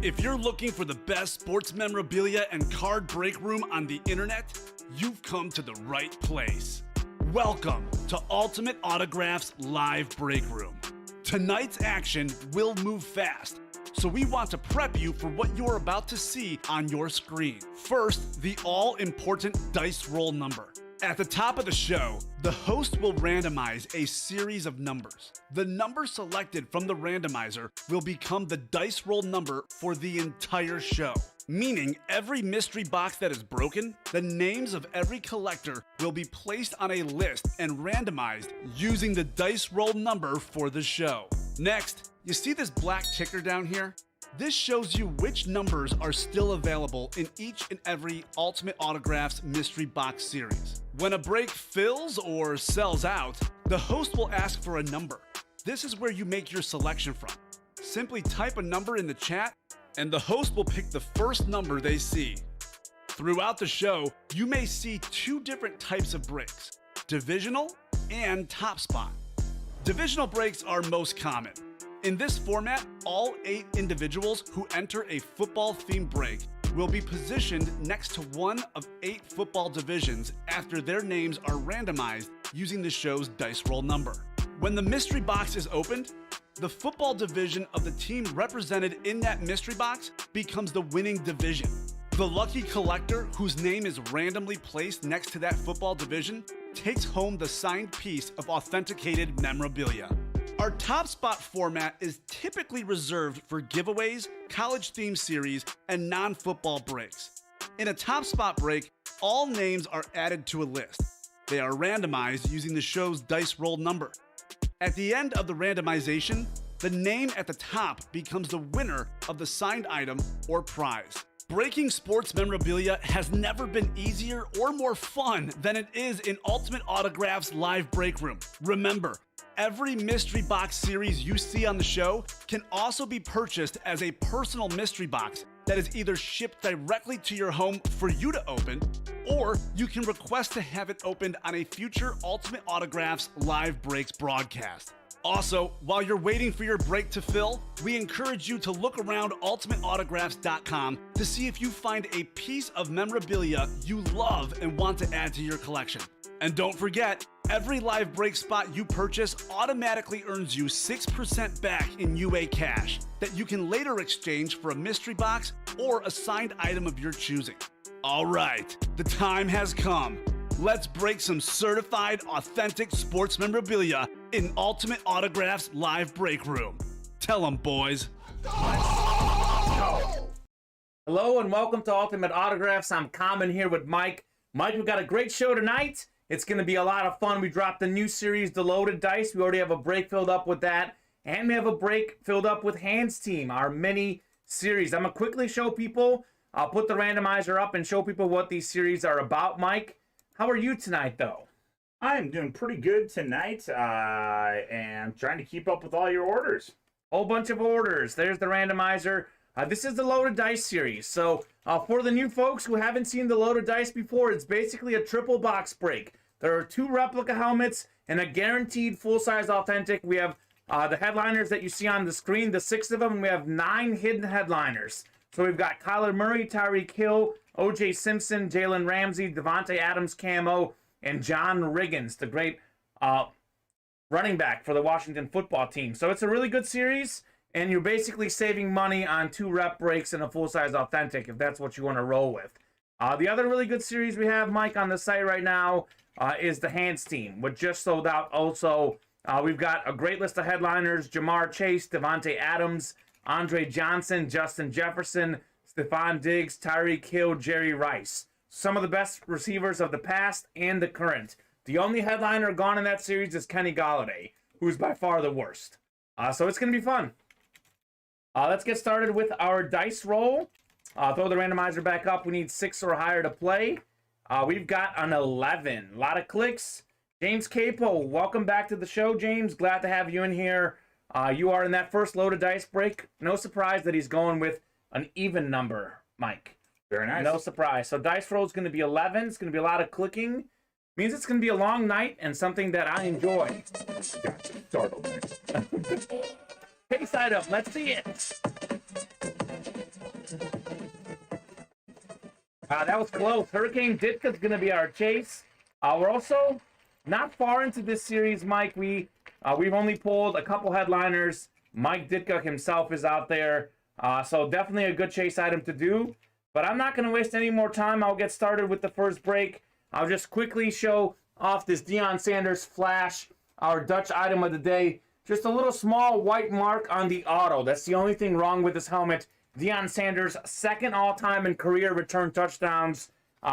If you're looking for the best sports memorabilia and card break room on the internet, you've come to the right place. Welcome to Ultimate Autographs Live Break Room. Tonight's action will move fast, so we want to prep you for what you're about to see on your screen. First, the all-important dice roll number. At the top of the show, the host will randomize a series of numbers. The number selected from the randomizer will become the dice roll number for the entire show, meaning every mystery box that is broken, the names of every collector will be placed on a list and randomized using the dice roll number for the show. Next, you see this black ticker down here? This shows you which numbers are still available in each and every Ultimate Autographs mystery box series. When a break fills or sells out, the host will ask for a number. This is where you make your selection from. Simply type a number in the chat, and the host will pick the first number they see. Throughout the show, you may see two different types of breaks: divisional and top spot. Divisional breaks are most common. In this format, all 8 individuals who enter a football-themed break will be positioned next to one of 8 football divisions after their names are randomized using the show's dice roll number. When the mystery box is opened, the football division of the team represented in that mystery box becomes the winning division. The lucky collector whose name is randomly placed next to that football division takes home the signed piece of authenticated memorabilia. Our top spot format is typically reserved for giveaways, college-themed series, and non-football breaks. In a top spot break, all names are added to a list. They are randomized using the show's dice roll number. At the end of the randomization, the name at the top becomes the winner of the signed item or prize. Breaking sports memorabilia has never been easier or more fun than it is in Ultimate Autographs Live Break Room. Remember, every mystery box series you see on the show can also be purchased as a personal mystery box that is either shipped directly to your home for you to open, or you can request to have it opened on a future Ultimate Autographs Live Breaks broadcast. Also, while you're waiting for your break to fill, we encourage you to look around ultimateautographs.com to see if you find a piece of memorabilia you love and want to add to your collection. And don't forget, every live break spot you purchase automatically earns you 6% back in UA cash that you can later exchange for a mystery box or a signed item of your choosing. All right, the time has come. Let's break some certified, authentic sports memorabilia in Ultimate Autographs Live Break Room. Tell them, boys. Hello and welcome to Ultimate Autographs. I'm Kamen here with Mike. Mike, we've got a great show tonight. It's going to be a lot of fun. We dropped the new series, The Loaded Dice. We already have a break filled up with that. And we have a break filled up with Hands Team, our mini series. I'm going to quickly show people. I'll put the randomizer up and show people what these series are about, Mike. How are you tonight, though? I'm doing pretty good tonight, and trying to keep up with all your orders. Whole bunch of orders. There's the randomizer. This is the Loaded Dice series. So for the new folks who haven't seen the Loaded Dice before, it's basically a triple box break. There are 2 replica helmets and a guaranteed full-size authentic. We have the headliners that you see on the screen, the 6 of them, and we have 9 hidden headliners. So we've got Kyler Murray, Tyreek Hill, O.J. Simpson, Jalen Ramsey, Devontae Adams camo, and John Riggins, the great running back for the Washington football team. So it's a really good series, and you're basically saving money on 2 rep breaks and a full-size authentic, if that's what you want to roll with. The other really good series we have, Mike, on the site right now is the Hands Team, which just sold out also. We've got a great list of headliners: Jamar Chase, Devontae Adams, Andre Johnson, Justin Jefferson, Stephon Diggs, Tyreek Hill, Jerry Rice. Some of the best receivers of the past and the current. The only headliner gone in that series is Kenny Golladay, who's by far the worst. So it's going to be fun. Let's get started with our dice roll. Throw the randomizer back up. We need 6 or higher to play. We've got an 11. A lot of clicks. James Capo, welcome back to the show, James. Glad to have you in here. You are in that first Loaded Dice break. No surprise that he's going with an even number, Mike. Very nice. No surprise. So dice roll is going to be 11. It's going to be a lot of clicking. Means it's going to be a long night and something that I enjoy. Gotcha. Case item. Let's see it. That was close. Hurricane Ditka's going to be our chase. We're also not far into this series, Mike. We've only pulled a couple headliners. Mike Ditka himself is out there. So definitely a good chase item to do. But I'm not going to waste any more time. I'll get started with the first break. I'll just quickly show off this Deion Sanders Flash, our Dutch item of the day. Just a little small white mark on the auto. That's the only thing wrong with this helmet. Deion Sanders, second all-time in career return touchdowns.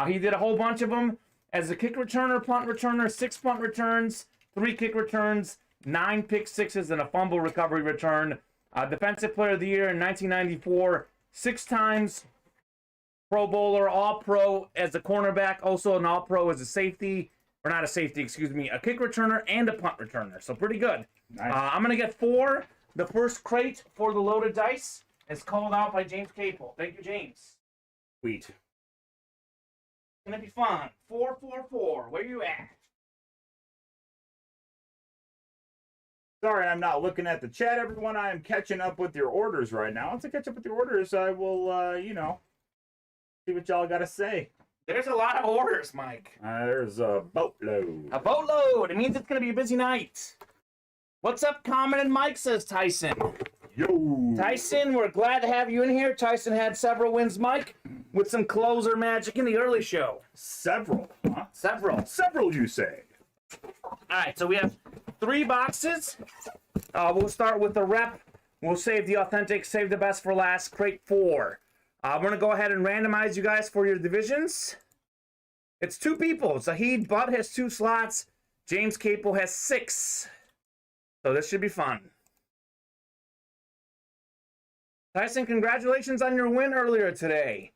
He did a whole bunch of them as a kick returner, punt returner, 6 punt returns, 3 kick returns, 9 pick sixes, and a fumble recovery return. Defensive Player of the Year in 1994, 6 times Pro Bowler, All-Pro as a cornerback, also an All-Pro as a safety, or not a safety, excuse me, a kick returner and a punt returner. So pretty good. Nice. I'm going to get 4. The first crate for the loaded dice is called out by James Capel. Thank you, James. Sweet. It's going to be fun. 444. Where you at? Sorry, I'm not looking at the chat, everyone. I am catching up with your orders right now. Once I catch up with your orders, I will, see what y'all got to say. There's a lot of orders, Mike. There's a boatload. A boatload. It means it's going to be a busy night. What's up, Kamen and Mike, says Tyson. Yo. Tyson, we're glad to have you in here. Tyson had several wins, Mike, with some closer magic in the early show. Several, huh? Several, you say. All right, so we have 3 boxes. We'll start with the rep. We'll save the authentic, save the best for last, crate 4. We're going to go ahead and randomize you guys for your divisions. It's 2 people. Zahid Butt has 2 slots. James Capel has 6. So this should be fun. Tyson, congratulations on your win earlier today.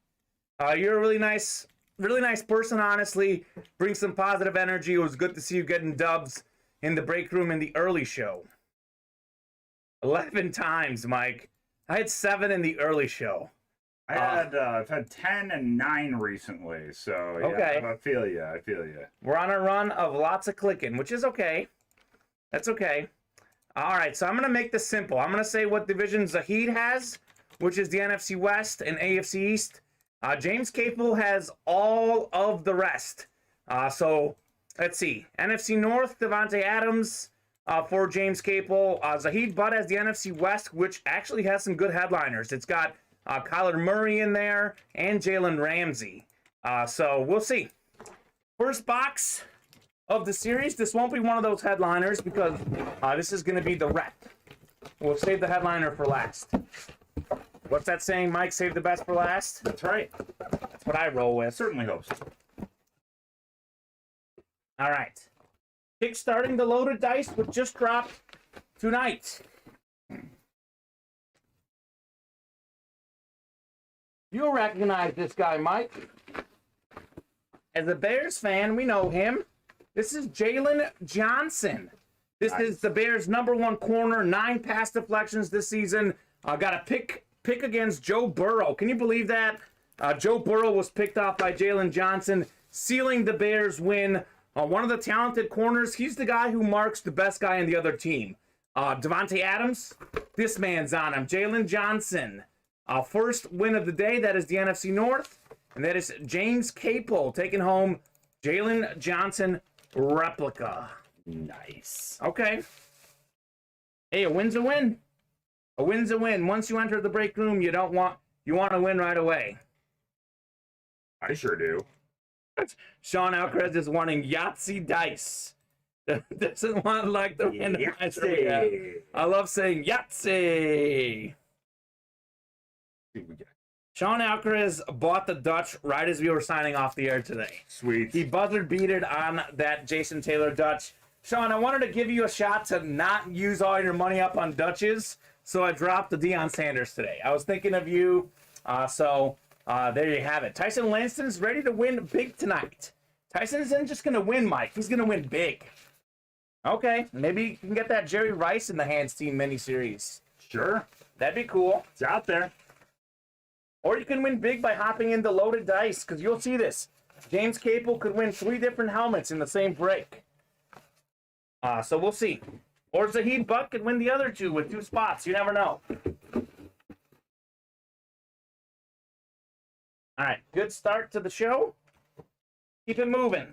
You're a really nice person, honestly. Bring some positive energy. It was good to see you getting dubs in the break room in the early show. 11 times, Mike. I had 7 in the early show. I've had 10 and 9 recently, so yeah, okay. I feel you. We're on a run of lots of clicking, which is okay. That's okay. All right, so I'm going to make this simple. I'm going to say what division Zahid has, which is the NFC West and AFC East. James Capel has all of the rest. So let's see. NFC North, Devontae Adams for James Capel. Zahid Butt has the NFC West, which actually has some good headliners. It's got Kyler Murray in there and Jalen Ramsey. So we'll see. First box of the series. This won't be one of those headliners because this is going to be the rep. We'll save the headliner for last. What's that saying, Mike? Save the best for last? That's right. That's what I roll with. Certainly hope so. All right. Kickstarting the loaded dice, which just dropped tonight. You'll recognize this guy, Mike. As a Bears fan, we know him. This is Jalen Johnson. This is the Bears' #1 corner, 9 pass deflections this season. Got a pick against Joe Burrow. Can you believe that? Joe Burrow was picked off by Jalen Johnson, sealing the Bears' win. One of the talented corners. He's the guy who marks the best guy on the other team. Devontae Adams, this man's on him. Jalen Johnson. First win of the day, that is the NFC North. And that is James Capel taking home Jalen Johnson replica. Nice. Okay. Hey, a win's a win. A win's a win. Once you enter the break room, you want to win right away. I sure do. Sean Alcrez is wanting Yahtzee dice. Doesn't want like the randomizer. I love saying Yahtzee. Sean Alcrez bought the Dutch right as we were signing off the air today. Sweet. He buzzer beated on that Jason Taylor Dutch. Sean, I wanted to give you a shot to not use all your money up on Dutches, so I dropped the Deion Sanders today. I was thinking of you, so there you have it. Tyson Lanston's ready to win big tonight. Tyson isn't just going to win, Mike. He's going to win big. Okay, maybe you can get that Jerry Rice in the Hands Team miniseries. Sure. That'd be cool. It's out there. Or you can win big by hopping into loaded dice, because you'll see this. James Capel could win 3 different helmets in the same break. So we'll see. Or Zahid Butt could win the other 2 with 2 spots. You never know. All right, good start to the show. Keep it moving.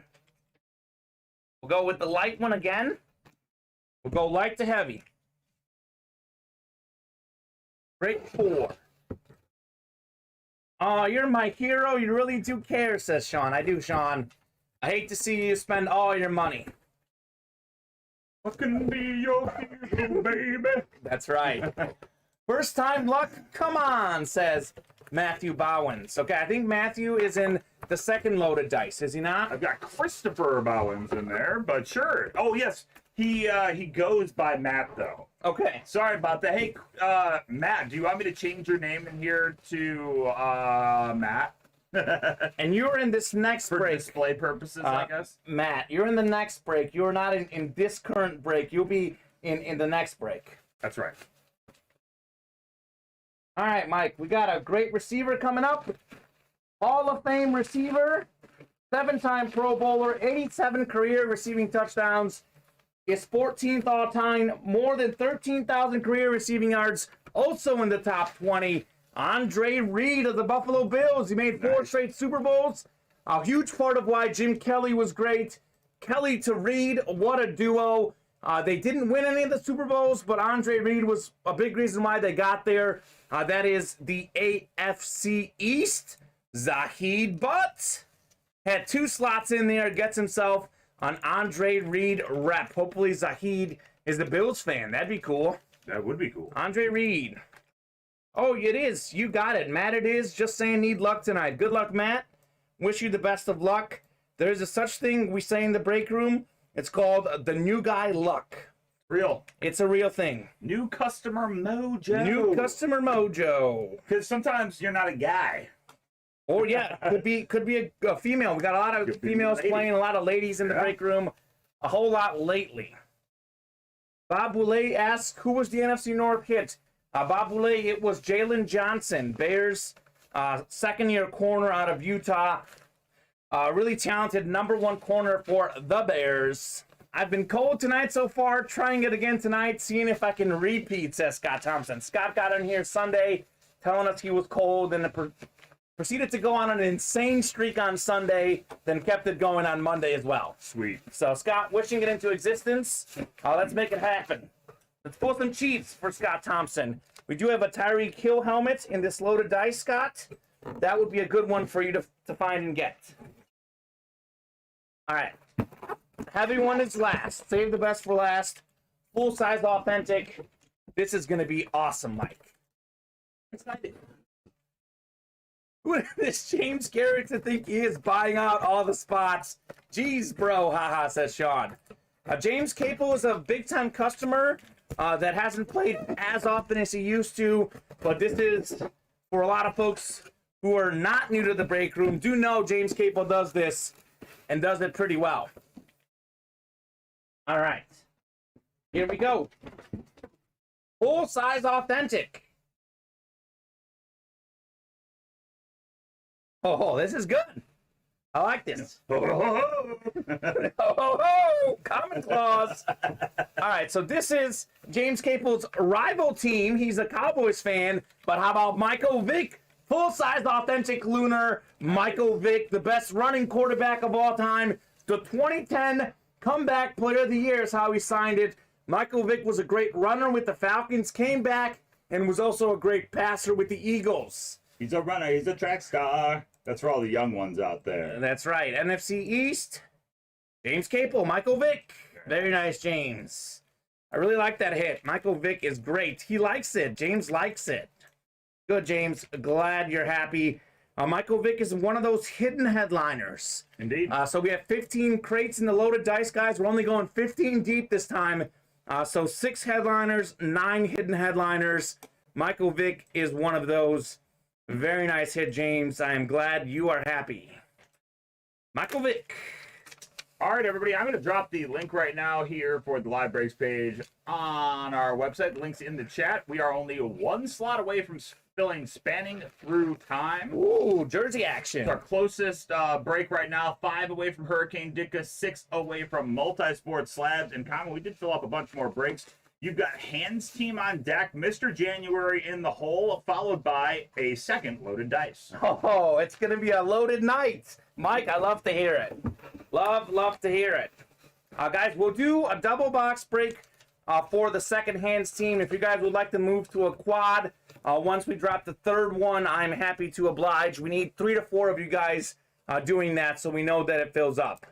We'll go with the light one again. We'll go light to heavy. Break 4. Oh, you're my hero. You really do care, says Sean. I do, Sean. I hate to see you spend all your money. What can be your hero, baby? That's right. First time luck? Come on, says Matthew Bowens. Okay, I think Matthew is in the second loaded dice, is he not? I've got Christopher Bowens in there, but sure. Oh, yes. He goes by Matt, though. Okay. Sorry about that. Hey, Matt, do you want me to change your name in here to Matt? And you're in this next For break. display purposes, I guess? Matt, you're in the next break. You're not in this current break. You'll be in the next break. That's right. All right, Mike, we got a great receiver coming up. Hall of Fame receiver, 7-time Pro Bowler, 87 career receiving touchdowns. Is 14th all-time, more than 13,000 career receiving yards, also in the top 20. Andre Reed of the Buffalo Bills. He made 4 straight Super Bowls. A huge part of why Jim Kelly was great. Kelly to Reed, what a duo. They didn't win any of the Super Bowls, but Andre Reed was a big reason why they got there. That is the AFC East. Zahid Butt had 2 slots in there, gets himself an Andre Reed rep. Hopefully Zahid is the Bills fan. That'd be cool. That would be cool. Andre Reed. Oh, it is. You got it. Matt, it is. Just saying need luck tonight. Good luck, Matt. Wish you the best of luck. There's a such thing we say in the break room. It's called the new guy luck. Real. It's a real thing. New customer mojo. New customer mojo. Because sometimes you're not a guy. Or yeah, could be a female. We got a lot of females playing, a lot of ladies in the break room, a whole lot lately. Bob Boulay asks, who was the NFC North hit? Bob Boulay, it was Jalen Johnson, Bears second-year corner out of Utah. Really talented #1 corner for the Bears. I've been cold tonight so far, trying it again tonight, seeing if I can repeat, says Scott Thompson. Scott got in here Sunday telling us he was cold and proceeded to go on an insane streak on Sunday, then kept it going on Monday as well. Sweet. So, Scott, wishing it into existence. Let's make it happen. Let's pull some Chiefs for Scott Thompson. We do have a Tyreek Hill helmet in this loaded dice, Scott. That would be a good one for you to find and get. All right. Heavy one is last. Save the best for last. Full-size authentic. This is going to be awesome, Mike. Excited. Who is this James Garrett to think he is buying out all the spots? Jeez, bro, haha, says Sean. James Capel is a big-time customer that hasn't played as often as he used to, but this is, for a lot of folks who are not new to the break room, do know James Capel does this and does it pretty well. All right, here we go. Full-size authentic. Oh, this is good. I like this. Oh, common clause. All right, so this is James Capel's rival team. He's a Cowboys fan, but how about Michael Vick? Full-size authentic Lunar. Michael Vick, the best running quarterback of all time. The 2010 Comeback Player of the Year is how he signed it. Michael Vick was a great runner with the Falcons, came back, and was also a great passer with the Eagles. He's a runner. He's a track star. That's for all the young ones out there. That's right. NFC East, James Capel, Michael Vick. Very nice, James. I really like that hit. Michael Vick is great. He likes it. James likes it. Good, James. Glad you're happy. Michael Vick is one of those hidden headliners. Indeed. So we have 15 crates in the loaded dice, guys. We're only going 15 deep this time. So 6 headliners, 9 hidden headliners. Michael Vick is one of those. Very nice hit, James. I am glad you are happy. Michael Vick. All right, everybody. I'm going to drop the link right now here for the live breaks page on our website. The link's in the chat. We are only 1 slot away from filling Spanning Through Time. Ooh, jersey action. It's our closest break right now. 5 away from Hurricane Ditka, 6 away from Multi-Sport Slabs and Kamen. We did fill up a bunch more breaks. You've got Hands Team on deck, Mr. January in the hole, followed by a second loaded dice. Oh, it's going to be a loaded night. Mike, I love to hear it. Love to hear it. Guys, we'll do a double box break for the second Hands Team. If you guys would like to move to a quad, once we drop the third one, I'm happy to oblige. We need 3 to 4 of you guys doing that so we know that it fills up.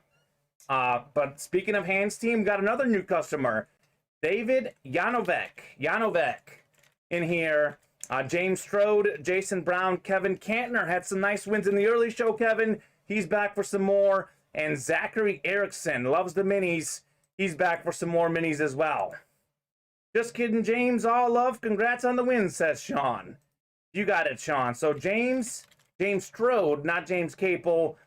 But speaking of Hands Team, got another new customer. David Yanovek in here. James Strode, Jason Brown, Kevin Cantner had some nice wins in the early show, Kevin. He's back for some more. And Zachary Erickson loves the minis. He's back for some more minis as well. Just kidding, James. All love. Congrats on the win, says Sean. You got it, Sean. So James Strode, not James Capel.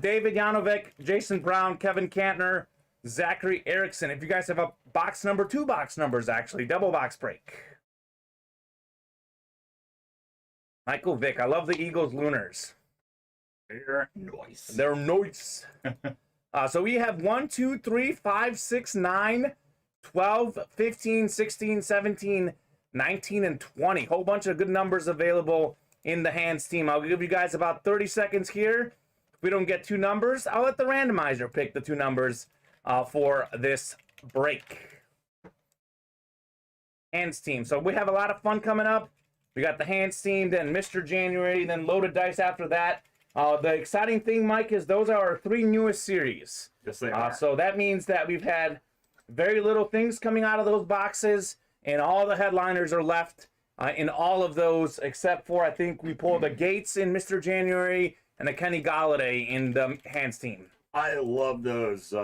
David Yanovek, Jason Brown, Kevin Cantner, Zachary Erickson. If you guys have a box number, 2 box numbers, actually. Double box break. Michael Vick. I love the Eagles Lunars. They're nice. They're nice. So we have 1, 2, 3, 5, 6, 9, 12, 15, 16, 17, 19, and 20. Whole bunch of good numbers available in the Hands Team. I'll give you guys about 30 seconds here. If we don't get 2 numbers, I'll let the randomizer pick the 2 numbers for this break. Hands Team. So we have a lot of fun coming up. We got the Hands Team, then Mr. January, then loaded dice after that. The exciting thing, Mike, is those are our 3 newest series. Yes, they are. So that means that we've had very little things coming out of those boxes, and all the headliners are left in all of those, except for, I think, we pulled the Gates in Mr. January and the Kenny Galladay in the Hands Team. I love those.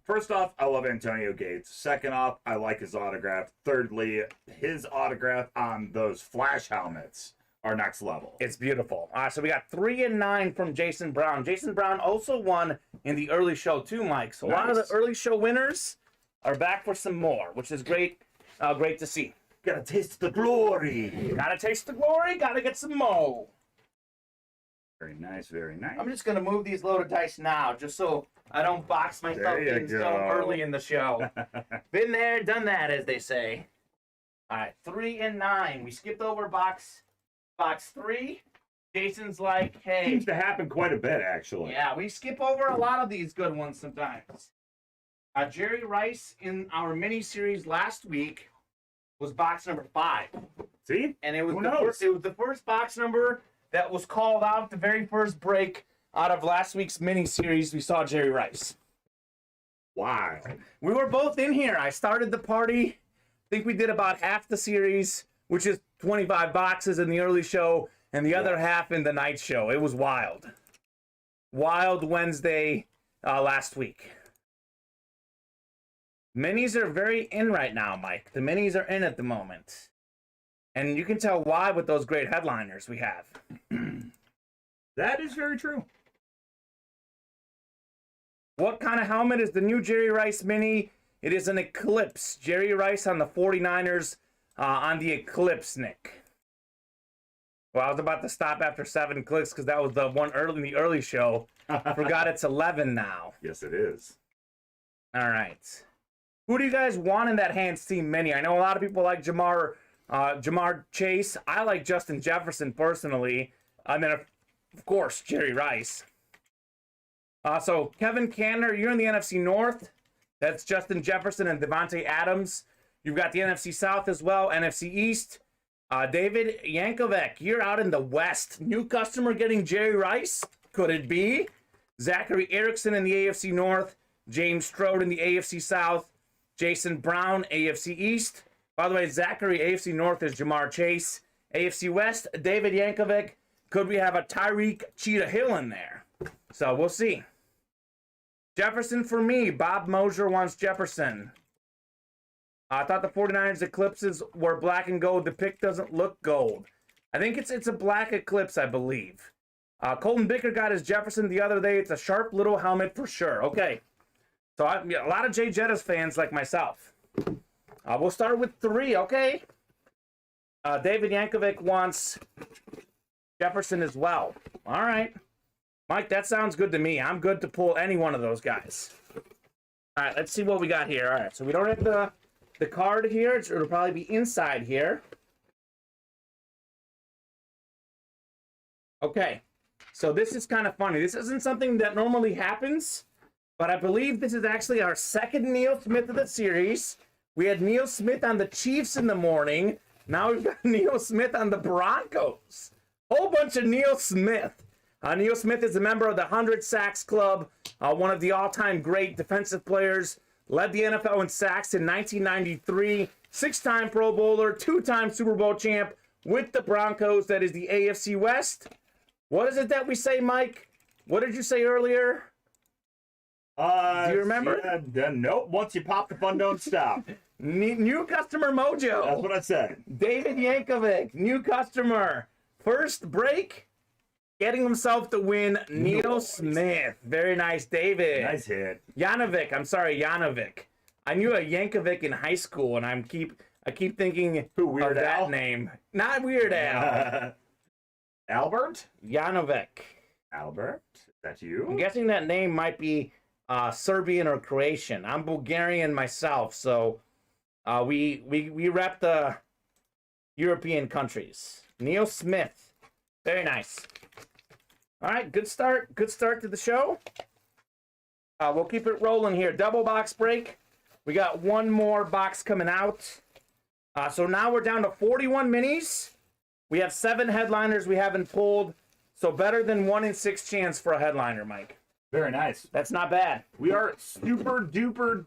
First off, I love Antonio Gates. Second off, I like his autograph. Thirdly, his autograph on those Flash helmets are next level. It's beautiful. So we got 3 and 9 from Jason Brown. Jason Brown also won in the early show too, Mike. So a lot of the early show winners are back for some more, which is great. Great to see. Gotta taste the glory. Gotta taste the glory. Gotta get some more. Very nice, very nice. I'm just gonna move these loaded dice now, just so I don't box myself in so early in the show. Been there, done that, as they say. All right, 3 and 9. We skipped over box 3. Jason's like, hey. Seems to happen quite a bit, actually. Yeah, we skip over a lot of these good ones sometimes. Jerry Rice in our mini series last week was box number 5. See? And it was the first box number that was called out the very first break out of last week's mini series. We saw Jerry Rice. Wow. We were both in here. I started the party. I think we did about half the series, which is 25 boxes in the early show, and the other half in the night show. It was wild. Wild Wednesday last week. Minis are very in right now, Mike. The minis are in at the moment. And you can tell why with those great headliners we have. That is very true. What kind of helmet is the new Jerry Rice mini? It is an Eclipse. Jerry Rice on the 49ers on the Eclipse, Nick. Well, I was about to stop after 7 clicks because that was the one early in the early show. I forgot it's 11 now. Yes, it is. All right. Who do you guys want in that Hands Team mini? I know a lot of people like Jamar Chase. I like Justin Jefferson personally. And then, of course, Jerry Rice. So, Kevin Cantner, you're in the NFC North. That's Justin Jefferson and Devontae Adams. You've got the NFC South as well, NFC East. David Yankovic, you're out in the West. New customer getting Jerry Rice. Could it be? Zachary Erickson in the AFC North. James Strode in the AFC South. Jason Brown, AFC East. By the way, Zachary, AFC North is Jamar Chase. AFC West, David Yankovic. Could we have a Tyreek Cheetah Hill in there? So we'll see. Jefferson for me. Bob Mosier wants Jefferson. I thought the 49ers Eclipses were black and gold. The pick doesn't look gold. I think it's a black Eclipse, I believe. Colton Bicker got his Jefferson the other day. It's a sharp little helmet for sure. Okay. So a lot of Jay Jettas fans like myself. We'll start with 3, okay? David Yankovic wants Jefferson as well. All right. Mike, that sounds good to me. I'm good to pull any one of those guys. All right, let's see what we got here. All right, so we don't have the the card here. It'll probably be inside here. Okay, so this is kind of funny. This isn't something that normally happens, but I believe this is actually our second Neil Smith of the series. We had Neil Smith on the Chiefs in the morning. Now we've got Neil Smith on the Broncos. Whole bunch of Neil Smith. Neil Smith is a member of the 100 Sacks Club, one of the all-time great defensive players. Led the NFL in sacks in 1993. 6-time Pro Bowler, 2-time Super Bowl champ with the Broncos. That is the AFC West. What is it that we say, Mike? What did you say earlier? Do you remember? Nope. Once you pop, the fun don't stop. New customer mojo. That's what I said. David Yankovic, new customer. First break, getting himself to win. Neil Smith. Very nice, David. Nice hit. Janovic. I knew a Yankovic in high school, and I keep thinking of that name. Not Weird Al. Albert? Janovic. Albert? Is that you? I'm guessing that name might be Serbian or Croatian. I'm Bulgarian myself, so we rep the European countries. Neil Smith. Very nice. All right, good start. Good start to the show. We'll keep it rolling here. Double box break. We got one more box coming out. So now we're down to 41 minis. We have 7 headliners we haven't pulled. So better than 1 in 6 chance for a headliner, Mike. Very nice. That's not bad. We are super duper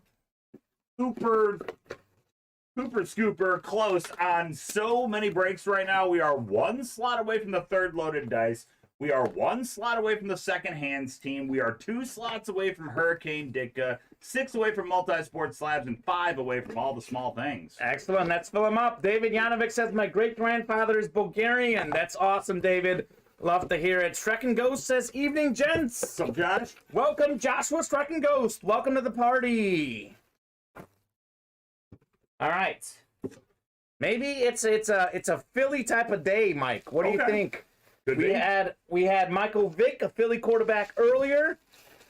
scooper close on so many breaks right now. We are 1 slot away from the 3rd loaded dice. We are 1 slot away from the second hands team. We are 2 slots away from Hurricane Ditka, 6 away from multi-sport slabs, and 5 away from all the small things. Excellent. Let's fill them up. David Janovic says, my great-grandfather is Bulgarian. That's awesome, David. Love to hear it. Shrek and Ghost says, evening, gents. What's up, Josh? Welcome, Joshua Shrek and Ghost. Welcome to the party. All right. Maybe it's a Philly type of day, Mike. What do you think? We had Michael Vick, a Philly quarterback, earlier.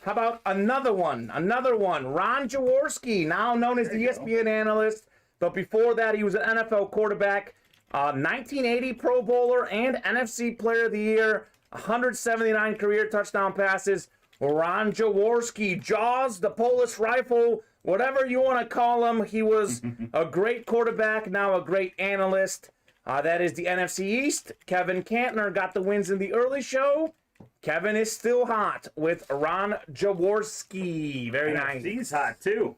How about another one? Ron Jaworski, now known as the ESPN analyst, but before that he was an NFL quarterback, 1980 Pro Bowler and NFC Player of the Year, 179 career touchdown passes. Ron Jaworski, Jaws, the Polish Rifle, whatever you want to call him. He was a great quarterback, now a great analyst. That is the NFC East. Kevin Cantner got the wins in the early show. Kevin is still hot with Ron Jaworski. Very nice. NFC's hot, too.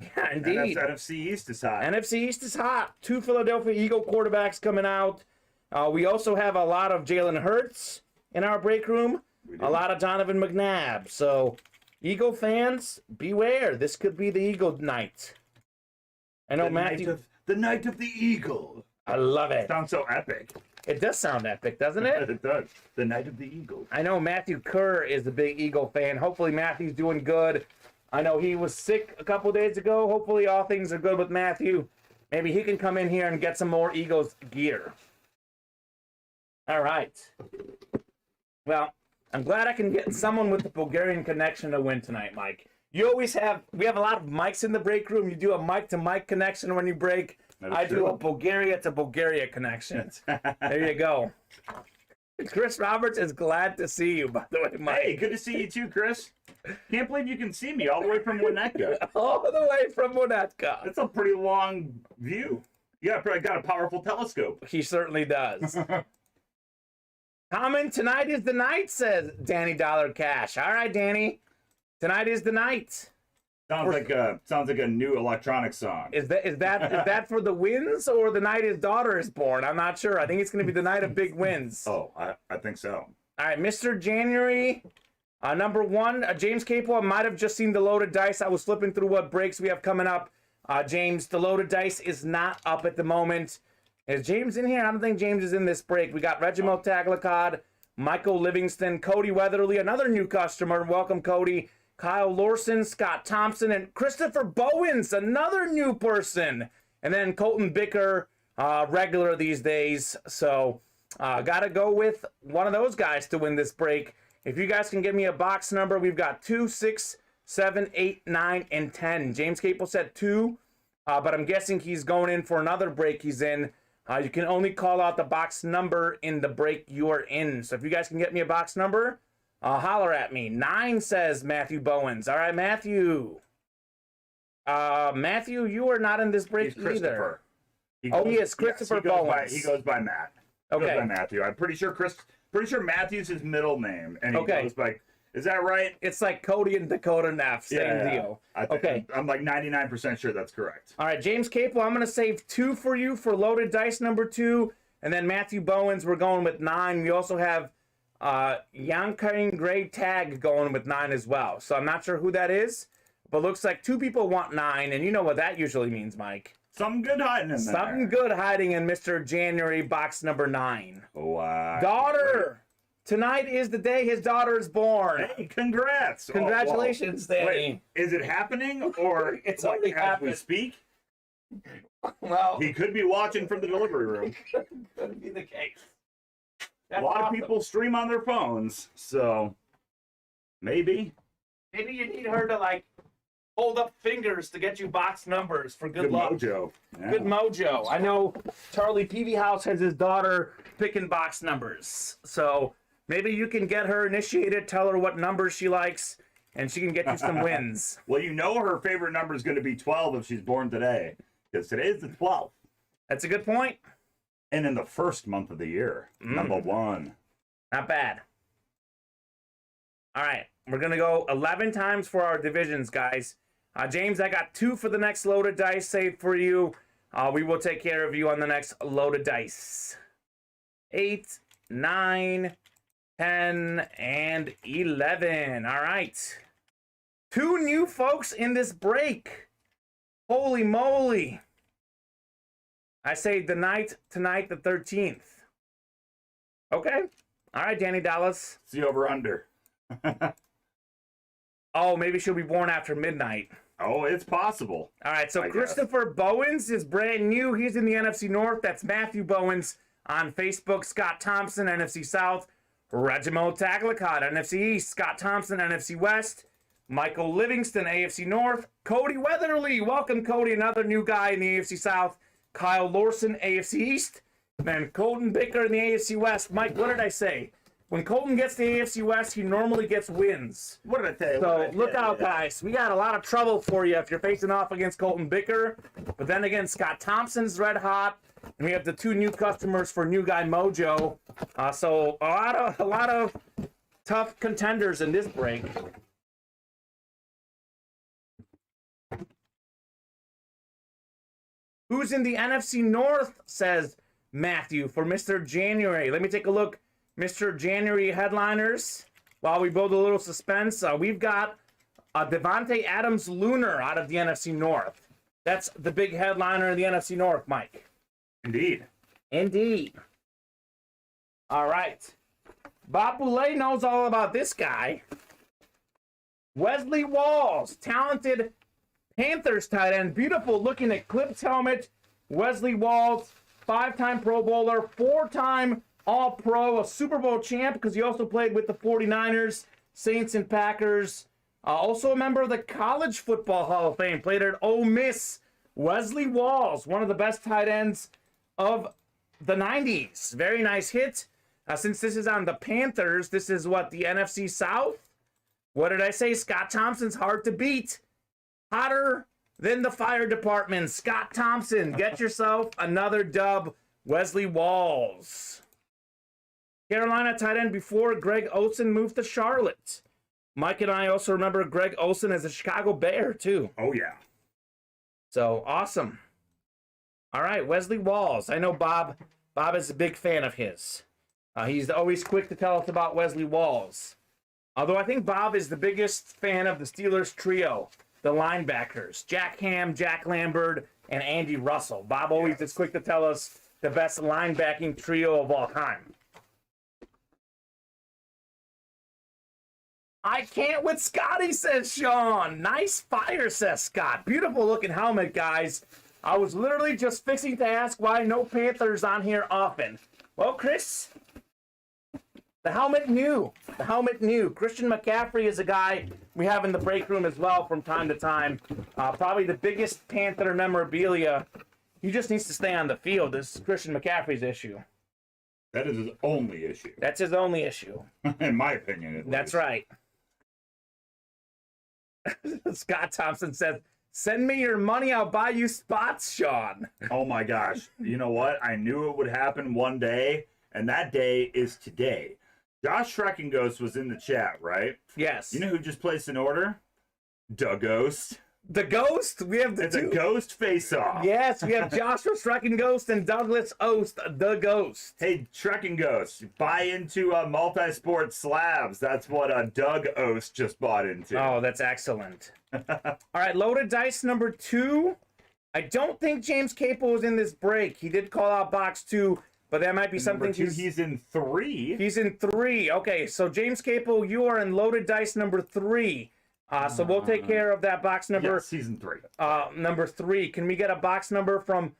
Yeah, indeed. NFC East is hot. NFC East is hot. 2 Philadelphia Eagle quarterbacks coming out. We also have a lot of Jalen Hurts in our break room. A lot of Donovan McNabb. So, Eagle fans, beware. This could be the Eagle night. I know, Matthew. The night of the Eagle. I love it. Sounds so epic. It does sound epic, doesn't it? It does. The night of the Eagle. I know Matthew Kerr is a big Eagle fan. Hopefully Matthew's doing good. I know he was sick a couple days ago. Hopefully all things are good with Matthew. Maybe he can come in here and get some more Eagles gear. All right. Well, I'm glad I can get someone with the Bulgarian connection to win tonight, Mike. We have a lot of mics in the break room. You do a mic-to-mic connection when you break. I do a Bulgaria to Bulgaria connection. There you go. Chris Roberts is glad to see you, by the way, Mike. Hey, good to see you too, Chris. Can't believe you can see me all the way from Winnetka. All the way from Winnetka. That's a pretty long view. Yeah, probably got a powerful telescope. He certainly does. Kamen, tonight is the night, says Danny Dollar Cash. All right, Danny. Tonight is the night. Sounds like a new electronic song. Is that for the wins or the night his daughter is born? I'm not sure. I think it's going to be the night of big wins. Oh, I think so. All right, Mr. January, number 1, James Capel. I might have just seen the loaded dice. I was flipping through what breaks we have coming up. James, the loaded dice is not up at the moment. Is James in here? I don't think James is in this break. We got Reginald Taglacod, Michael Livingston, Cody Weatherly, another new customer. Welcome, Cody. Kyle Lorson, Scott Thompson, and Christopher Bowens, another new person. And then Colton Bicker, regular these days. So, got to go with one of those guys to win this break. If you guys can give me a box number, we've got 2, 6, 7, 8, 9, and 10. James Capel said 2, but I'm guessing he's going in for another break he's in. You can only call out the box number in the break you are in. So if you guys can get me a box number, holler at me. 9 says Matthew Bowens. All right, Matthew. Matthew, you are not in this break either. He is Christopher Bowens. He goes by Matt. He goes by Matthew. I'm pretty sure Matthew's his middle name, and he goes by. Is that right? It's like Cody and Dakota Neff. Same deal. I'm like 99% sure that's correct. All right, James Capel, I'm going to save 2 for you for loaded dice number 2. And then Matthew Bowens, we're going with 9. We also have Yankaring Gray Tag going with 9 as well. So I'm not sure who that is, but looks like 2 people want 9. And you know what that usually means, Mike. Something good hiding in there. Something good hiding in Mr. January box number 9. Wow. Daughter! Tonight is the day his daughter is born. Hey, congrats. Congratulations, Danny. Wait, is it happening or it's like, already as happened. we speak? Well, He could be watching from the delivery room. could be the case. A lot of people stream on their phones, so maybe. Maybe you need her to like hold up fingers to get you box numbers for good luck. Mojo. Yeah. Good mojo. I know Charlie Peavy House has his daughter picking box numbers. So maybe you can get her initiated, tell her what numbers she likes, and she can get you some wins. Well, you know her favorite number is going to be 12 if she's born today, because today is the 12th. That's a good point. And in the first month of the year, number 1. Not bad. All right, we're going to go 11 times for our divisions, guys. James, I got 2 for the next loaded dice saved for you. We will take care of you on the next loaded dice. 8, 9, 10, and 11. All right. 2 new folks in this break. Holy moly. I say tonight the 13th. Okay. All right, Danny Dallas. See over under. Oh, maybe she'll be born after midnight. Oh, it's possible. All right, so I Christopher Bowens is brand new. He's in the NFC North. That's Matthew Bowens on Facebook. Scott Thompson, NFC South. Reginald Taglicott, NFC East. Scott Thompson, NFC West. Michael Livingston, AFC North. Cody Weatherly. Welcome, Cody. Another new guy in the AFC South. Kyle Lorson, AFC East. And Colton Baker in the AFC West. Mike, what did I say? When Colton gets the AFC West, he normally gets wins. What did I tell you? So look out, guys. We got a lot of trouble for you if you're facing off against Colton Bicker. But then again, Scott Thompson's red hot. And we have the 2 new customers for New Guy Mojo. So a lot of tough contenders in this break. Who's in the NFC North, says Matthew, for Mr. January. Let me take a look. Mr. January headliners. While we build a little suspense, we've got Devontae Adams Lunar out of the NFC North. That's the big headliner in the NFC North, Mike. Indeed. Indeed. All right. Bob Boulay knows all about this guy. Wesley Walls, talented Panthers tight end. Beautiful looking Eclipse helmet. Wesley Walls, 5-time Pro Bowler, 4-time All-Pro, a Super Bowl champ because he also played with the 49ers, Saints, and Packers. Also a member of the College Football Hall of Fame. Played at Ole Miss. Wesley Walls, one of the best tight ends of the 90s. Very nice hit. Since this is on the Panthers, this is what, the NFC South? What did I say? Scott Thompson's hard to beat. Hotter than the fire department. Scott Thompson, get yourself another dub. Wesley Walls. Carolina tight end before Greg Olsen moved to Charlotte. Mike and I also remember Greg Olsen as a Chicago Bear, too. Oh, yeah. So, awesome. All right, Wesley Walls. I know Bob is a big fan of his. He's always quick to tell us about Wesley Walls. Although I think Bob is the biggest fan of the Steelers trio, the linebackers, Jack Ham, Jack Lambert, and Andy Russell. Bob always is quick to tell us the best linebacking trio of all time. I can't with Scotty, says Sean. Nice fire, says Scott. Beautiful looking helmet, guys. I was literally just fixing to ask why no Panthers on here often. Well, Chris, The helmet new. The helmet new. Christian McCaffrey is a guy we have in the break room as well from time to time. Probably the biggest Panther memorabilia. He just needs to stay on the field. This is Christian McCaffrey's issue. That is his only issue. That's his only issue. In my opinion, at That's least. right. Scott Thompson says, send me your money, I'll buy you spots, Sean. Oh my gosh. You know what? I knew it would happen one day, and that day is today. Josh Shrek Ghost was in the chat, right? Yes. You know who just placed an order? The Ghost. The Ghost? We have the It's two. a Ghost face-off. Yes, we have Joshua Shrek Ghost and Douglas Oast, the Ghost. Hey, Shrek Ghost, buy into multi-sport slabs. That's what Doug Oast just bought into. Oh, that's excellent. All right, loaded dice number 2. I don't think James Capel was in this break. He did call out box 2, but that might be something Number 2, he's in 3. He's in 3. Okay, so James Capel, you are in loaded dice number 3. So we'll take care of that box number. Yes, he's in 3. Number 3. Can we get a box number from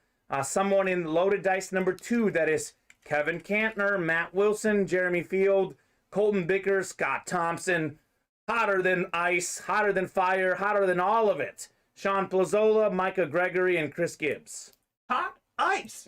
someone in loaded dice number 2? That is Kevin Cantner, Matt Wilson, Jeremy Field, Colton Bickers, Scott Thompson. Hotter than ice, hotter than fire, hotter than all of it. Sean Plazola, Micah Gregory, and Chris Gibbs. Hot ice.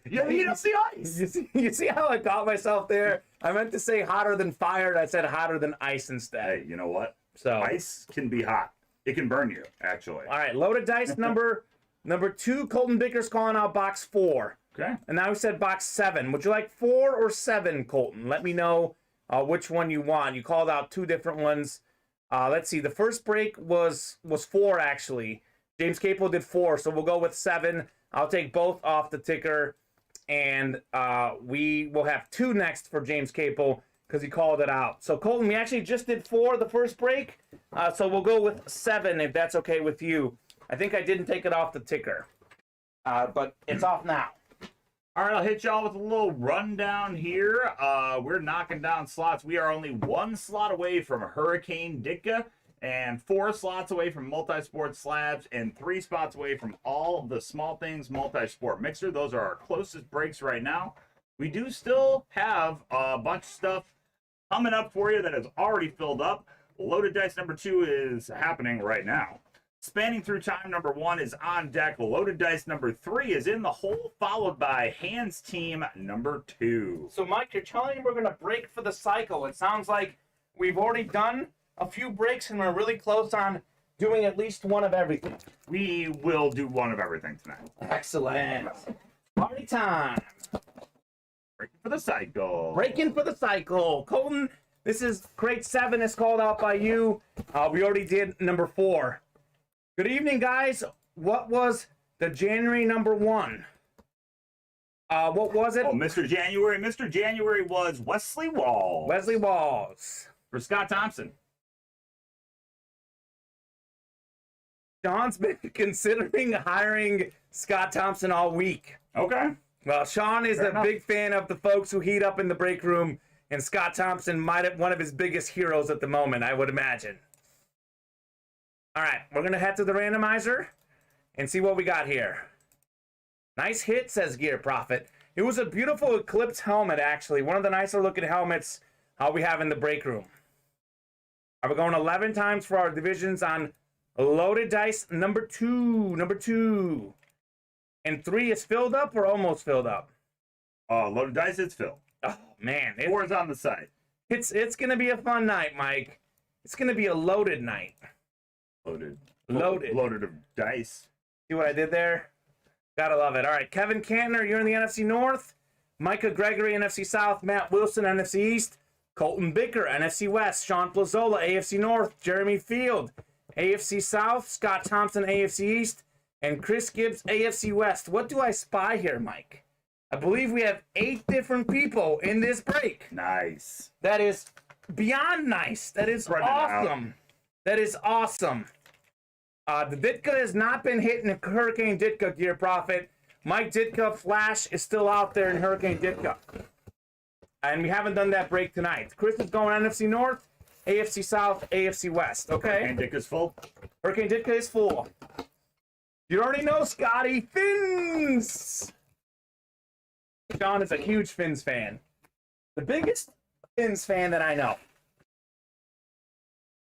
You heat up the ice. You see how I caught myself there? I meant to say hotter than fire, and I said hotter than ice instead. Hey, you know what? So Ice can be hot. It can burn you, actually. all right, loaded dice number 2. Colton Bickers calling out box 4. Okay. And now we said box 7. Would you like 4 or 7, Colton? Let me know which one you want. You called out 2 different ones. Let's see. The first break was 4, actually. James Capel did 4, so we'll go with 7. I'll take both off the ticker. And we will have 2 next for James Capel because he called it out. So, Colton, we actually just did 4 the first break. So we'll go with 7 if that's okay with you. I think I didn't take it off the ticker. But it's off now. All right, I'll hit y'all with a little rundown here. We're knocking down slots. We are only 1 slot away from Hurricane Ditka, and 4 slots away from Multi-Sport Slabs, and 3 spots away from all the Small Things Multi-Sport Mixer. Those are our closest breaks right now. We do still have a bunch of stuff coming up for you that is already filled up. Loaded Dice number 2 is happening right now. Spanning Through Time number 1 is on deck. Loaded Dice number 3 is in the hole, followed by Hands Team number 2. So, Mike, you're telling me we're going to break for the cycle. It sounds like we've already done a few breaks and we're really close on doing at least one of everything. We will do one of everything tonight. Excellent. Party time. Breaking for the cycle. Breaking for the cycle. Colton, this is crate 7 is called out by you. We already did number 4. Good evening, guys. What was the January number 1? What was it? Oh, Mr. January. Mr. January was Wesley Walls. Wesley Walls. For Scott Thompson. Sean's been considering hiring Scott Thompson all week. Okay. Well, Sean is a big fan of the folks who heat up in the break room, and Scott Thompson might have one of his biggest heroes at the moment, I would imagine. All right, we're going to head to the randomizer and see what we got here. Nice hit, says Gear Prophet. It was a beautiful Eclipse helmet, actually. One of the nicer looking helmets we have in the break room. We're going 11 times for our divisions on loaded dice number 2. Number 2. And 3 is filled up or almost filled up? Loaded Dice, it's filled. Oh, man. 4 is on the side. It's going to be a fun night, Mike. It's going to be a loaded night. Loaded. Loaded. Loaded of dice. See what I did there? Gotta love it. All right, Kevin Cantner, you're in the NFC North. Micah Gregory, NFC South. Matt Wilson, NFC East. Colton Bicker, NFC West. Sean Plazola, AFC North. Jeremy Field, AFC South. Scott Thompson, AFC East. And Chris Gibbs, AFC West. What do I spy here, Mike? I believe we have 8 different people in this break. Nice. That is beyond nice. That is awesome. That is awesome. The Ditka has not been hit in Hurricane Ditka, Gear Prophet. Mike Ditka Flash is still out there in Hurricane Ditka. And we haven't done that break tonight. Chris is going NFC North, AFC South, AFC West. Okay. Hurricane Dick is full. Hurricane Ditka is full. You already know, Scotty. Fins! Sean is a huge Fins fan. The biggest Twins fan that I know.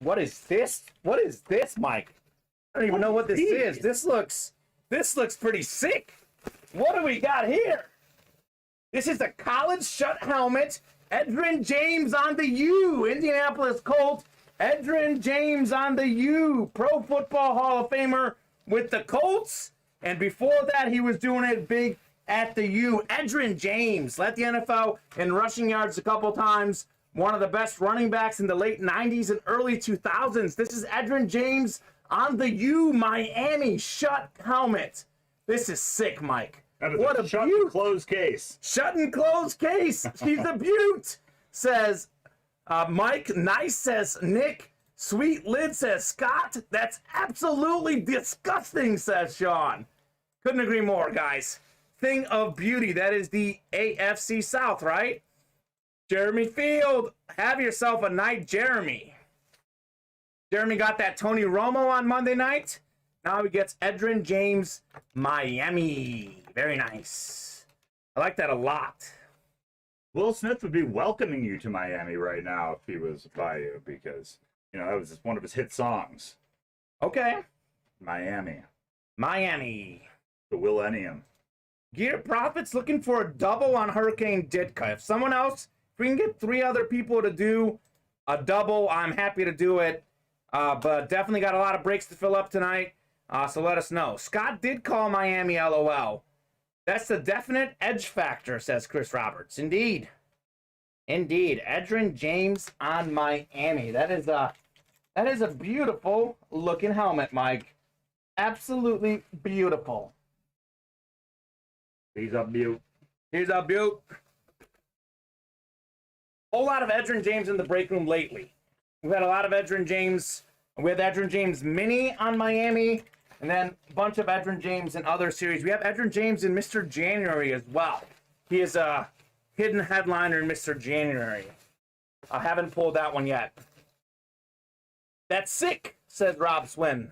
What is this? What is this, Mike? I don't even know what this is. This looks pretty sick. What do we got here? This is a college shut helmet. Edgerrin James on the U. Indianapolis Colts. Edgerrin James on the U. Pro Football Hall of Famer with the Colts. And before that, he was doing it big at the U. Edgerrin James led the NFL in rushing yards a couple times. One of the best running backs in the late 90s and early 2000s. This is Edgerrin James on the U Miami shut helmet. This is sick, Mike. That is what a shut and close case. Shut and close case. He's a beaut, says Mike. Nice, says Nick. Sweet lid, says Scott. That's absolutely disgusting, says Sean. Couldn't agree more, guys. Thing of beauty. That is the AFC South, right? Jeremy Field. Have yourself a night, Jeremy. Jeremy got that Tony Romo on Monday night. Now he gets Edgerrin James, Miami. Very nice. I like that a lot. Will Smith would be welcoming you to Miami right now if he was by you, because, you know, that was just one of his hit songs. Okay. Miami. The Millennium. Gear Profits looking for a double on Hurricane Ditka. If someone else, if we can get 3 other people to do a double, I'm happy to do it. But definitely got a lot of breaks to fill up tonight. So let us know. Scott did call Miami LOL. That's the definite edge factor, says Chris Roberts. Indeed. Edgerrin James on Miami. That is a beautiful looking helmet, Mike. Absolutely beautiful. He's a beaut. Whole lot of Edgerrin James in the break room lately. We've had a lot of Edgerrin James. We had Edgerrin James Mini on Miami, and then a bunch of Edgerrin James in other series. We have Edgerrin James in Mr. January as well. He is a hidden headliner in Mr. January. I haven't pulled that one yet. That's sick, says Rob Swin.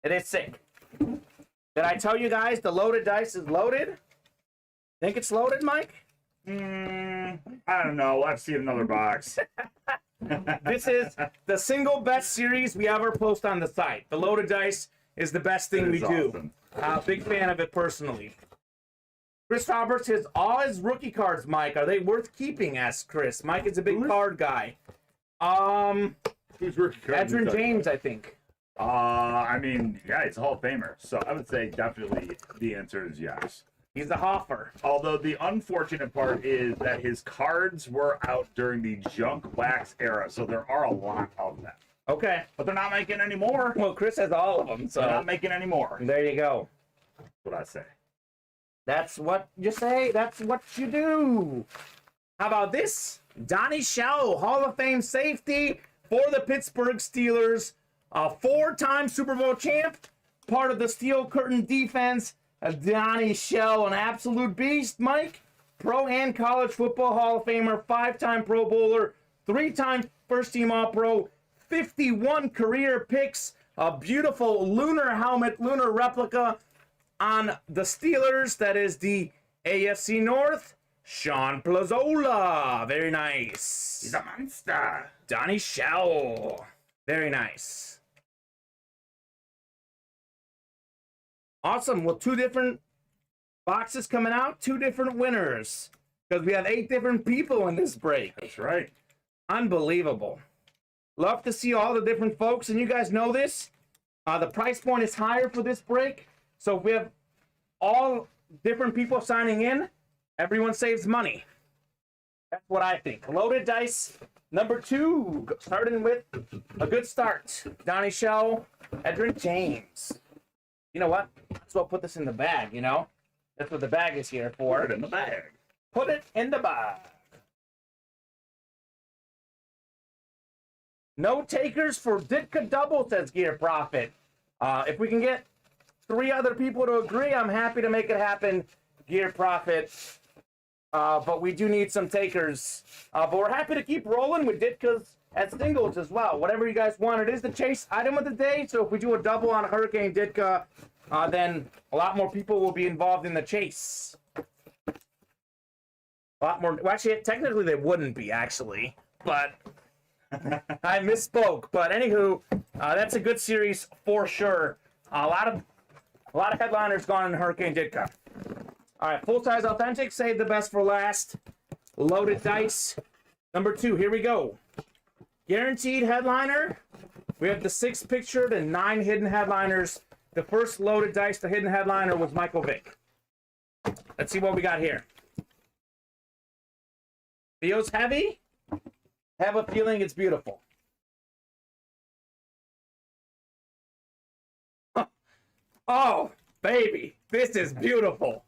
It is sick. Did I tell you guys the loaded dice is loaded? Think it's loaded, Mike? I don't know. Let's see another box. This is the single best series we ever post on the site. The loaded dice is the best thing we do. Awesome. Big fan of it personally. Chris Roberts has all his rookie cards, Mike. Are they worth keeping? Asked Chris. Mike is a big card guy. Who's rookie card? Edgerrin James, I think. I mean, yeah, he's a Hall of Famer. So I would say definitely the answer is yes. He's the Hoffer. Although the unfortunate part is that his cards were out during the junk wax era, so there are a lot of them. Okay. But they're not making any more. Well, Chris has all of them, so. They're not making any more. There you go. That's what I say. That's what you say. That's what you do. How about this? Donnie Shell, Hall of Fame safety for the Pittsburgh Steelers. A 4-time Super Bowl champ. Part of the Steel Curtain defense. Donnie Shell, an absolute beast, Mike. Pro and college football Hall of Famer, 5-time Pro Bowler, 3-time first-team All-Pro, 51 career picks, a beautiful lunar helmet, lunar replica on the Steelers. That is the AFC North. Sean Plazola, very nice. He's a monster. Donnie Shell, very nice. Awesome. Well, 2 different boxes coming out, 2 different winners. Because we have 8 different people in this break. That's right. Unbelievable. Love to see all the different folks. And you guys know this. The price point is higher for this break. So if we have all different people signing in, everyone saves money. That's what I think. Loaded dice number 2. Starting with a good start. Donnie Shell, Edgerrin James. You know what? Let's well put this in the bag, you know? That's what the bag is here for. Put it in the bag. Put it in the bag. No takers for Ditka double, says Gear Profit. If we can get 3 other people to agree, I'm happy to make it happen, Gear Profit. But we do need some takers. But we're happy to keep rolling with Ditkas at singles as well. Whatever you guys want. It is the chase item of the day. So if we do a double on Hurricane Ditka, then a lot more people will be involved in the chase. A lot more. Well, actually, technically they wouldn't be, actually. but I misspoke. But anywho, that's a good series for sure. A lot of headliners gone in Hurricane Ditka. All right, full-size authentic, save the best for last. Loaded dice, number 2. Here we go. Guaranteed headliner. We have the 6 pictured and 9 hidden headliners. The first loaded dice, the hidden headliner, was Michael Vick. Let's see what we got here. Feels heavy. Have a feeling it's beautiful. Oh, baby, this is beautiful.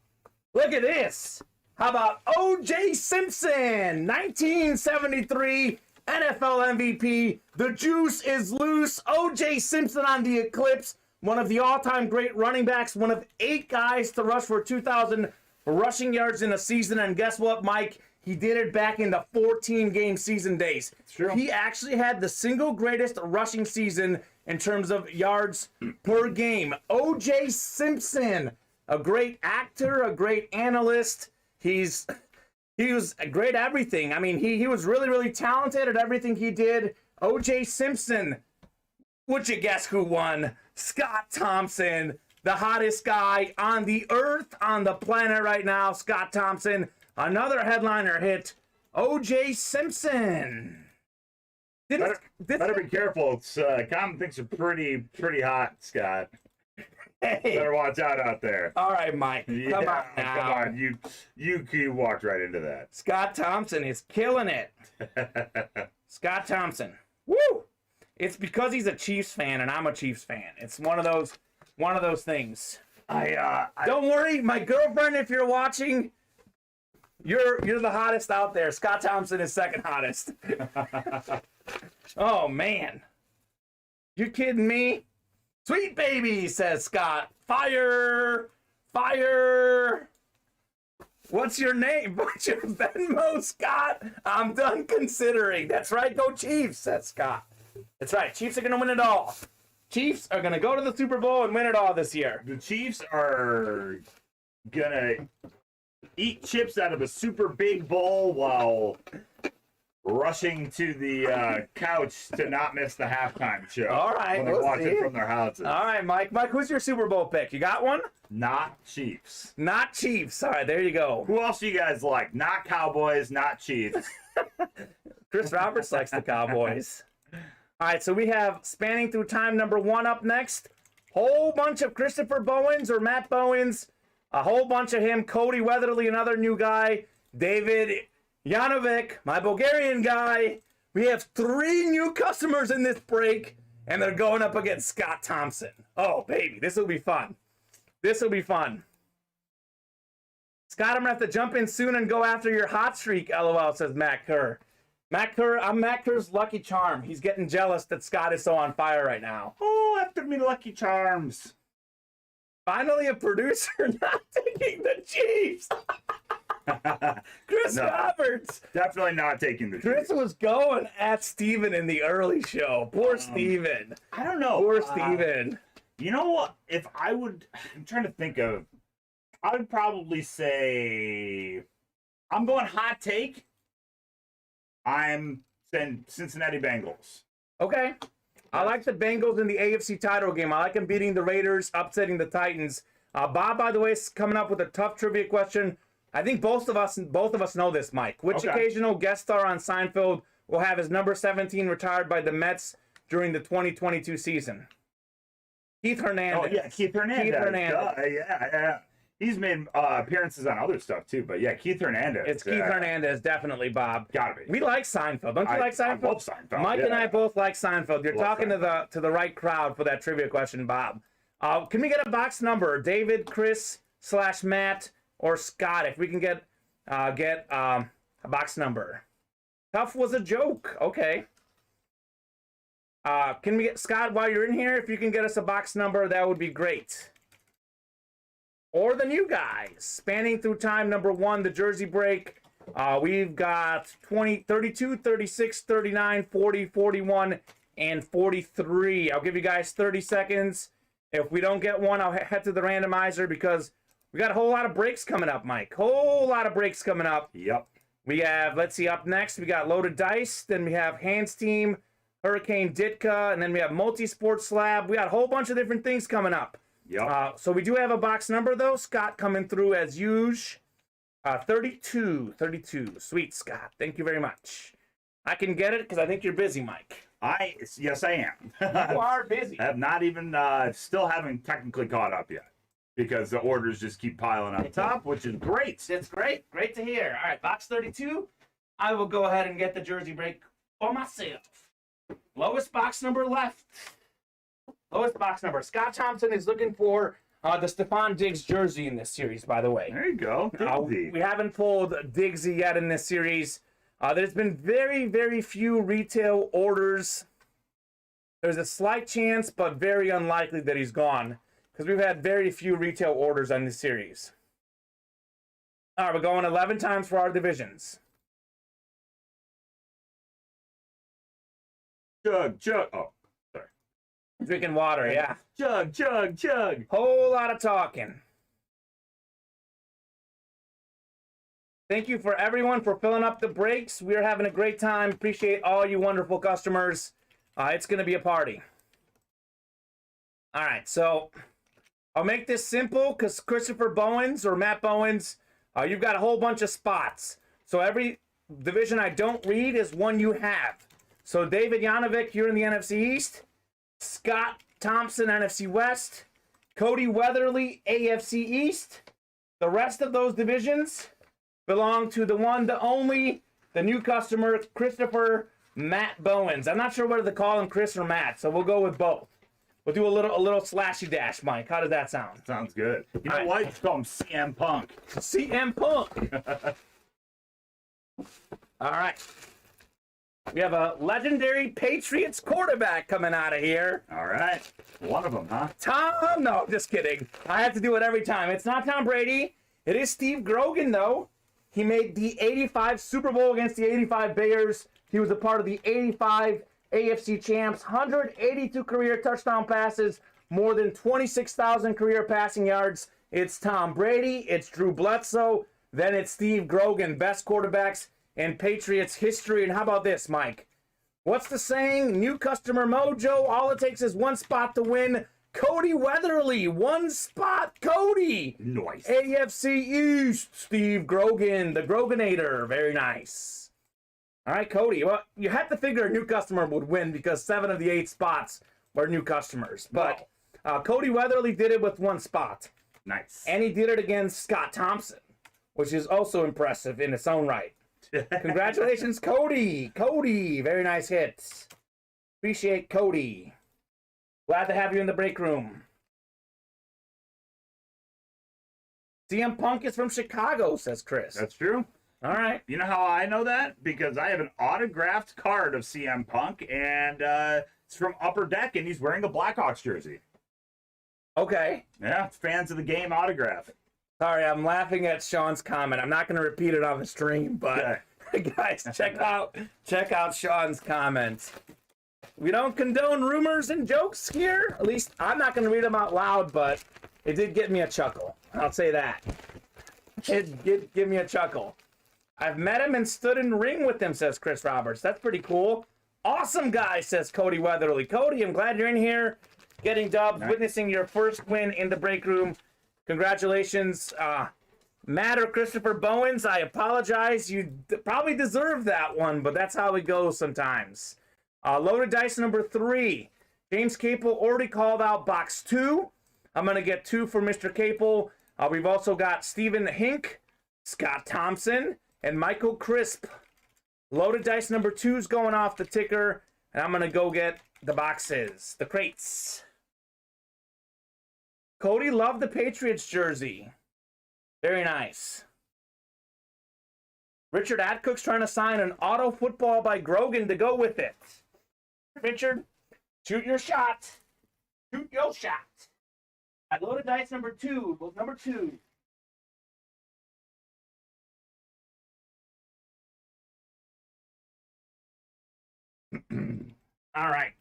Look at this. How about O.J. Simpson, 1973 NFL MVP. The juice is loose. O.J. Simpson on the Eclipse, one of the all-time great running backs, one of 8 guys to rush for 2,000 rushing yards in a season. And guess what, Mike? He did it back in the 14-game season days. True. He actually had the single greatest rushing season in terms of yards per game. O.J. Simpson, a great actor, a great analyst. He was a great everything. I mean, he was really, really talented at everything he did. O.J. Simpson. Would you guess who won? Scott Thompson, the hottest guy on the earth, on the planet right now. Scott Thompson, another headliner hit. O.J. Simpson. Better be careful. It's Kamen thinks you're pretty hot, Scott. Hey. Better watch out there. All right, Mike. Yeah, Come on now. come on. You walked right into that. Scott Thompson is killing it. Scott Thompson. Woo! It's because he's a Chiefs fan and I'm a Chiefs fan. It's one of those things. Don't worry, my girlfriend, if you're watching, you're the hottest out there. Scott Thompson is second hottest. Oh man. You kidding me? Sweet baby, says Scott. Fire! Fire! What's your name? What's your Venmo, Scott? I'm done considering. That's right, go Chiefs, says Scott. That's right, Chiefs are going to win it all. Chiefs are going to go to the Super Bowl and win it all this year. The Chiefs are going to eat chips out of a super big bowl while rushing to the couch to not miss the halftime show. All right, when they we'll watch see. it from their houses. All right, Mike. Mike, who's your Super Bowl pick? You got one? Not Chiefs. Not Chiefs. All right, there you go. Who else do you guys like? Not Cowboys, not Chiefs. Chris Roberts likes the Cowboys. All right, so we have spanning through time number 1 up next. Whole bunch of Christopher Bowens or Matt Bowens. A whole bunch of him. Cody Weatherly, another new guy. David Janovic, my Bulgarian guy. We have 3 new customers in this break, and they're going up against Scott Thompson. Oh, baby, this will be fun. This will be fun. Scott, I'm going to have to jump in soon and go after your hot streak, LOL, says Matt Kerr. Matt Kerr, I'm Matt Kerr's lucky charm. He's getting jealous that Scott is so on fire right now. Oh, after me Lucky Charms. Finally, a producer not taking the Chiefs. Chris No. Roberts. Definitely not taking the Chris Chiefs. was going at Steven in the early show. Poor Steven. I don't know. Poor Steven. You know what? If I would, I'm trying to think of, I would probably say, I'm going hot take. I'm saying Cincinnati Bengals. Okay. I like the Bengals in the AFC title game. I like them beating the Raiders, upsetting the Titans. Bob, by the way, is coming up with a tough trivia question. I think both of us know this, Mike. Which occasional guest star on Seinfeld will have his number 17 retired by the Mets during the 2022 season? Keith Hernandez. Oh, yeah, Keith Hernandez. Keith Hernandez. Yeah. He's made appearances on other stuff, too. But, yeah, Keith Hernandez. It's Keith Hernandez, definitely, Bob. Gotta be. We like Seinfeld. Don't you like Seinfeld? I love Seinfeld. Mike and I both like Seinfeld. You're Love talking Seinfeld. to the right crowd for that trivia question, Bob. Can we get a box number? David, Chris, / Matt, or Scott? If we can get a box number. Tough was a joke. Okay. Can we get Scott while you're in here? If you can get us a box number, that would be great. Or the new guys, spanning through time number 1, the jersey break. We've got 20, 32, 36, 39, 40, 41, and 43. I'll give you guys 30 seconds. If we don't get one, I'll head to the randomizer because we got a whole lot of breaks coming up, Mike. Whole lot of breaks coming up. Yep. We have, let's see, up next, we got Loaded Dice. Then we have Hands Team, Hurricane Ditka, and then we have Multi-Sport Slab. We got a whole bunch of different things coming up. Yep. So we do have a box number, though. Scott coming through as usual. 32. Sweet, Scott. Thank you very much. I can get it because I think you're busy, Mike. Yes, I am. You are busy. I have not even, still haven't technically caught up yet because the orders just keep piling up top, which is great. It's great. Great to hear. All right, box 32. I will go ahead and get the jersey break for myself. Lowest box number left. Lowest box number. Scott Thompson is looking for the Stephon Diggs jersey in this series, by the way. There you go. We haven't pulled Diggsy yet in this series. There's been very, very few retail orders. There's a slight chance, but very unlikely that he's gone because we've had very few retail orders on this series. All right, we're going 11 times for our divisions. Chug. Oh, sorry. Drinking water, yeah. Chug. Whole lot of talking. Thank you for everyone for filling up the breaks. We're having a great time. Appreciate all you wonderful customers. It's going to be a party. All right, so I'll make this simple because Christopher Bowens or Matt Bowens, you've got a whole bunch of spots. So every division I don't read is one you have. So David Janovic, you're in the NFC East. Scott Thompson, NFC West. Cody Weatherly, AFC East. The rest of those divisions belong to the one, the only, the new customer, Christopher Matt Bowens. I'm not sure whether to call him Chris or Matt, so we'll go with both. We'll do a little slashy dash, Mike. How does that sound? Sounds good. You know what? Let's call him CM Punk. CM Punk. All right. We have a legendary Patriots quarterback coming out of here. All right. One of them, huh? No, just kidding. I have to do it every time. It's not Tom Brady. It is Steve Grogan, though. He made the 85 Super Bowl against the 85 Bears. He was a part of the 85 AFC champs, 182 career touchdown passes, more than 26,000 career passing yards. It's Tom Brady, it's Drew Bledsoe, then it's Steve Grogan, best quarterbacks in Patriots history. And how about this, Mike? What's the saying? New customer mojo. All it takes is one spot to win. Cody Weatherly, one spot, Cody. Nice. AFC East, Steve Grogan, the Groganator. Very nice. All right, Cody. Well, you had to figure a new customer would win because 7 of the 8 spots were new customers. But Cody Weatherly did it with one spot. Nice. And he did it against Scott Thompson, which is also impressive in its own right. Congratulations, Cody. Cody, very nice hits. Appreciate Cody. Glad to have you in the break room. CM Punk is from Chicago, says Chris. That's true. All right. You know how I know that? Because I have an autographed card of CM Punk, and it's from Upper Deck, and he's wearing a Blackhawks jersey. Okay. Yeah, fans of the game autograph. Sorry, I'm laughing at Sean's comment. I'm not going to repeat it on the stream, but guys, check out Sean's comments. We don't condone rumors and jokes here. At least I'm not going to read them out loud, but it did get me a chuckle. I'll say that. It did give me a chuckle. I've met him and stood in the ring with him, says Chris Roberts. That's pretty cool. Awesome guy, says Cody Weatherly. Cody, I'm glad you're in here, getting dubs, witnessing your first win in the break room. Congratulations. Matt or Christopher Bowens, I apologize. You probably deserve that one, but that's how it goes sometimes. Loaded dice number 3. James Capel already called out box 2. I'm going to get 2 for Mr. Capel. We've also got Stephen Hink, Scott Thompson, and Michael Crisp. Loaded dice number 2 is going off the ticker, and I'm going to go get the boxes, the crates. Cody loved the Patriots jersey. Very nice. Richard Adcook's trying to sign an auto football by Grogan to go with it. Richard, shoot your shot. Shoot your shot. At loaded dice number 2. Number 2. All right.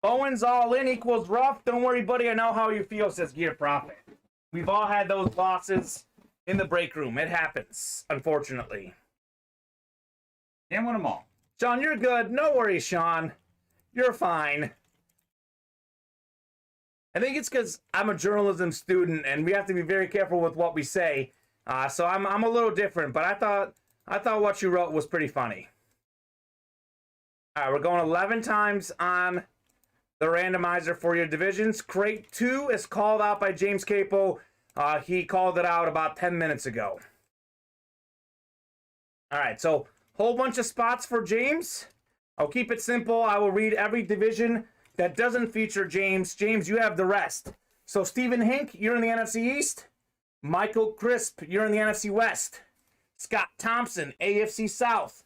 Owens all in equals rough. Don't worry, buddy. I know how you feel, says Gear Profit. We've all had those losses in the break room. It happens, unfortunately. Can't win them all. Sean, you're good. No worries, Sean. You're fine. I think it's because I'm a journalism student and we have to be very careful with what we say. So I'm a little different, but I thought what you wrote was pretty funny. All right, we're going 11 times on the randomizer for your divisions. Crate 2 is called out by James Capo. He called it out about 10 minutes ago. All right, so whole bunch of spots for James. I'll keep it simple. I will read every division that doesn't feature James. James, you have the rest. So Stephen Hink, you're in the NFC East. Michael Crisp, you're in the NFC West. Scott Thompson, AFC South.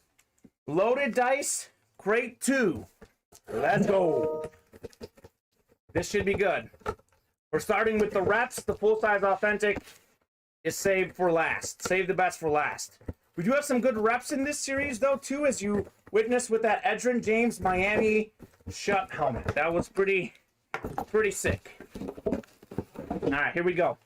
Loaded Dice, Crate 2. Let's go. This should be good. We're starting with the reps. The full-size authentic is saved for last. Save the best for last. We do have some good reps in this series, though, too, as you witnessed with that Edgerrin James Miami Shut helmet. That was pretty sick. All right, here we go.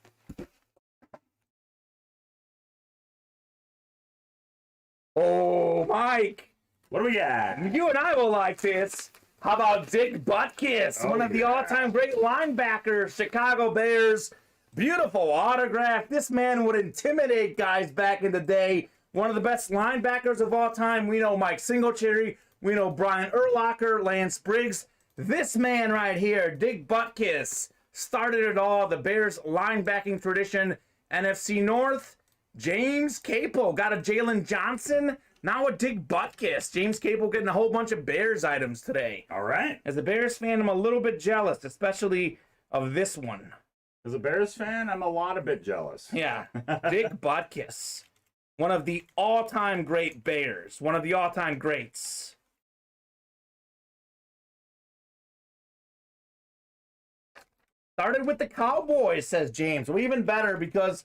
Oh, Mike. What do we got? You and I will like this. How about Dick Butkus, one of the all-time great linebackers, Chicago Bears. Beautiful autograph. This man would intimidate guys back in the day. One of the best linebackers of all time. We know Mike Singletary. We know Brian Urlacher, Lance Briggs. This man right here, Dick Butkus, started it all. The Bears linebacking tradition. NFC North, James Capo. Got a Jalen Johnson. Now a Dick Butkus. James Capo getting a whole bunch of Bears items today. All right. As a Bears fan, I'm a little bit jealous, especially of this one. As a Bears fan, I'm a lot a bit jealous. Yeah. Dick Butkus. One of the all-time great Bears. One of the all-time greats. Started with the Cowboys, says James. Well, even better because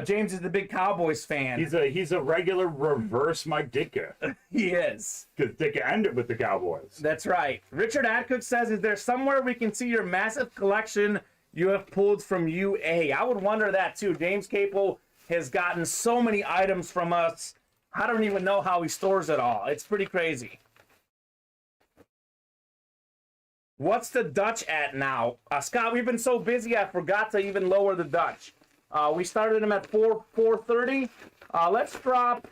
James is the big Cowboys fan. He's a regular reverse Mike Ditka. He is. Because Ditka ended with the Cowboys. That's right. Richard Adcook says, is there somewhere we can see your massive collection you have pulled from UA? I would wonder that too. James Capo has gotten so many items from us. I don't even know how he stores it all. It's pretty crazy. What's the Dutch at now? Scott, we've been so busy I forgot to even lower the Dutch. We started him at 430. Let's drop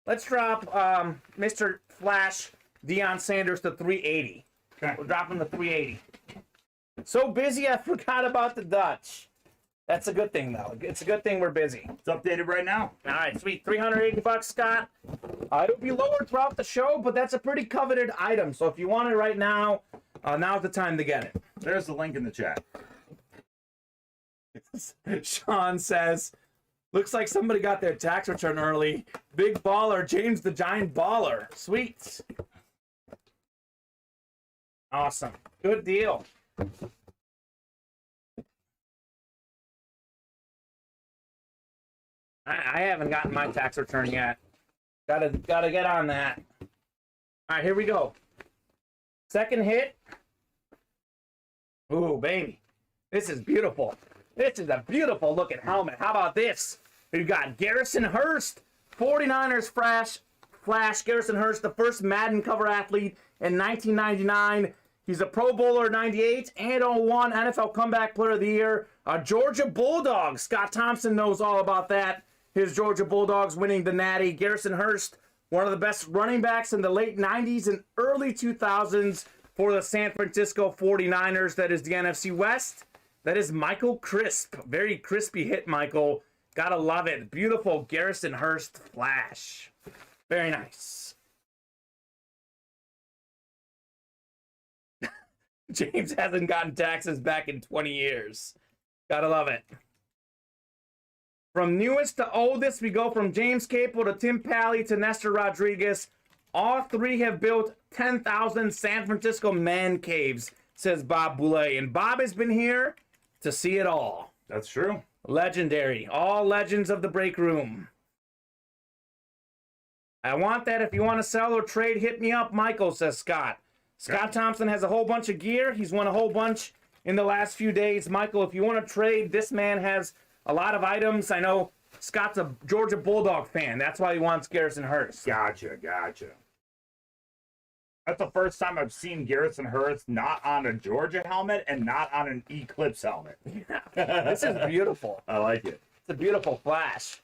Mr. Flash Deion Sanders to 380. Okay. We'll drop him to 380. So busy I forgot about the Dutch. That's a good thing, though. It's a good thing we're busy. It's updated right now. All right, sweet. $380, Scott. It'll be lower throughout the show, but that's a pretty coveted item. So if you want it right now, now's the time to get it. There's the link in the chat. Sean says, looks like somebody got their tax return early. Big baller, James the Giant Baller. Sweet. Awesome. Good deal. I haven't gotten my tax return yet. Gotta get on that. All right, here we go. Second hit. Ooh, baby. This is beautiful. This is a beautiful looking helmet. How about this? We've got Garrison Hurst, 49ers Flash. Garrison Hurst, the first Madden cover athlete in 1999. He's a Pro Bowler 98 and 01 NFL Comeback Player of the Year. Georgia Bulldogs. Scott Thompson knows all about that. His Georgia Bulldogs winning the Natty. Garrison Hurst, one of the best running backs in the late 90s and early 2000s for the San Francisco 49ers. That is the NFC West. That is Michael Crisp. Very crispy hit, Michael. Gotta love it. Beautiful Garrison Hurst Flash. Very nice. James hasn't gotten taxes back in 20 years. Gotta love it. From newest to oldest, we go from James Capo to Tim Pally to Nestor Rodriguez. All three have built 10,000 San Francisco man caves, says Bob Boulay. And Bob has been here to see it all. That's true. Legendary. All legends of the break room. I want that. If you want to sell or trade, hit me up, Michael, says Scott. Scott Thompson has a whole bunch of gear. He's won a whole bunch in the last few days. Michael, if you want to trade, this man has a lot of items. I know Scott's a Georgia Bulldog fan. That's why he wants Garrison Hurst. Gotcha. That's the first time I've seen Garrison Hurst not on a Georgia helmet and not on an Eclipse helmet. This is beautiful. I like it. It's a beautiful flash.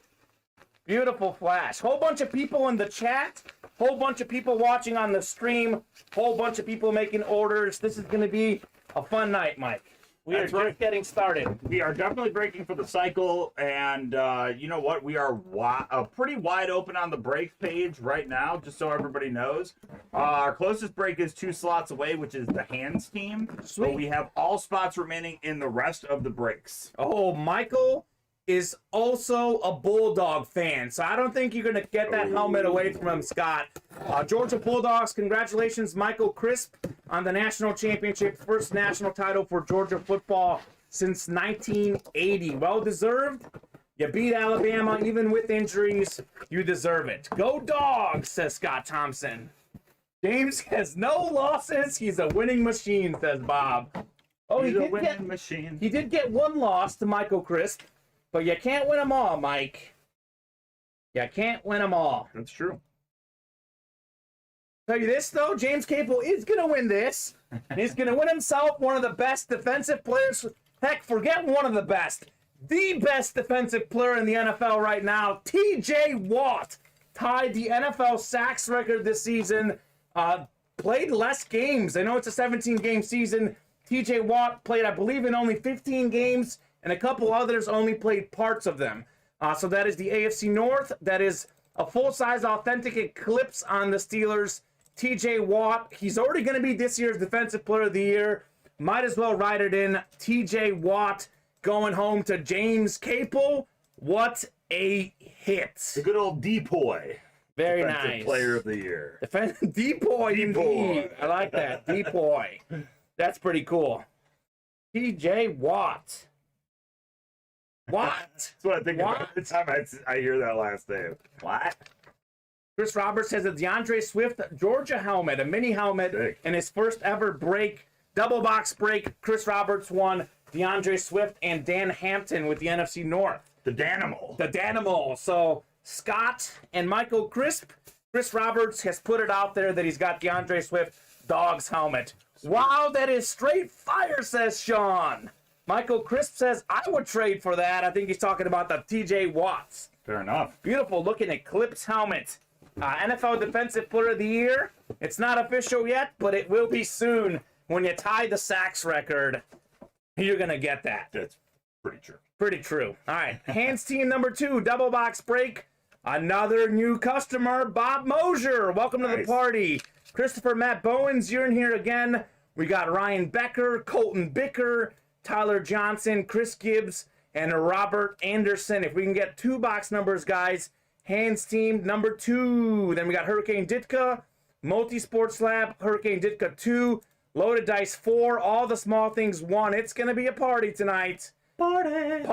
Beautiful flash. Whole bunch of people in the chat. Whole bunch of people watching on the stream. Whole bunch of people making orders. This is going to be a fun night, Mike. We are just getting started. We are definitely breaking for the cycle, and you know what? We are pretty wide open on the break page right now, just so everybody knows. Our closest break is 2 slots away, which is the hands team. Sweet. But we have all spots remaining in the rest of the breaks. Oh, Michael is also a Bulldog fan, so I don't think you're going to get that helmet away from him, Scott. Georgia Bulldogs, congratulations, Michael Crisp, on the national championship, first national title for Georgia football since 1980. Well deserved. You beat Alabama, even with injuries. You deserve it. Go Dogs, says Scott Thompson. James has no losses. He's a winning machine, says Bob. Oh, He's a winning machine. He did get 1 loss to Michael Crisp, but you can't win them all, Mike. You can't win them all. That's true. Tell you this, though, James Capel is going to win this. He's going to win himself one of the best defensive players. Heck, forget one of the best. The best defensive player in the NFL right now, T.J. Watt, tied the NFL sacks record this season. Played less games. I know it's a 17-game season. T.J. Watt played, I believe, in only 15 games, and a couple others only played parts of them. So that is the AFC North. That is a full-size authentic eclipse on the Steelers. T.J. Watt, he's already going to be this year's Defensive Player of the Year. Might as well write it in. T.J. Watt going home to James Capel. What a hit. The good old Depoy. Very Defensive nice. Player of the Year. Depoy, indeed. I like that. Depoy. That's pretty cool. T.J. Watt. What? That's what I think about every time I hear that last name. What? Chris Roberts has a DeAndre Swift Georgia helmet, a mini helmet, Sick. in his first ever break, double box break. Chris Roberts won DeAndre Swift and Dan Hampton with the NFC North. The Danimal. The Danimal. So Scott and Michael Crisp, Chris Roberts has put it out there that he's got DeAndre Swift dog's helmet. Wow, that is straight fire, says Sean. Michael Crisp says, I would trade for that. I think he's talking about the T.J. Watts. Fair enough. Beautiful looking Eclipse helmet. NFL Defensive Player of the Year. It's not official yet, but it will be soon. When you tie the sacks record, you're going to get that. That's pretty true. Pretty true. All right. Hands team number 2, double box break. Another new customer, Bob Mosier. Welcome to the party. Christopher Matt Bowens, you're in here again. We got Ryan Becker, Colton Bicker, Tyler Johnson, Chris Gibbs, and Robert Anderson. If we can get 2 box numbers, guys. Hands team number 2. Then we got Hurricane Ditka, Multi-Sports Lab, Hurricane Ditka 2, Loaded Dice 4, all the small things 1. It's going to be a party tonight. Party.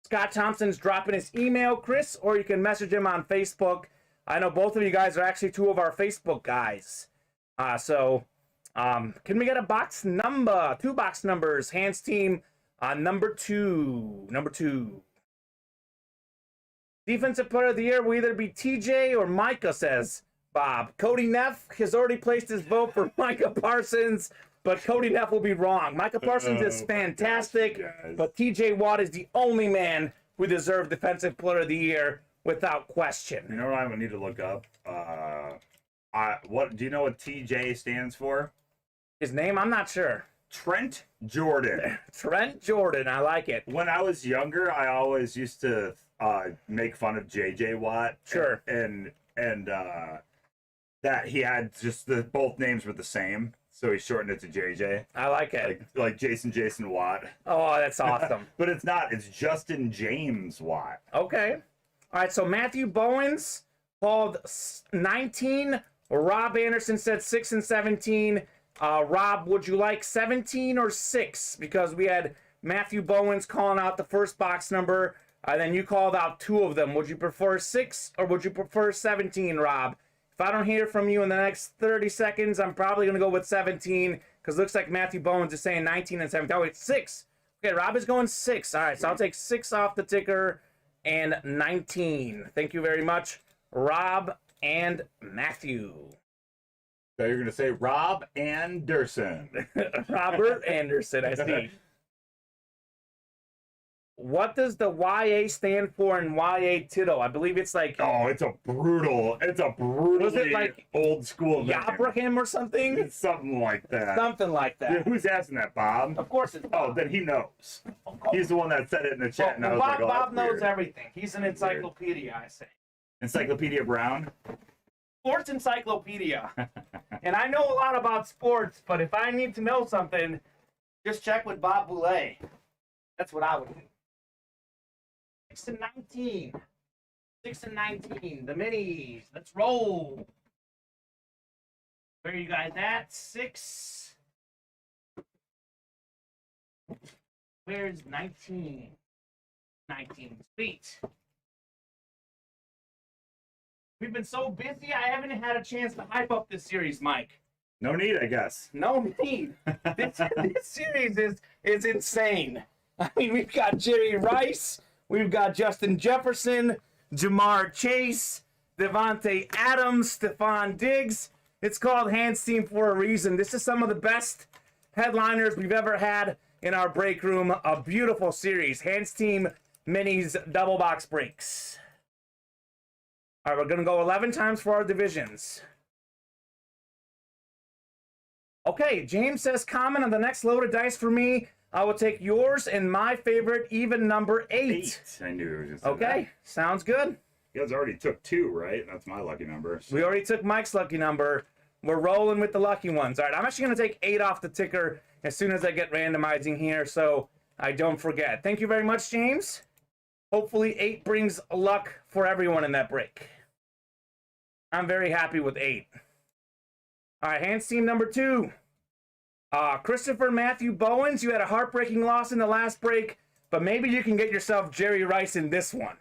Scott Thompson's dropping his email, Chris, or you can message him on Facebook. I know both of you guys are actually 2 of our Facebook guys. Can we get a box number? 2 box numbers. Hands team number 2. Number 2. Defensive Player of the Year will either be TJ or Micah, says Bob. Cody Neff has already placed his vote for Micah Parsons, but Cody Neff will be wrong. Micah Parsons is fantastic, but TJ Watt is the only man who deserves Defensive Player of the Year without question. You know what I'm gonna need to look up? What do you know what TJ stands for? His name? I'm not sure. Trent Jordan. Trent Jordan. I like it. When I was younger, I always used to make fun of JJ Watt. Sure. And that he had just both names were the same, so he shortened it to JJ. I like it. Like Jason Watt. Oh, that's awesome. But it's not. It's Justin James Watt. Okay. All right, so Matthew Bowens called 19. Rob Anderson said 6 and 17. Rob, would you like 17 or 6? Because we had Matthew Bowens calling out the first box number, then you called out 2 of them. Would you prefer 6 or would you prefer 17, Rob? If I don't hear from you in the next 30 seconds, I'm probably going to go with 17 because it looks like Matthew Bowens is saying 19 and 17. Oh, wait, 6. Okay, Rob is going 6. All right, so I'll take 6 off the ticker and 19. Thank you very much, Rob and Matthew. So you're going to say Rob Anderson. Robert Anderson, I see. What does the YA stand for in YA Tittle? I believe it's like... Oh, it's a brutally like old school name. Yabraham or something? It's something like that. Something like that. Yeah, who's asking that, Bob? Of course it's Bob. Oh, then he knows. He's the one that said it in the chat. Well, and I was like, Bob oh, knows weird. everything. He's an encyclopedia, I say. Encyclopedia Brown? Sports encyclopedia. And I know a lot about sports, but if I need to know something, just check with Bob Boulay. That's what I would do. 6 and 19. 6 and 19. The minis. Let's roll. Where are you guys at? 6. Where's 19? 19. Sweet. We've been so busy, I haven't had a chance to hype up this series, Mike. No need, I guess. No need. This series is insane. I mean, we've got Jerry Rice, we've got Justin Jefferson, Jamar Chase, Devontae Adams, Stephon Diggs. It's called Hands Team for a reason. This is some of the best headliners we've ever had in our break room. A beautiful series. Hands Team Minis double box breaks. All right, we're going to go 11 times for our divisions. Okay, James says, Kamen on the next load of dice for me. I will take yours and my favorite, even number 8. I knew you were going to say Okay, that. sounds good. You guys already took 2, right? That's my lucky number. We already took Mike's lucky number. We're rolling with the lucky ones. All right, I'm actually going to take 8 off the ticker as soon as I get randomizing here so I don't forget. Thank you very much, James. Hopefully 8 brings luck for everyone in that break. I'm very happy with 8. All right, Hands Team number 2. Christopher Matthew Bowens, you had a heartbreaking loss in the last break, but maybe you can get yourself Jerry Rice in this one.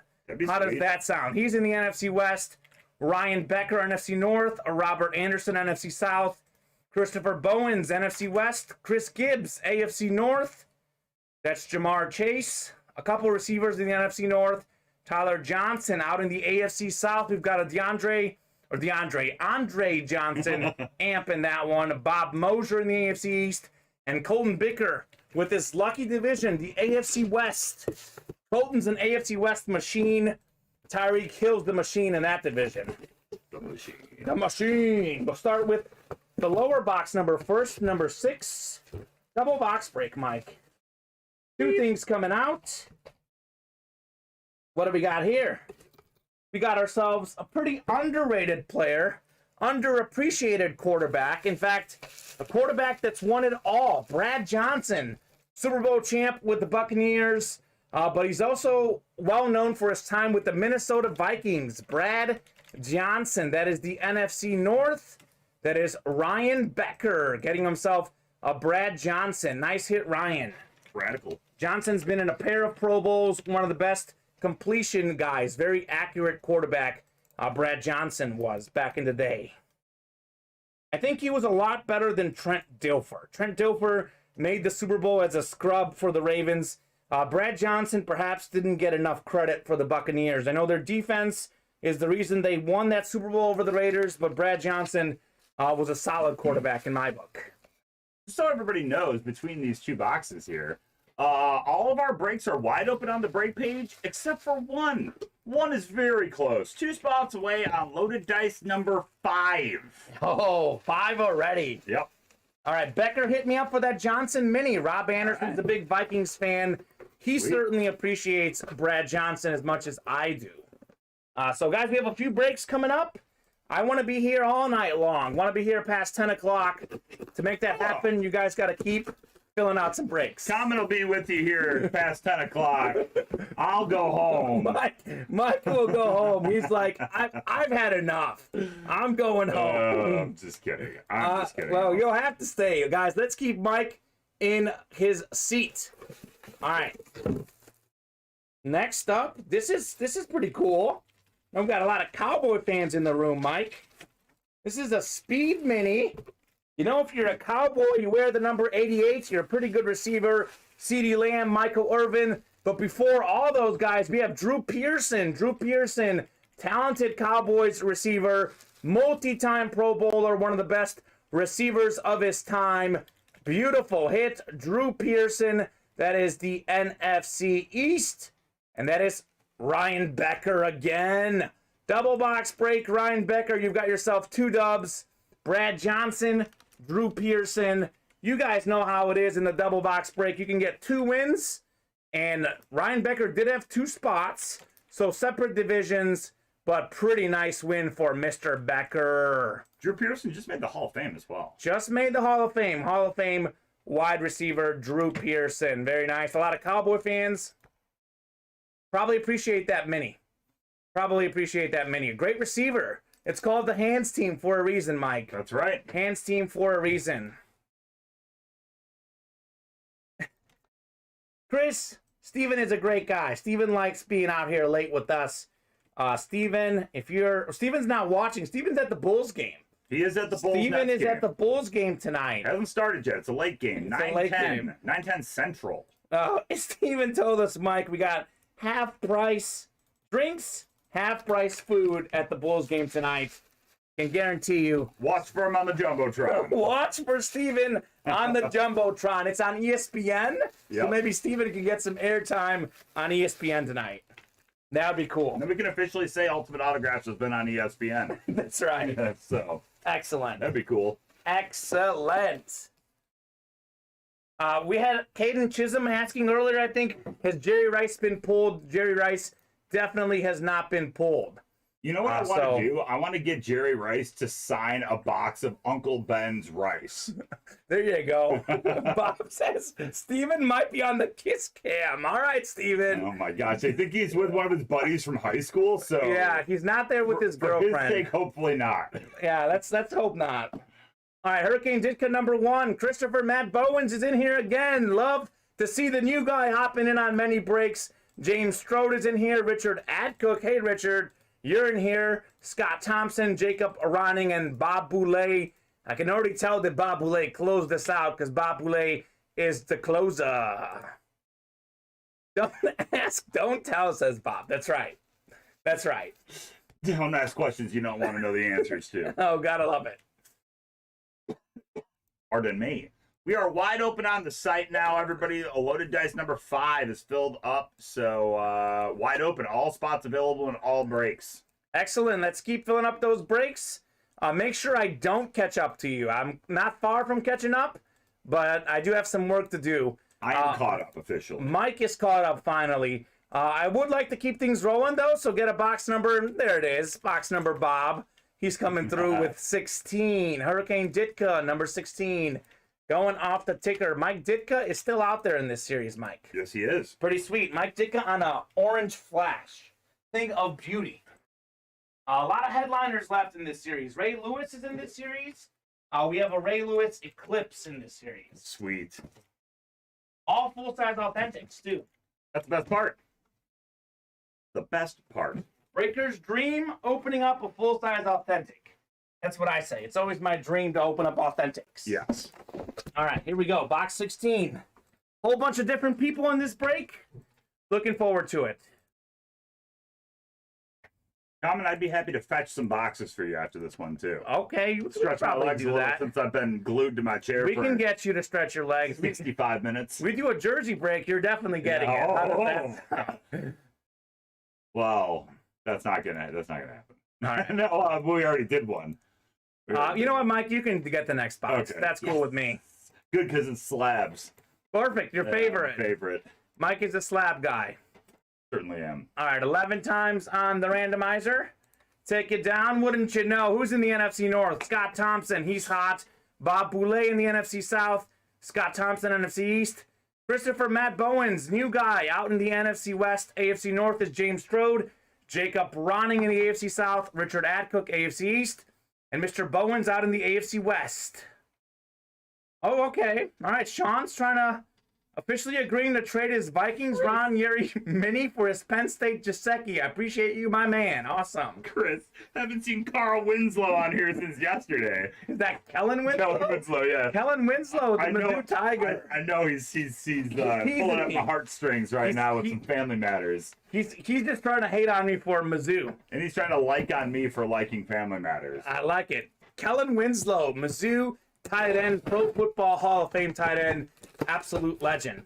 How does that sound? He's in the NFC West. Ryan Becker, NFC North. Robert Anderson, NFC South. Christopher Bowens, NFC West. Chris Gibbs, AFC North. That's Jamar Chase. A couple receivers in the NFC North. Tyler Johnson out in the AFC South. We've got a Andre Johnson amp in that one. Bob Mosier in the AFC East. And Colton Bicker with this lucky division, the AFC West. Colton's an AFC West machine. Tyreek Hill's the machine in that division. The machine. We'll start with the lower box number first, number 6. Double box break, Mike. 2 things coming out. What do we got here? We got ourselves a pretty underrated player, underappreciated quarterback. In fact, a quarterback that's won it all. Brad Johnson, Super Bowl champ with the Buccaneers, but he's also well known for his time with the Minnesota Vikings. Brad Johnson, that is the NFC North. That is Ryan Becker getting himself a Brad Johnson. Nice hit, Ryan. Radical. Johnson's been in a pair of Pro Bowls, one of the best completion guys, very accurate quarterback. Brad Johnson was back in the day. I think he was a lot better than Trent Dilfer. Trent Dilfer made the Super Bowl as a scrub for the Ravens. Brad Johnson perhaps didn't get enough credit for the Buccaneers. I know their defense is the reason they won that Super Bowl over the Raiders, but Brad Johnson was a solid quarterback in my book. So everybody knows, between these 2 boxes here, all of our breaks are wide open on the break page, except for one. One is very close. 2 spots away on loaded dice number 5. Oh, 5 already. Yep. All right, Becker hit me up for that Johnson mini. Rob Anderson's a big Vikings fan. He certainly appreciates Brad Johnson as much as I do. So, guys, we have a few breaks coming up. I want to be here all night long. Want to be here past 10 o'clock. To make that happen, you guys got to keep filling out some breaks. Kamen will be with you here past 10 o'clock. I'll go home. Mike will go home. He's like, I've had enough. I'm going home. I'm just kidding. I'm just kidding. Well, you'll have to stay. Guys, let's keep Mike in his seat. All right. Next up, this is pretty cool. I've got a lot of Cowboy fans in the room, Mike. This is a speed mini. You know, if you're a Cowboy, you wear the number 88, you're a pretty good receiver. CeeDee Lamb, Michael Irvin. But before all those guys, we have Drew Pearson. Drew Pearson, talented Cowboys receiver, multi-time Pro Bowler, one of the best receivers of his time. Beautiful hit, Drew Pearson. That is the NFC East. And that is Ryan Becker again. Double box break, Ryan Becker. You've got yourself 2 dubs. Brad Johnson, Drew Pearson. You guys know how it is in the double box break. You can get 2 wins. And Ryan Becker did have 2 spots. So separate divisions, but pretty nice win for Mr. Becker. Drew Pearson just made the Hall of Fame as well. Just made the Hall of Fame. Hall of Fame wide receiver, Drew Pearson. Very nice. A lot of Cowboy fans probably appreciate that mini. Probably appreciate that mini. A great receiver. It's called the Hands Team for a reason, Mike. That's right. Hands Team for a reason. Chris, Steven is a great guy. Steven likes being out here late with us. Steven, Steven's not watching. Steven's at the Bulls game. He is at the Bulls Steven is game. at the Bulls game tonight. Hasn't started yet. It's a late game. 9:10. 9:10 Central. Steven told us, Mike, we got half price drinks, half price food at the Bulls game tonight. Can guarantee you. Watch for him on the Jumbotron. Watch for Steven on the Jumbotron. It's on ESPN. Yep. So maybe Steven can get some airtime on ESPN tonight. That would be cool. And then we can officially say Ultimate Autographs has been on ESPN. That's right. So excellent. that'd be cool. Excellent. We had Caden Chisholm asking earlier, I think, has Jerry Rice been pulled? Jerry Rice definitely has not been pulled. You know what I want to do? I want to get Jerry Rice to sign a box of Uncle Ben's rice. There you go. Bob says Steven might be on the kiss cam. All right, Steven. Oh my gosh. I think he's with one of his buddies from high school. So yeah, he's not there with his girlfriend. For his sake, hopefully not. Yeah, let's hope not. All right, Hurricane Ditka number 1. Christopher Matt Bowens is in here again. Love to see the new guy hopping in on many breaks. James Strode is in here. Richard Adcook. Hey, Richard. You're in here. Scott Thompson, Jacob Aroning, and Bob Boulay. I can already tell that Bob Boulay closed this out because Bob Boulay is the closer. Don't ask, don't tell, says Bob. That's right. That's right. Don't ask questions you don't want to know the answers to. Oh, gotta love it. Pardon me. We are wide open on the site now, everybody. A loaded dice number 5 is filled up, so wide open. All spots available in all breaks. Excellent. Let's keep filling up those breaks. Make sure I don't catch up to you. I'm not far from catching up, but I do have some work to do. I am caught up officially. Mike is caught up finally. I would like to keep things rolling, though, so get a box number. There it is. Box number Bob. He's coming through with 16. Hurricane Ditka, number 16. Going off the ticker. Mike Ditka is still out there in this series, Mike. Yes, he is. Pretty sweet. Mike Ditka on a orange flash. Thing of beauty. A lot of headliners left in this series. Ray Lewis is in this series. We have a Ray Lewis Eclipse in this series. Sweet. All full-size authentics, too. That's the best part. The best part. Breaker's dream, opening up a full-size authentic. That's what I say. It's always my dream to open up authentics. Yes. All right, here we go. Box 16. Whole bunch of different people in this break. Looking forward to it. Kamen, I'd be happy to fetch some boxes for you after this one, too. Okay, you Stretch my probably legs a do little that. since I've been glued to my chair We for can get you to stretch your legs. 65 minutes. We do a jersey break, you're definitely getting it. How does that- Well, that's not gonna happen. All right. No, we already did one. You know what, Mike? You can get the next box. Okay. That's cool with me. Good, because it's slabs. Perfect. Your favorite. Favorite. Mike is a slab guy. Certainly am. All right, 11 times on the randomizer. Take it down, wouldn't you know? Who's in the NFC North? Scott Thompson, he's hot. Bob Boulay in the NFC South. Scott Thompson, NFC East. Christopher Matt Bowens, new guy out in the NFC West. AFC North is James Strode. Jacob Ronning in the AFC South. Richard Adcook, AFC East. And Mr. Bowens out in the AFC West. Oh, okay. All right, Sean's trying to Officially agreeing to trade his Vikings Ron Yuri mini for his Penn State Jaceki. I appreciate you, my man. Awesome. Chris, haven't seen Carl Winslow on here since yesterday. Is that Kellen Winslow? Kellen Winslow, yeah. Kellen Winslow, the I know, Mizzou Tiger. I know he's pulling up my heartstrings right now with some family matters. He's just trying to hate on me for Mizzou. And he's trying to like on me for liking family matters. I like it. Kellen Winslow, Mizzou tight end, Pro Football Hall of Fame tight end, absolute legend.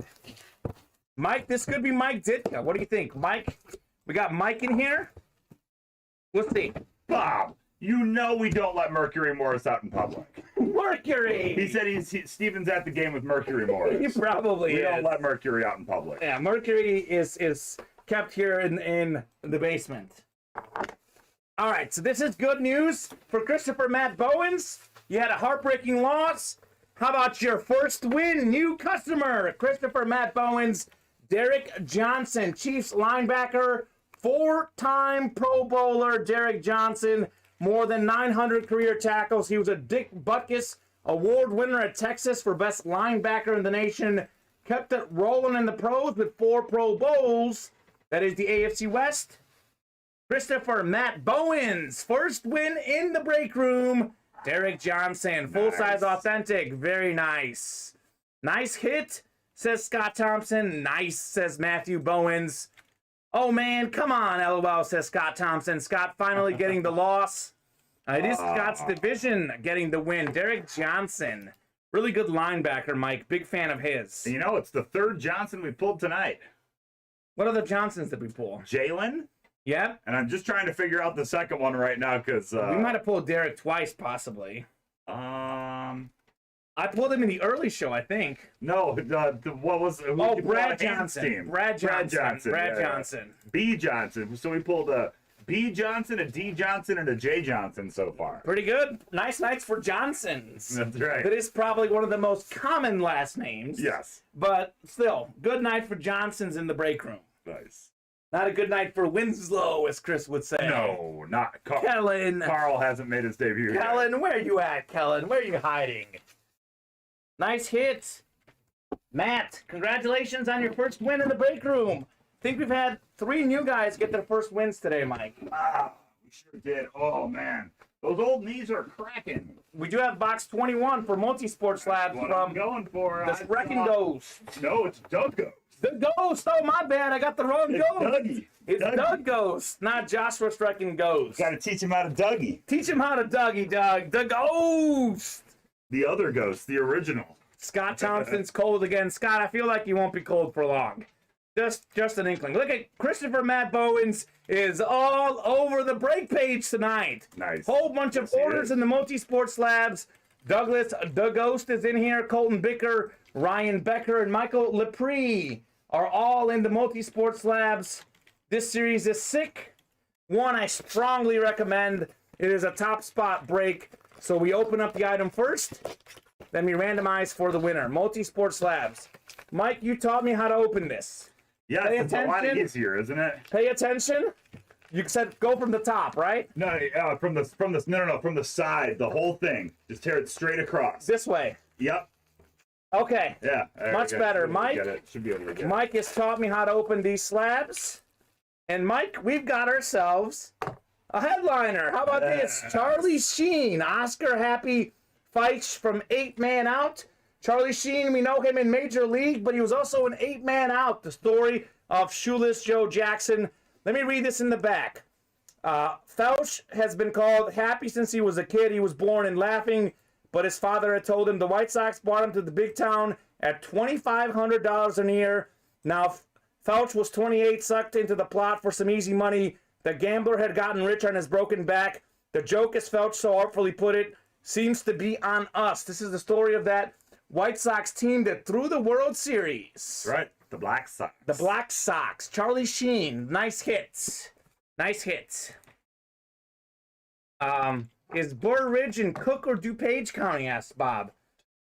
Mike, this could be Mike Ditka. What do you think? Mike, we got Mike in here. Let's see. Bob, you know we don't let Mercury Morris out in public. Mercury! He said Steven's at the game with Mercury Morris. He probably We is. don't let Mercury out in public. Yeah, Mercury is kept here in the basement. All right, so this is good news for Christopher Matt Bowens. You had a heartbreaking loss. How about your first win? New customer, Christopher Matt Bowens, Derek Johnson, Chiefs linebacker, 4-time Pro Bowler, Derek Johnson, more than 900 career tackles. He was a Dick Butkus Award winner at Texas for best linebacker in the nation. Kept it rolling in the pros with 4 Pro Bowls. That is the AFC West. Christopher Matt Bowens, first win in the break room. Derek Johnson, full-size authentic, very nice. Nice hit, says Scott Thompson. Nice, says Matthew Bowens. Oh man, come on, LOL, says Scott Thompson. Scott finally getting the loss. It is Scott's division getting the win. Derek Johnson, really good linebacker, Mike. Big fan of his. You know, it's the third Johnson we pulled tonight. What other Johnsons did we pull? Jalen. Yep. And I'm just trying to figure out the second one right now because we might have pulled Derek twice, possibly. I pulled him in the early show, I think. No, what was Brad Johnson. Brad Johnson. B Johnson. So we pulled a B Johnson, a D Johnson, and a J Johnson so far. Pretty good. Nice nights for Johnsons. That's right. That is probably one of the most common last names. Yes. But still, good night for Johnsons in the break room. Nice. Not a good night for Winslow, as Chris would say. No, not Carl. Kellen. Carl hasn't made his debut yet. Kellen, where you at, Kellen? Where are you hiding? Nice hit. Matt, congratulations on your first win in the break room. I think we've had 3 new guys get their first wins today, Mike. Ah, we sure did. Oh, man. Those old knees are cracking. We do have box 21 for Multisport Slabs What from I'm going for. the Wrecking Ghost. No, it's Dogo. The Ghost! Oh, my bad. I got the wrong It's Ghost. Dougie. It's Dougie. Doug Ghost, not Joshua Wrecking Ghost. Got to teach him how to Dougie. Teach him how to Dougie, Doug. The Ghost! The other ghost, the original. Scott Thompson's cold again. Scott, I feel like you won't be cold for long. Just an inkling. Look at Christopher Matt Bowens is all over the break page tonight. Nice. Whole bunch of Yes, he orders is. in the Multisport Slabs. Douglas, the Ghost is in here. Colton Bicker, Ryan Becker, and Michael Lepre are all in the Multisport Slabs. This series is sick. One I strongly recommend. It is a top spot break. So we open up the item first, then we randomize for the winner. Multisport Slabs. Mike, you taught me how to open this. Yeah, Pay it's a lot attention. easier, isn't it? Pay attention. You said go from the top, right? No, from the side, the whole thing. Just tear it straight across. This way. Yep. Okay. Yeah. there Much we go. better. Should be able to Mike? get it. Should be able to get it. Mike has taught me how to open these slabs. And Mike, we've got ourselves a headliner. How about this? Charlie Sheen, Oscar Happy fights from 8 Man Out. Charlie Sheen, we know him in Major League, but he was also an 8 Man Out. The story of Shoeless Joe Jackson. Let me read this in the back. Fauch has been called happy since he was a kid. He was born in Laughing, but his father had told him the White Sox brought him to the big town at $2,500 a year. Now, Fauch was 28, sucked into the plot for some easy money. The gambler had gotten rich on his broken back. The joke, as Fauch so artfully put it, seems to be on us. This is the story of that White Sox team that threw the World Series. That's right. The Black Sox. The Black Sox. Charlie Sheen. Nice hits. Nice hits. Is Burr Ridge in Cook or DuPage County? Asked Bob.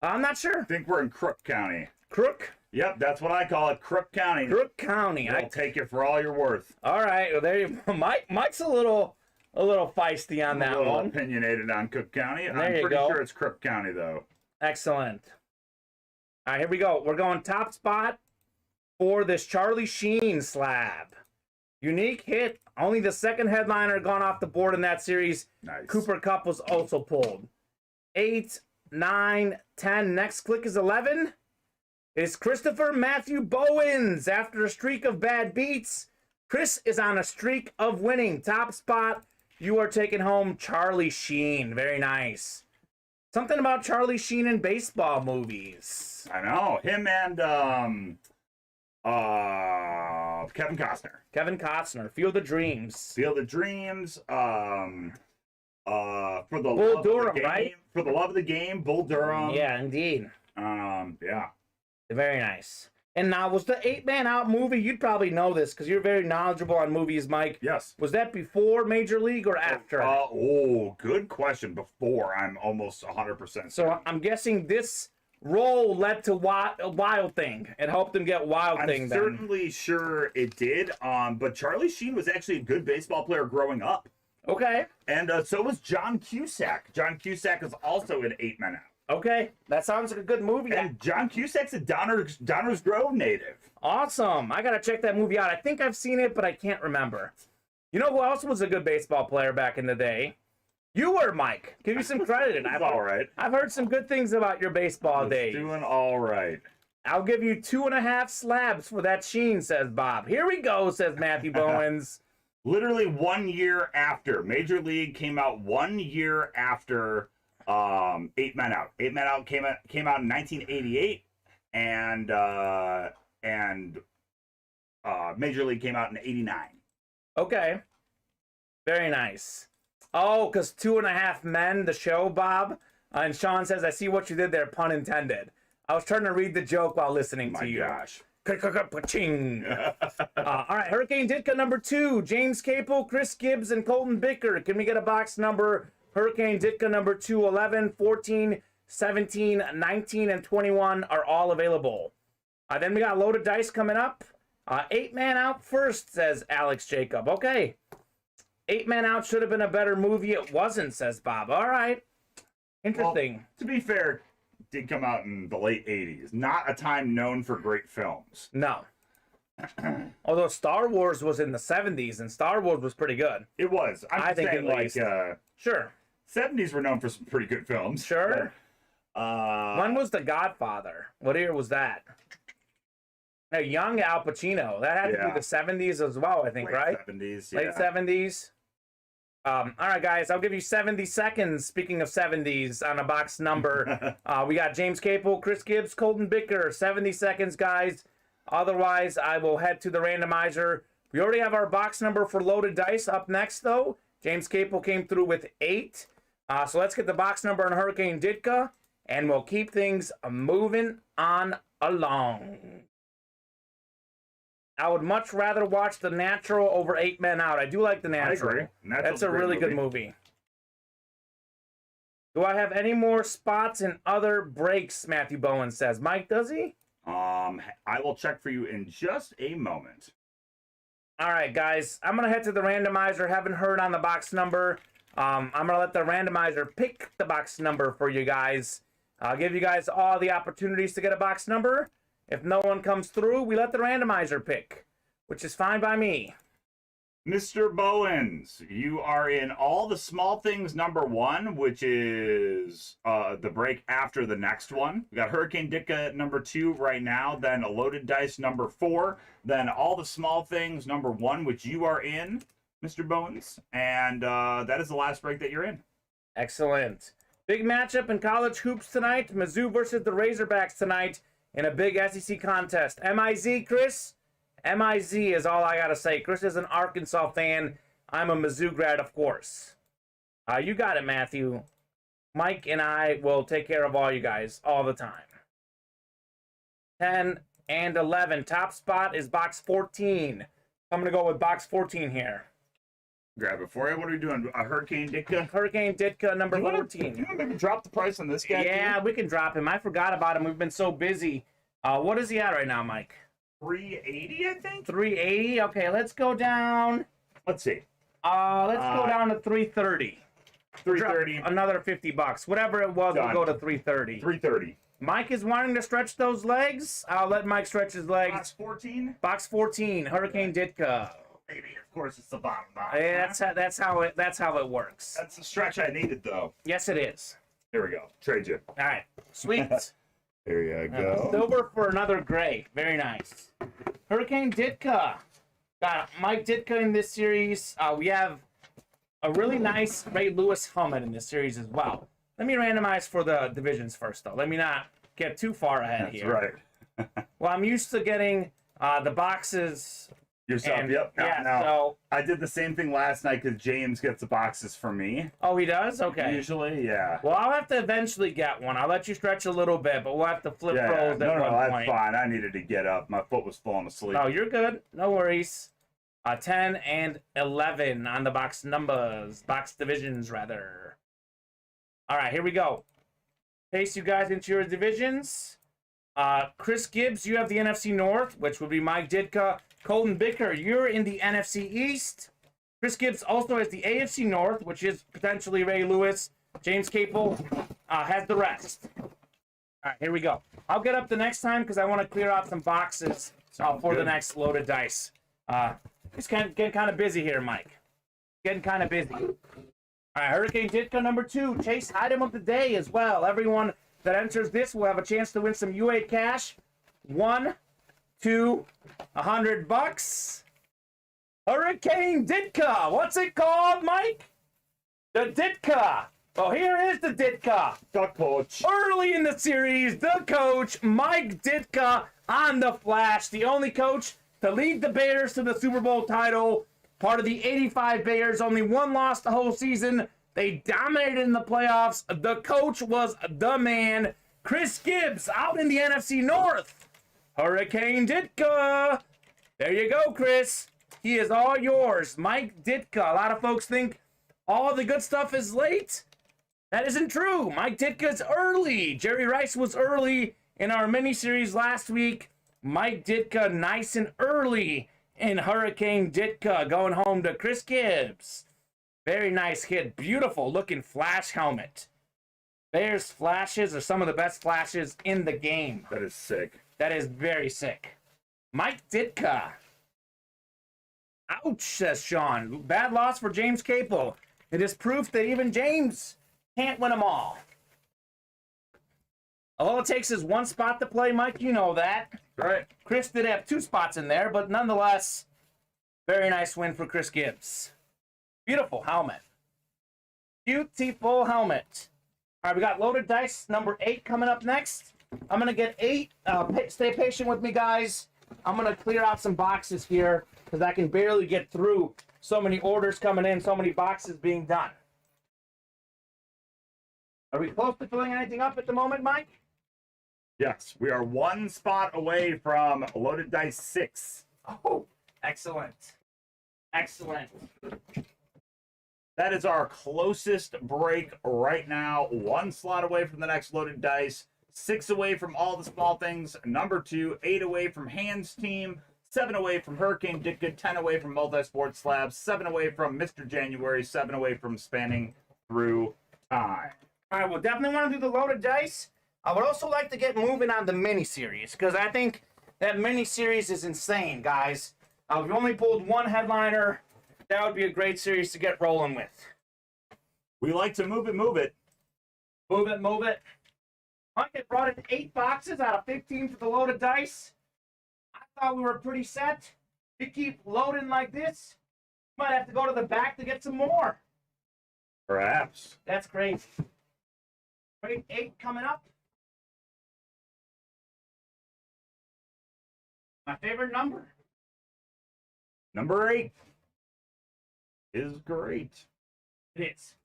I'm not sure. I think we're in Crook County. Crook? Yep, that's what I call it. Crook County. Crook County. I'll take it for all you're worth. All right. Well, there you go. Mike's a little feisty on I'm that a little one. opinionated on Cook County. There I'm you pretty go. sure it's Crook County, though. Excellent. All right, here we go. We're going top spot for this Charlie Sheen slab. Unique hit. Only the second headliner gone off the board in that series. Nice. Cooper Kupp was also pulled. 8, 9, 10. Next click is 11. It's Christopher Matthew Bowens. After a streak of bad beats, Chris is on a streak of winning. Top spot. You are taking home Charlie Sheen. Very nice. Something about Charlie Sheen in baseball movies. I know. Him and Kevin Costner. Kevin Costner, Field of Dreams. Field of Dreams. For the Bull love Durham, of the game, right? For the love of the game, Bull Durham. Yeah, indeed. Yeah. Very nice. And now, was the 8-Man Out movie, you'd probably know this because you're very knowledgeable on movies, Mike. Yes. Was that before Major League or after? Good question. Before, I'm almost 100%. So I'm guessing this role led to Wild Thing. It helped him get Wild Thing I'm then. certainly sure it did. But Charlie Sheen was actually a good baseball player growing up. Okay. And so was John Cusack. John Cusack is also in 8-Man Out. Okay. That sounds like a good movie. And John Cusack's a Downers Grove native. Awesome. I got to check that movie out. I think I've seen it, but I can't remember. You know who else was a good baseball player back in the day? You were, Mike. Give you some credit. That's all right. I've heard some good things about your baseball days. Doing all right. I'll give you 2.5 slabs for that Sheen, says Bob. Here we go, says Matthew Bowens. Literally 1 year after. Major League came out 1 year after 8-Man Out. 8-Man Out came out in 1988, and Major League came out in 89. Okay. Very nice. Oh, because 2.5 Men, the show, Bob. And Sean says, I see what you did there, pun intended. I was trying to read the joke while listening to you. My gosh. Ka-ching. All right, Hurricane Ditka number 2. James Capel, Chris Gibbs, and Colton Bicker. Can we get a box number? Hurricane Ditka number 2, 11, 14, 17, 19, and 21 are all available. Then we got Loaded Dice coming up. 8-Man Out first, says Alex Jacob. Okay. 8-Man Out should have been a better movie. It wasn't, says Bob. All right. Interesting. Well, to be fair, it did come out in the late 80s. Not a time known for great films. No. Although Star Wars was in the 70s, and Star Wars was pretty good. It was. I think it was. Sure. 70s were known for some pretty good films. Sure. But, when was The Godfather? What year was that? A young Al Pacino. That had to be the 70s as well, I think, right? 70s, Late 70s. All right, guys, I'll give you 70 seconds. Speaking of 70s, on a box number, we got James Capel, Chris Gibbs, Colton Bicker. 70 seconds, guys. Otherwise, I will head to the randomizer. We already have our box number for Loaded Dice up next, though. James Capel came through with 8. So let's get the box number on Hurricane Ditka, and we'll keep things moving on along. I would much rather watch The Natural over 8-Men Out. I do like The Natural. I agree. That's a really good movie. Do I have any more spots in other breaks, Matthew Bowen says. Mike, does he? I will check for you in just a moment. All right, guys. I'm going to head to the randomizer. Haven't heard on the box number. I'm going to let the randomizer pick the box number for you guys. I'll give you guys all the opportunities to get a box number. If no one comes through, we let the randomizer pick, which is fine by me. Mr. Bowens, you are in All the Small Things number 1, which is the break after the next one. We got Hurricane Ditka number 2 right now, then a Loaded Dice number 4, then All the Small Things number 1, which you are in, Mr. Bowens, and that is the last break that you're in. Excellent. Big matchup in college hoops tonight. Mizzou versus the Razorbacks tonight in a big SEC contest. M-I-Z, Chris? M-I-Z is all I got to say. Chris is an Arkansas fan. I'm a Mizzou grad, of course. You got it, Matthew. Mike and I will take care of all you guys all the time. 10 and 11. Top spot is box 14. I'm going to go with box 14 here. Grab it for you. What are we doing? A Hurricane Ditka? Hurricane Ditka number 14. You want to maybe drop the price on this guy? Yeah, we can drop him. I forgot about him. We've been so busy. What is he at right now, Mike? 380, I think. 380. Okay, let's go down. Let's see. Let's go down to 330. 330. Another $50. Whatever it was, Done. we'll go to 330. 330. Mike is wanting to stretch those legs. I'll let Mike stretch his legs. Box 14. Box 14, Hurricane Ditka. Maybe, of course, it's the bottom box. Yeah, that's how it works. That's the stretch I needed, though. Yes, it is. Here we go. Trade you. All right, sweet. There you go. Silver for another gray. Very nice. Hurricane Ditka. Got Mike Ditka in this series. We have a really nice Ray Lewis helmet in this series as well. Let me randomize for the divisions first, though. Let me not get too far ahead here. That's right. Well, I'm used to getting the boxes. Yourself, And, yep. yeah, No. so... I did the same thing last night because James gets the boxes for me. Oh, he does? Okay. Usually, yeah. Well, I'll have to eventually get one. I'll let you stretch a little bit, but we'll have to flip Yeah, rolls no, at one that's point. fine. I needed to get up. My foot was falling asleep. Oh, you're good. No worries. 10 and 11 on the box numbers. Box divisions, rather. All right, here we go. Paste you guys into your divisions. Chris Gibbs, you have the NFC North, which would be Mike Ditka. Colton Bicker, you're in the NFC East. Chris Gibbs also has the AFC North, which is potentially Ray Lewis. James Capel has the rest. All right, here we go. I'll get up the next time because I want to clear out some boxes for the next loaded dice. It's getting kind of busy here, Mike. Getting kind of busy. All right, Hurricane Ditka number 2. Chase item of the day as well. Everyone that enters this will have a chance to win some UA cash. 1, 2, $100. Hurricane Ditka. What's it called, Mike? The Ditka. Well, here is the Ditka. The coach. Early in the series, the coach, Mike Ditka, on the flash. The only coach to lead the Bears to the Super Bowl title. Part of the 85 Bears. Only one loss the whole season. They dominated in the playoffs. The coach was the man. Chris Gibbs out in the NFC North. Hurricane Ditka. There you go, Chris. He is all yours. Mike Ditka. A lot of folks think all the good stuff is late. That isn't true. Mike Ditka's early. Jerry Rice was early in our mini-series last week. Mike Ditka nice and early in Hurricane Ditka. Going home to Chris Gibbs. Very nice hit. Beautiful looking flash helmet. Bears flashes are some of the best flashes in the game. That is sick. That is very sick. Mike Ditka. Ouch, says Sean. Bad loss for James Capel. It is proof that even James can't win them all. All it takes is one spot to play, Mike. You know that. Right. Chris did have 2 spots in there, but nonetheless, very nice win for Chris Gibbs. Beautiful helmet. Beautiful helmet. All right, we got loaded dice number 8 coming up next. I'm going to get 8. Stay patient with me, guys. I'm going to clear out some boxes here because I can barely get through so many orders coming in, so many boxes being done. Are we close to filling anything up at the moment, Mike? Yes, we are 1 spot away from loaded dice 6. Oh, excellent. Excellent. That is our closest break right now. 1 slot away from the next loaded dice. 6 away from all the small things. Number 2, 8 away from Hands Team. 7 away from Hurricane Ditka. 10 away from Multi-Sport Slabs. 7 away from Mr. January. 7 away from Spanning Through Time. All right, we'll definitely want to do the loaded dice. I would also like to get moving on the mini-series because I think that mini-series is insane, guys. If you only pulled 1 headliner, that would be a great series to get rolling with. We like to move it, move it. Move it, move it. Mike had brought in 8 boxes out of 15 for the loaded dice. I thought we were pretty set. If you keep loading like this, might have to go to the back to get some more. Perhaps. That's crazy. Grade 8 coming up. My favorite number. Number 8 is great. It is.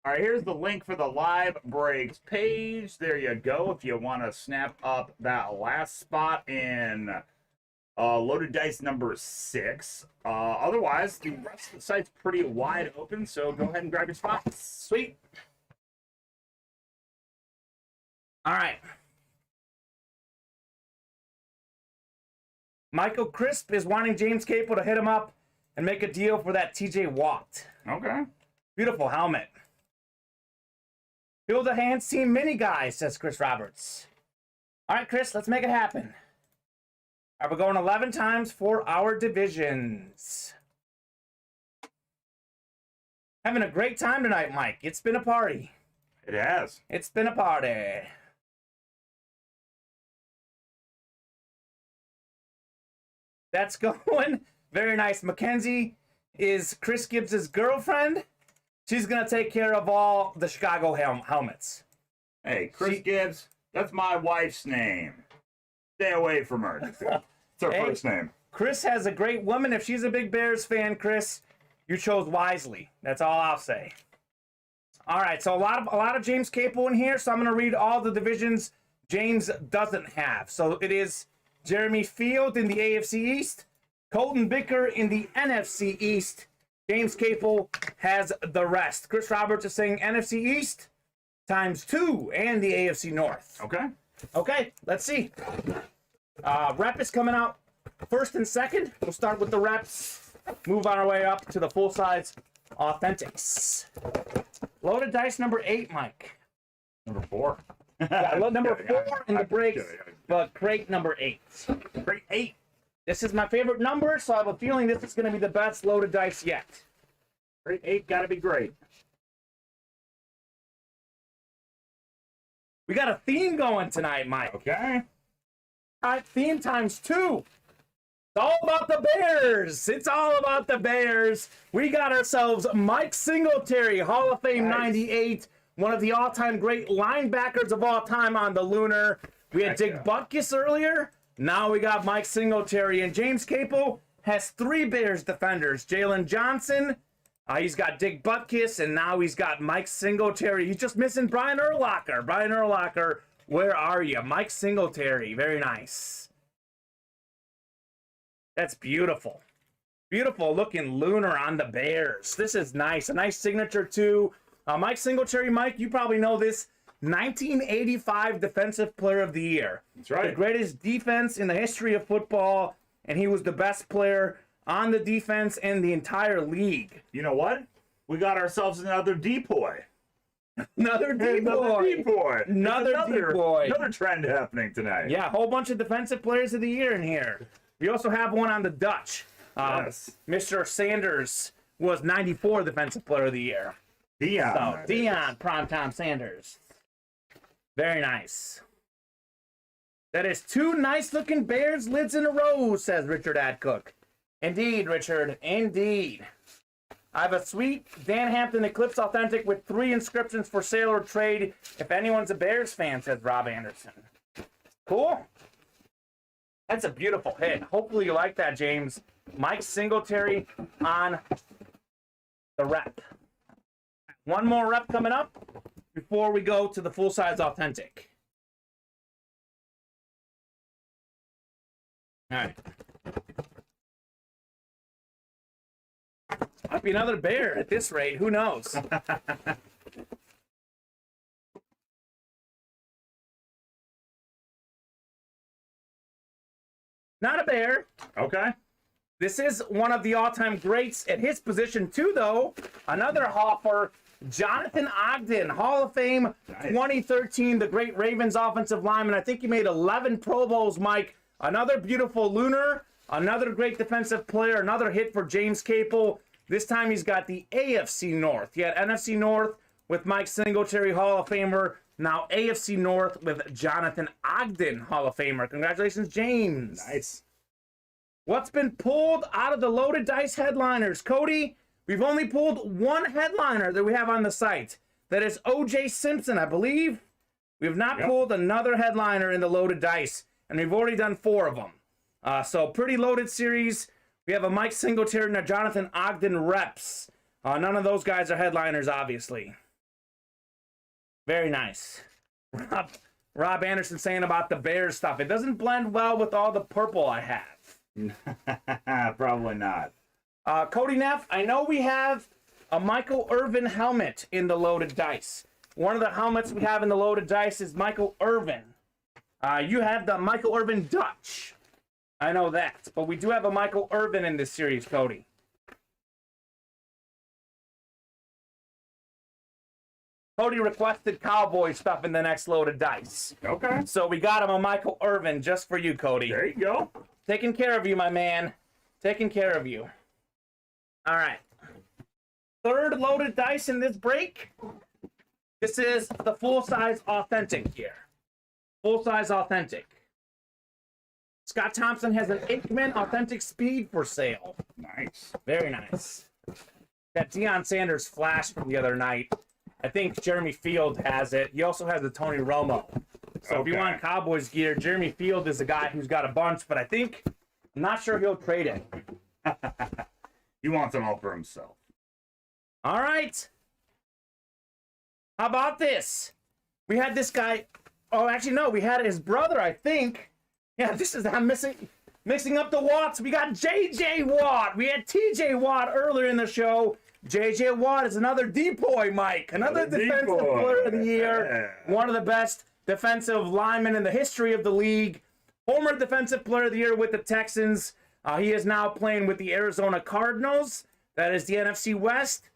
All right, here's the link for the live breaks page. There you go. If you want to snap up that last spot in loaded dice number 6. Otherwise, the rest of the site's pretty wide open, so go ahead and grab your spots. Sweet. All right. Michael Crisp is wanting James Capel to hit him up and make a deal for that TJ Watt. Okay. Beautiful helmet. Build a Hands Team Mini Guys, says Chris Roberts. All right, Chris, let's make it happen. All right, we're going 11 times for our divisions. Having a great time tonight, Mike. It's been a party. It has. It's been a party. That's going. Very nice. Mackenzie is Chris Gibbs' girlfriend. She's going to take care of all the Chicago helmets. Hey, Chris Gibbs, that's my wife's name. Stay away from her. It's her first name. Chris has a great woman. If she's a big Bears fan, Chris, you chose wisely. That's all I'll say. All right, so a lot of James Capel in here, so I'm going to read all the divisions James doesn't have. So it is Jeremy Field in the AFC East, Colton Bicker in the NFC East. James Capel has the rest. Chris Roberts is saying NFC East times 2 and the AFC North. Okay. Okay, let's see. Rep is coming out first and second. We'll start with the reps. Move on our way up to the full-size Authentics. Loaded dice number 8, Mike. Number 4. Yeah, number 4 in the breaks, but crate number 8. Crate 8. This is my favorite number, so I have a feeling this is going to be the best loaded dice yet. Crate 8 got to be great. We got a theme going tonight, Mike. Okay. All right, theme times 2. It's all about the Bears. It's all about the Bears. We got ourselves Mike Singletary, Hall of Fame 98, one of the all-time great linebackers of all time on the Lunar. We had Dick Butkus earlier. Now we got Mike Singletary. And James Capel has 3 Bears defenders. Jalen Johnson, he's got Dick Butkus, and now he's got Mike Singletary. He's just missing Brian Urlacher. Brian Urlacher, where are you? Mike Singletary, very nice. That's beautiful. Beautiful looking Lunar on the Bears. This is nice. A nice signature, too. Mike Singletary, Mike, you probably know this. 1985 Defensive Player of the Year. That's right. The greatest defense in the history of football, and he was the best player on the defense in the entire league. You know what? We got ourselves another depoy. Another depoy. Another depoy. Another trend happening tonight. Yeah, a whole bunch of Defensive Players of the Year in here. We also have one on the Dutch. Yes. Mr. Sanders was 94 Defensive Player of the Year. Dion. So, Dion Primetime Sanders. Very nice. That is 2 nice-looking Bears lids in a row, says Richard Adcook. Indeed, Richard. Indeed. I have a sweet Dan Hampton Eclipse Authentic with 3 inscriptions for sale or trade if anyone's a Bears fan, says Rob Anderson. Cool. That's a beautiful hit. Hopefully you like that, James. Mike Singletary on the rep. One more rep coming up before we go to the full-size Authentic. All right. Might be another Bear at this rate. Who knows? Not a Bear. Okay. This is one of the all-time greats at his position, too, though. Another Hoffer, Jonathan Ogden, Hall of Fame 2013, the great Ravens offensive lineman. I think he made 11 Pro Bowls, Mike. Another beautiful Lunar, another great defensive player, another hit for James Capel. This time he's got the AFC North. He had NFC North with Mike Singletary, Hall of Famer. Now AFC North with Jonathan Ogden, Hall of Famer. Congratulations, James. Nice. What's been pulled out of the loaded dice headliners? Cody, we've only pulled 1 headliner that we have on the site. That is O.J. Simpson, I believe. We have not pulled another headliner in the loaded dice, and we've already done 4 of them. So pretty loaded series. We have a Mike Singletary and a Jonathan Ogden reps. None of those guys are headliners, obviously. Very nice. Rob Anderson saying about the Bears stuff. It doesn't blend well with all the purple I have. Probably not. Cody Neff, I know we have a Michael Irvin helmet in the loaded dice. One of the helmets we have in the loaded dice is Michael Irvin. You have the Michael Irvin Dutch. I know that. But we do have a Michael Irvin in this series, Cody. Cody requested Cowboy stuff in the next load of dice. Okay. So we got him a Michael Irvin just for you, Cody. There you go. Taking care of you, my man. Taking care of you. All right. Third loaded dice in this break. This is the full-size authentic here. Full-size authentic. Scott Thompson has an Aikman authentic speed for sale. Nice. Very nice. That Deion Sanders flash from the other night. I think Jeremy Field has it. He also has the Tony Romo. So if you want Cowboys gear, Jeremy Field is a guy who's got a bunch, but I'm not sure he'll trade it. He wants them all for himself. All right. How about this? We had this guy. Oh, actually, no. We had his brother, I think. Yeah, I'm mixing up the Watts. We got J.J. Watt. We had T.J. Watt earlier in the show. J.J. Watt is another depoy, Mike. Another defensive player of the year. Yeah. One of the best defensive linemen in the history of the league. Former defensive player of the year with the Texans. He is now playing with the Arizona Cardinals. That is the NFC West.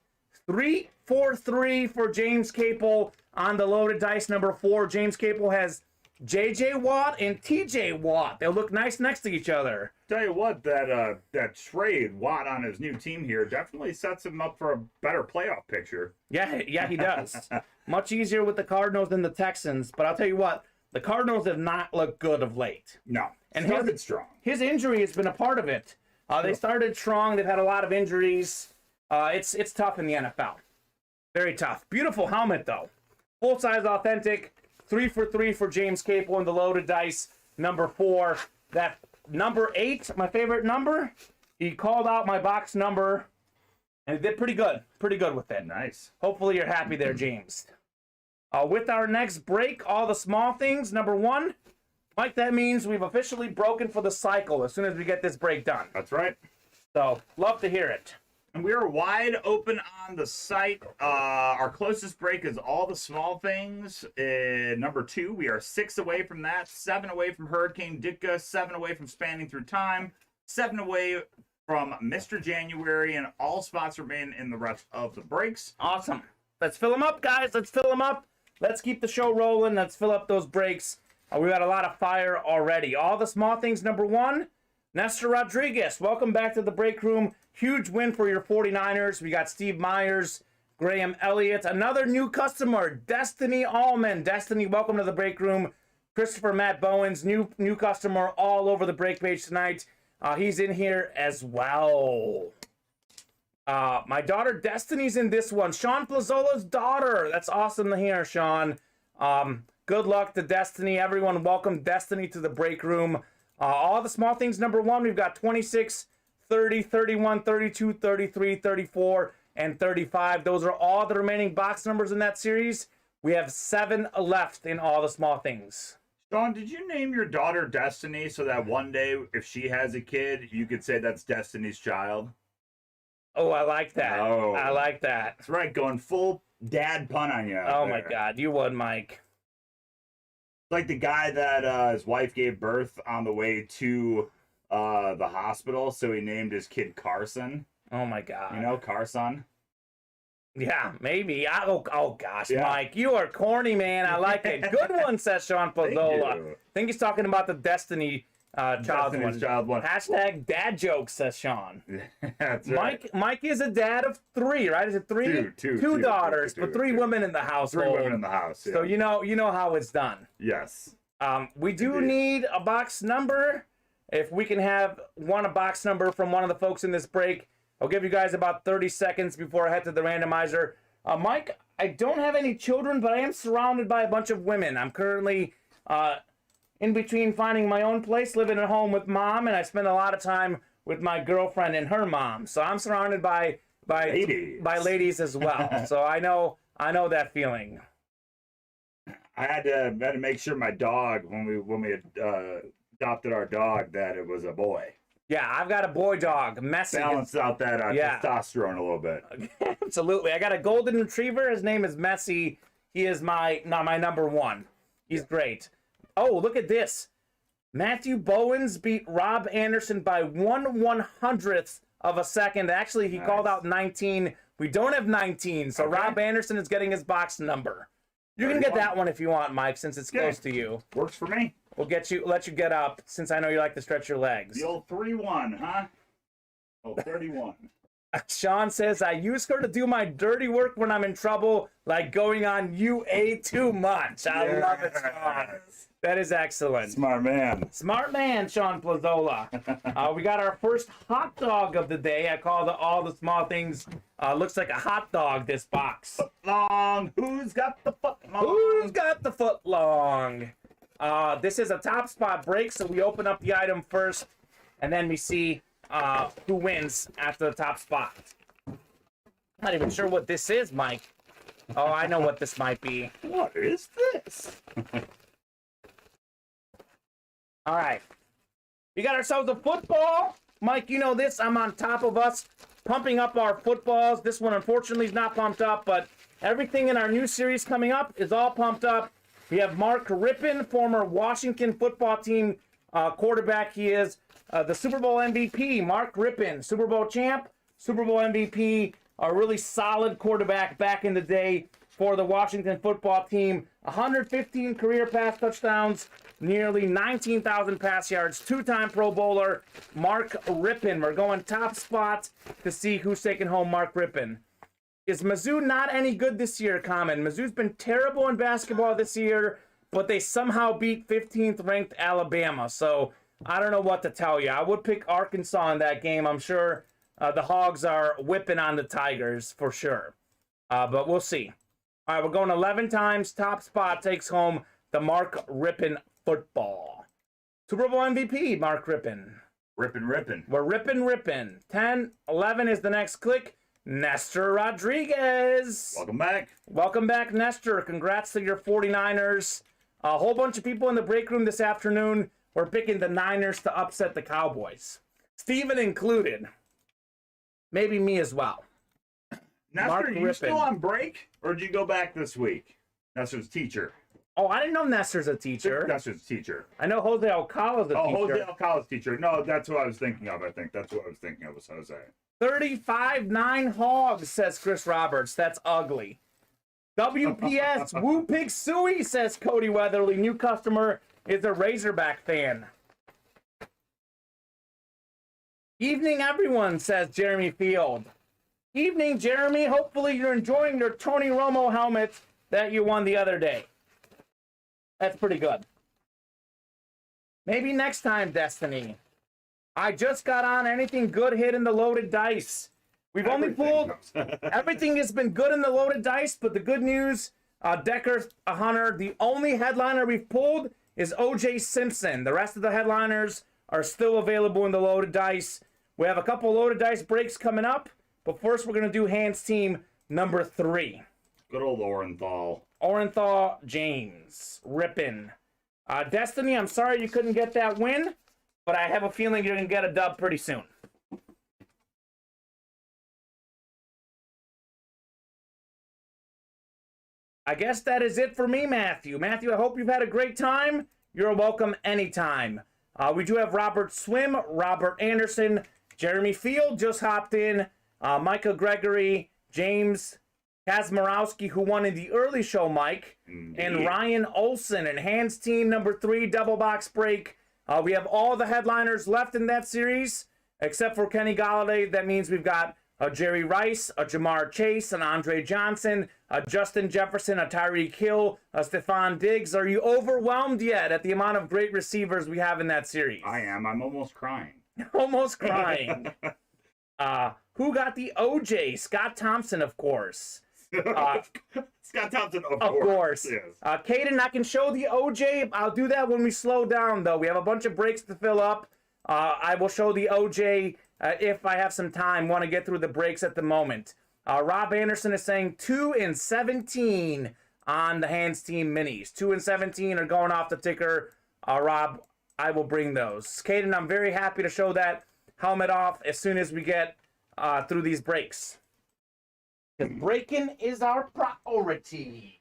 3-4-3 for James Capel on the loaded dice number 4. James Capel has J.J. Watt and T.J. Watt. They'll look nice next to each other. Tell you what, that trade Watt on his new team here definitely sets him up for a better playoff picture. Yeah, he does. Much easier with the Cardinals than the Texans. But I'll tell you what, the Cardinals have not looked good of late. No, and started strong. His injury has been a part of it. They started strong. They've had a lot of injuries. It's tough in the NFL. Very tough. Beautiful helmet, though. Full-size authentic. 3-for-3 for James Capel in the loaded dice. Number 4. That number 8, my favorite number. He called out my box number, and he did pretty good. Pretty good with it. Nice. Hopefully you're happy there, James. With our next break, all the small things. Number 1, Mike, that means we've officially broken for the cycle as soon as we get this break done. That's right. So, love to hear it. And we are wide open on the site. Our closest break is all the small things. Number 2, we are 6 away from that, 7 away from Hurricane Ditka, 7 away from Spanning Through Time, 7 away from Mr. January, and all spots remain in the rest of the breaks. Awesome. Let's fill them up, guys. Let's fill them up. Let's keep the show rolling. Let's fill up those breaks. We got a lot of fire already. All the small things, number 1, Nestor Rodriguez. Welcome back to the break room. Huge win for your 49ers. We got Steve Myers, Graham Elliott. Another new customer, Destiny Allman. Destiny, welcome to the break room. Christopher Matt Bowens, new customer all over the break page tonight. He's in here as well. My daughter Destiny's in this one. Sean Plazzola's daughter. That's awesome to hear, Sean. Good luck to Destiny. Everyone, welcome Destiny to the break room. All the small things, number 1, we've got 26, 30, 31, 32, 33, 34, and 35. Those are all the remaining box numbers in that series. We have 7 left in all the small things. Sean, did you name your daughter Destiny so that one day, if she has a kid, you could say that's Destiny's child? Oh, I like that. Oh. I like that. That's right, going full dad pun on you. Oh, my God. You would, Mike. Like the guy that his wife gave birth on the way to the hospital, so he named his kid Carson. Oh my God! You know Carson? Yeah, maybe. Oh gosh, yeah. Mike, you are corny, man. I like it. Good one, says Sean Pazzola. I think he's talking about the Destiny child one. Hashtag dad jokes, says Sean. That's right. Mike is a dad of 3, right? Is it 3? Two daughters, but 3 women in the household. 3 women in the house. Yeah. So you know how it's done. Yes. We do need a box number. If we can have a box number from one of the folks in this break, I'll give you guys about 30 seconds before I head to the randomizer. Mike, I don't have any children, but I am surrounded by a bunch of women. I'm currently in between finding my own place, living at home with Mom, and I spend a lot of time with my girlfriend and her mom. So I'm surrounded by ladies as well. So I know that feeling. I had to make sure my dog, when we adopted our dog, that it was a boy. Yeah, I've got a boy dog, Messy. Balance out that testosterone a little bit. Absolutely. I got a golden retriever. His name is Messy. He is my number 1. He's great. Oh, look at this. Matthew Bowens beat Rob Anderson by 1/100th of a second. Actually, he called out 19 We don't have 19, so Okay. Rob Anderson is getting his box number. You can get that one if you want, Mike, since it's close to you. Works for me. We'll let you get up, since I know you like to stretch your legs. The old 3-1, huh? Oh, 31. Sean says, I use her to do my dirty work when I'm in trouble, like going on UA too much. I love it, Sean. That is excellent. Smart man. Smart man, Sean Plazola. We got our first hot dog of the day. I call all the small things, looks like a hot dog, this box. Long. Who's got the foot long? Who's got the foot long? This is a top spot break, so we open up the item first, and then we see who wins after the top spot. Not even sure what this is, Mike. Oh, I know what this might be. What is this? All right. We got ourselves a football. Mike, you know this. I'm on top of us, pumping up our footballs. This one, unfortunately, is not pumped up, but everything in our new series coming up is all pumped up. We have Mark Rippon, former Washington football team quarterback. He is the Super Bowl MVP. Mark Rippon, Super Bowl champ, Super Bowl MVP, a really solid quarterback back in the day for the Washington football team. 115 career pass touchdowns, nearly 19,000 pass yards, two-time Pro Bowler, Mark Rippon. We're going top spot to see who's taking home Mark Rippon. Is Mizzou not any good this year, Kamen? Mizzou's been terrible in basketball this year, but they somehow beat 15th ranked Alabama. So I don't know what to tell you. I would pick Arkansas in that game. I'm sure the Hogs are whipping on the Tigers for sure. But we'll see. All right, we're going 11 times. Top spot takes home the Mark Rippon football. Super Bowl MVP, Mark Rippon. Rippin'. We're rippin'. 10, 11 is the next click. Nestor Rodriguez. Welcome back. Welcome back, Nestor. Congrats to your 49ers. A whole bunch of people in the break room this afternoon were picking the Niners to upset the Cowboys. Steven included. Maybe me as well. Nestor, Mark are you Rippon. still on break? Or did you go back this week? Nestor's teacher. Oh, I didn't know Nestor's a teacher. Nestor's teacher. I know Jose Alcala's a teacher. Jose Alcala's teacher. No, that's what I was thinking of. I think that's what I was thinking of was Jose. 35-9 Hogs, says Chris Roberts. That's ugly. WPS, Woo Pig Suey, says Cody Weatherly. New customer is a Razorback fan. Evening, everyone, says Jeremy Field. Evening, Jeremy. Hopefully you're enjoying your Tony Romo helmet that you won the other day. That's pretty good. Maybe next time, Destiny. I just got on anything good hit in the loaded dice. We've only pulled, everything has been good in the loaded dice, but the good news, Decker, a Hunter, the only headliner we've pulled is OJ Simpson. The rest of the headliners are still available in the loaded dice. We have a couple loaded dice breaks coming up, but first we're going to do Hands Team number 3. Good old Orenthal. Orenthal James, Rippin'. Destiny, I'm sorry you couldn't get that win, but I have a feeling you're going to get a dub pretty soon. I guess that is it for me, Matthew. Matthew, I hope you've had a great time. You're welcome anytime. We do have Robert Swim, Robert Anderson, Jeremy Field just hopped in, Micah Gregory, James Kazmarowski, who won in the early show, Mike, and Ryan Olson, and Hands Team number 3 double box break. We have all the headliners left in that series, except for Kenny Galladay. That means we've got a Jerry Rice, a Jamar Chase, an Andre Johnson, a Justin Jefferson, a Tyreek Hill, a Stephon Diggs. Are you overwhelmed yet at the amount of great receivers we have in that series? I am. I'm almost crying. Almost crying. Who got the OJ? Scott Thompson, of course. Scott Thompson, of course. Yes. Caden, I can show the OJ. I'll do that when we slow down, though. We have a bunch of breaks to fill up. I will show the OJ if I have some time. Want to get through the breaks at the moment. Rob Anderson is saying 2 and 17 on the Hands Team minis. 2 and 17 are going off the ticker. Rob, I will bring those. Caden, I'm very happy to show that helmet off as soon as we get through these breaks. Because breaking is our priority.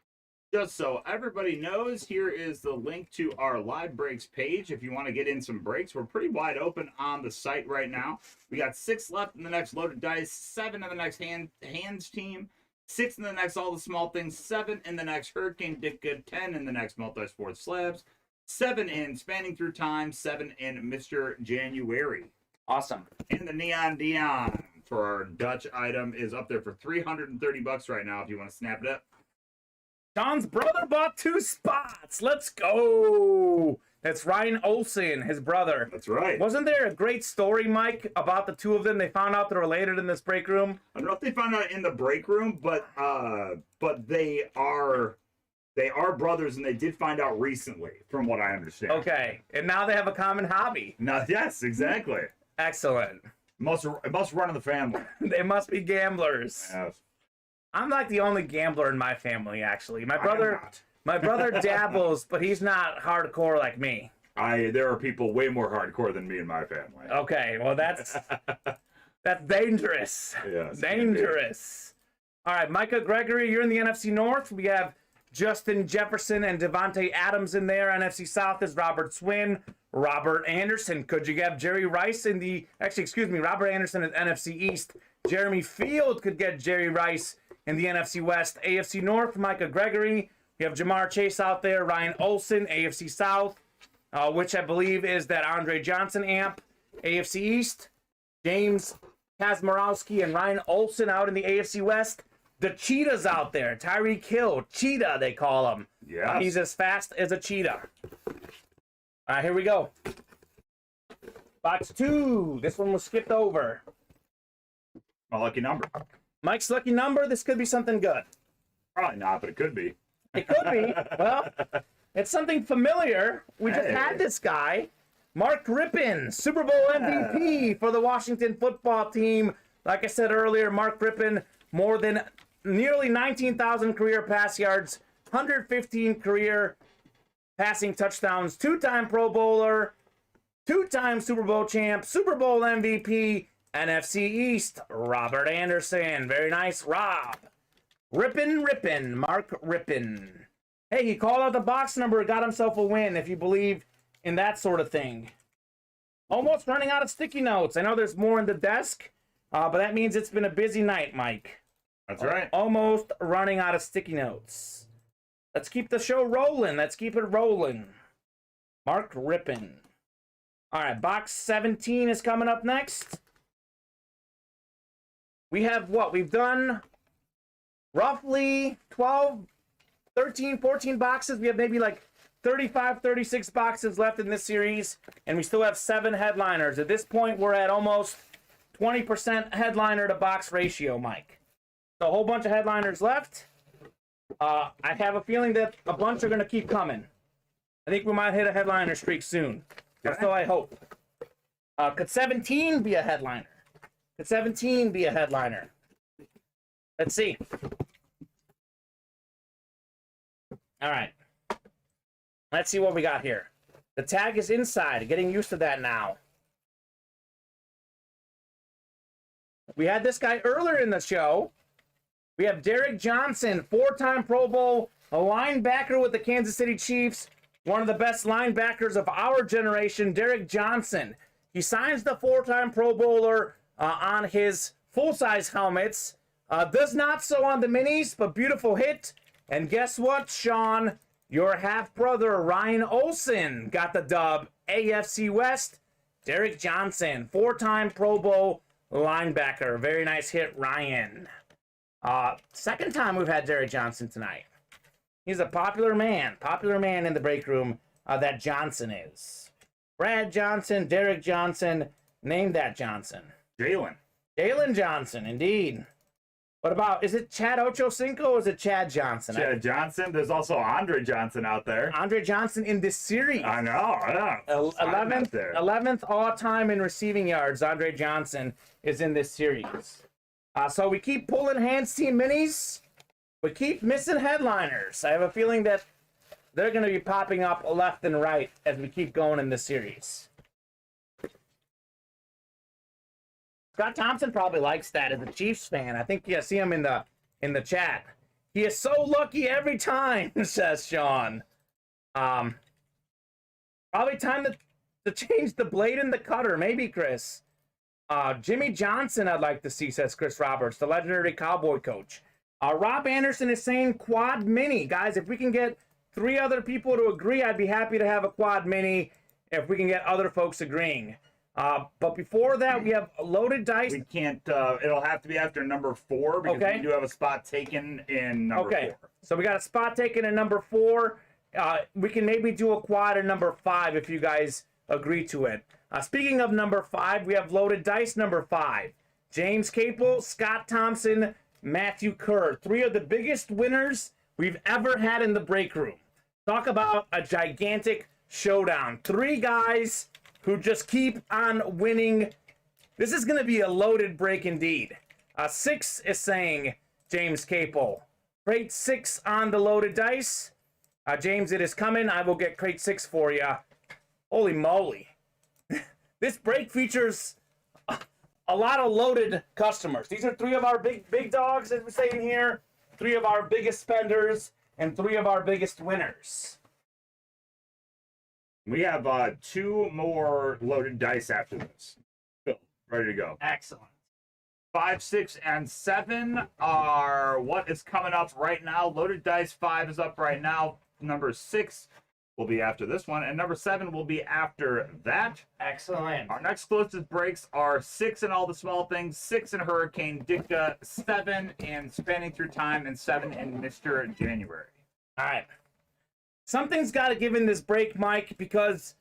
Just so everybody knows, here is the link to our live breaks page. If you want to get in some breaks, we're pretty wide open on the site right now. We got 6 left in the next loaded dice, 7 in the next hands team, 6 in the next all the small things, 7 in the next Hurricane Dick Good, 10 in the next multi-sport slabs, 7 in Spanning Through Time, 7 in Mr. January. Awesome. And the Neon Dion for our Dutch item is up there for $330 right now if you want to snap it up. John's brother bought 2 spots. Let's go. That's Ryan Olsen, his brother. That's right. Wasn't there a great story, Mike, about the 2 of them? They found out they're related in this break room. I don't know if they found out in the break room, but they are brothers, and they did find out recently, from what I understand. Okay, and now they have a common hobby. No, yes, exactly. Excellent. It must run in the family. They must be gamblers. Yes. I'm like the only gambler in my family, actually. My brother dabbles, but he's not hardcore like me. There are people way more hardcore than me in my family. Okay, well that's dangerous. Yes, dangerous. All right, Micah Gregory, you're in the NFC North. We have Justin Jefferson and Devontae Adams in there. NFC South is Robert Swin, Robert Anderson. Could you have Jerry Rice in the... Actually, excuse me, Robert Anderson is NFC East. Jeremy Field could get Jerry Rice in the NFC West. AFC North, Micah Gregory. We have Jamar Chase out there. Ryan Olsen, AFC South, which I believe is that Andre Johnson amp. AFC East, James Kazmarowski and Ryan Olsen out in the AFC West. The Cheetah's out there. Tyreek Hill, Cheetah, they call him. Yeah. He's as fast as a cheetah. All right, here we go. Box 2. This one was skipped over. My lucky number. Mike's lucky number. This could be something good. Probably not, but it could be. It could be. Well, it's something familiar. We just had this guy. Mark Rippon, Super Bowl MVP for the Washington football team. Like I said earlier, Mark Rippon, more than nearly 19,000 career pass yards, 115 career passing touchdowns, 2-time Pro Bowler, 2-time Super Bowl champ, Super Bowl MVP, NFC East, Robert Anderson. Very nice, Rob. Rippon, Mark Rippon. Hey, he called out the box number, got himself a win, if you believe in that sort of thing. Almost running out of sticky notes. I know there's more in the desk, but that means it's been a busy night, Mike. That's right. Almost running out of sticky notes. Let's keep the show rolling. Let's keep it rolling. Mark Rippon. All right, box 17 is coming up next. We have what? We've done roughly 12, 13, 14 boxes. We have maybe like 35, 36 boxes left in this series, and we still have 7 headliners. At this point, we're at almost 20% headliner to box ratio, Mike. So a whole bunch of headliners left. I have a feeling that a bunch are going to keep coming. I think we might hit a headliner streak soon. Or so I hope. Could 17 be a headliner? Could 17 be a headliner? Let's see. All right. Let's see what we got here. The tag is inside. Getting used to that now. We had this guy earlier in the show. We have Derek Johnson, 4-time Pro Bowl, a linebacker with the Kansas City Chiefs, one of the best linebackers of our generation, Derek Johnson. He signs the 4-time Pro Bowler on his full-size helmets. Does not so on the minis, but beautiful hit. And guess what, Sean? Your half-brother, Ryan Olsen, got the dub. AFC West, Derek Johnson, 4-time Pro Bowl linebacker. Very nice hit, Ryan. Second time we've had Derek Johnson tonight. He's a popular man in the break room, that Johnson is. Brad Johnson, Derek Johnson, name that Johnson. Jalen Johnson, indeed. What about, is it Chad Ochocinco or is it Chad Johnson? Chad Johnson. There's also Andre Johnson out there. Andre Johnson in this series. I know. 11th all-time in receiving yards. Andre Johnson is in this series. So we keep pulling Hands Team Minis. We keep missing headliners. I have a feeling that they're going to be popping up left and right as we keep going in this series. Scott Thompson probably likes that as a Chiefs fan. I think you see him in the chat. He is so lucky every time, says Sean. Probably time to change the blade in the cutter. Maybe, Chris. Jimmy Johnson, I'd like to see, says Chris Roberts, the legendary Cowboy coach. Rob Anderson is saying quad mini. Guys, if we can get 3 other people to agree, I'd be happy to have a quad mini if we can get other folks agreeing. But before that, we have loaded dice. We can't, it'll have to be after number 4 because we do have a spot taken in number 4. So we got a spot taken in number 4. We can maybe do a quad in number 5 if you guys agree to it. Speaking of number 5, we have loaded dice number 5. James Capel, Scott Thompson, Matthew Kerr. 3 of the biggest winners we've ever had in the break room. Talk about a gigantic showdown. 3 guys who just keep on winning. This is going to be a loaded break indeed. 6 is saying James Capel. Crate 6 on the loaded dice. James, it is coming. I will get crate 6 for you. Holy moly. This break features a lot of loaded customers. These are 3 of our big dogs, as we say in here. 3 of our biggest spenders and 3 of our biggest winners. We have 2 more loaded dice after this. Ready to go. Excellent. 5, 6, and 7 are what is coming up right now. Loaded dice 5 is up right now. Number 6 will be after this one, and number 7 will be after that. Excellent. Our next closest breaks are 6 in All the Small Things, 6 in Hurricane Dicta, 7 in Spanning Through Time, and 7 in Mr. January. All right. Something's got to give in this break, Mike, because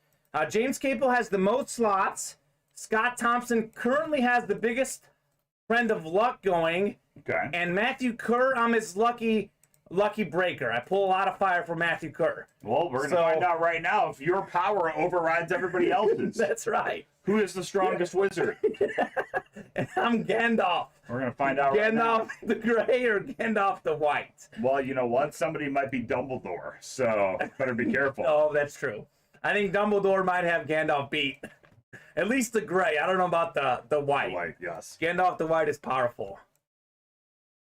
James Capel has the most slots. Scott Thompson currently has the biggest friend of luck going. Okay. And Matthew Kerr, I'm his lucky breaker. I pull a lot of fire for Matthew Kerr. Well, we're going to find out right now if your power overrides everybody else's. That's right. Who is the strongest wizard? And I'm Gandalf. We're going to find out right now. Gandalf the gray or Gandalf the white? Well, you know what? Somebody might be Dumbledore, so better be careful. Oh, that's true. I think Dumbledore might have Gandalf beat. At least the gray. I don't know about the white. The white, yes. Gandalf the white is powerful.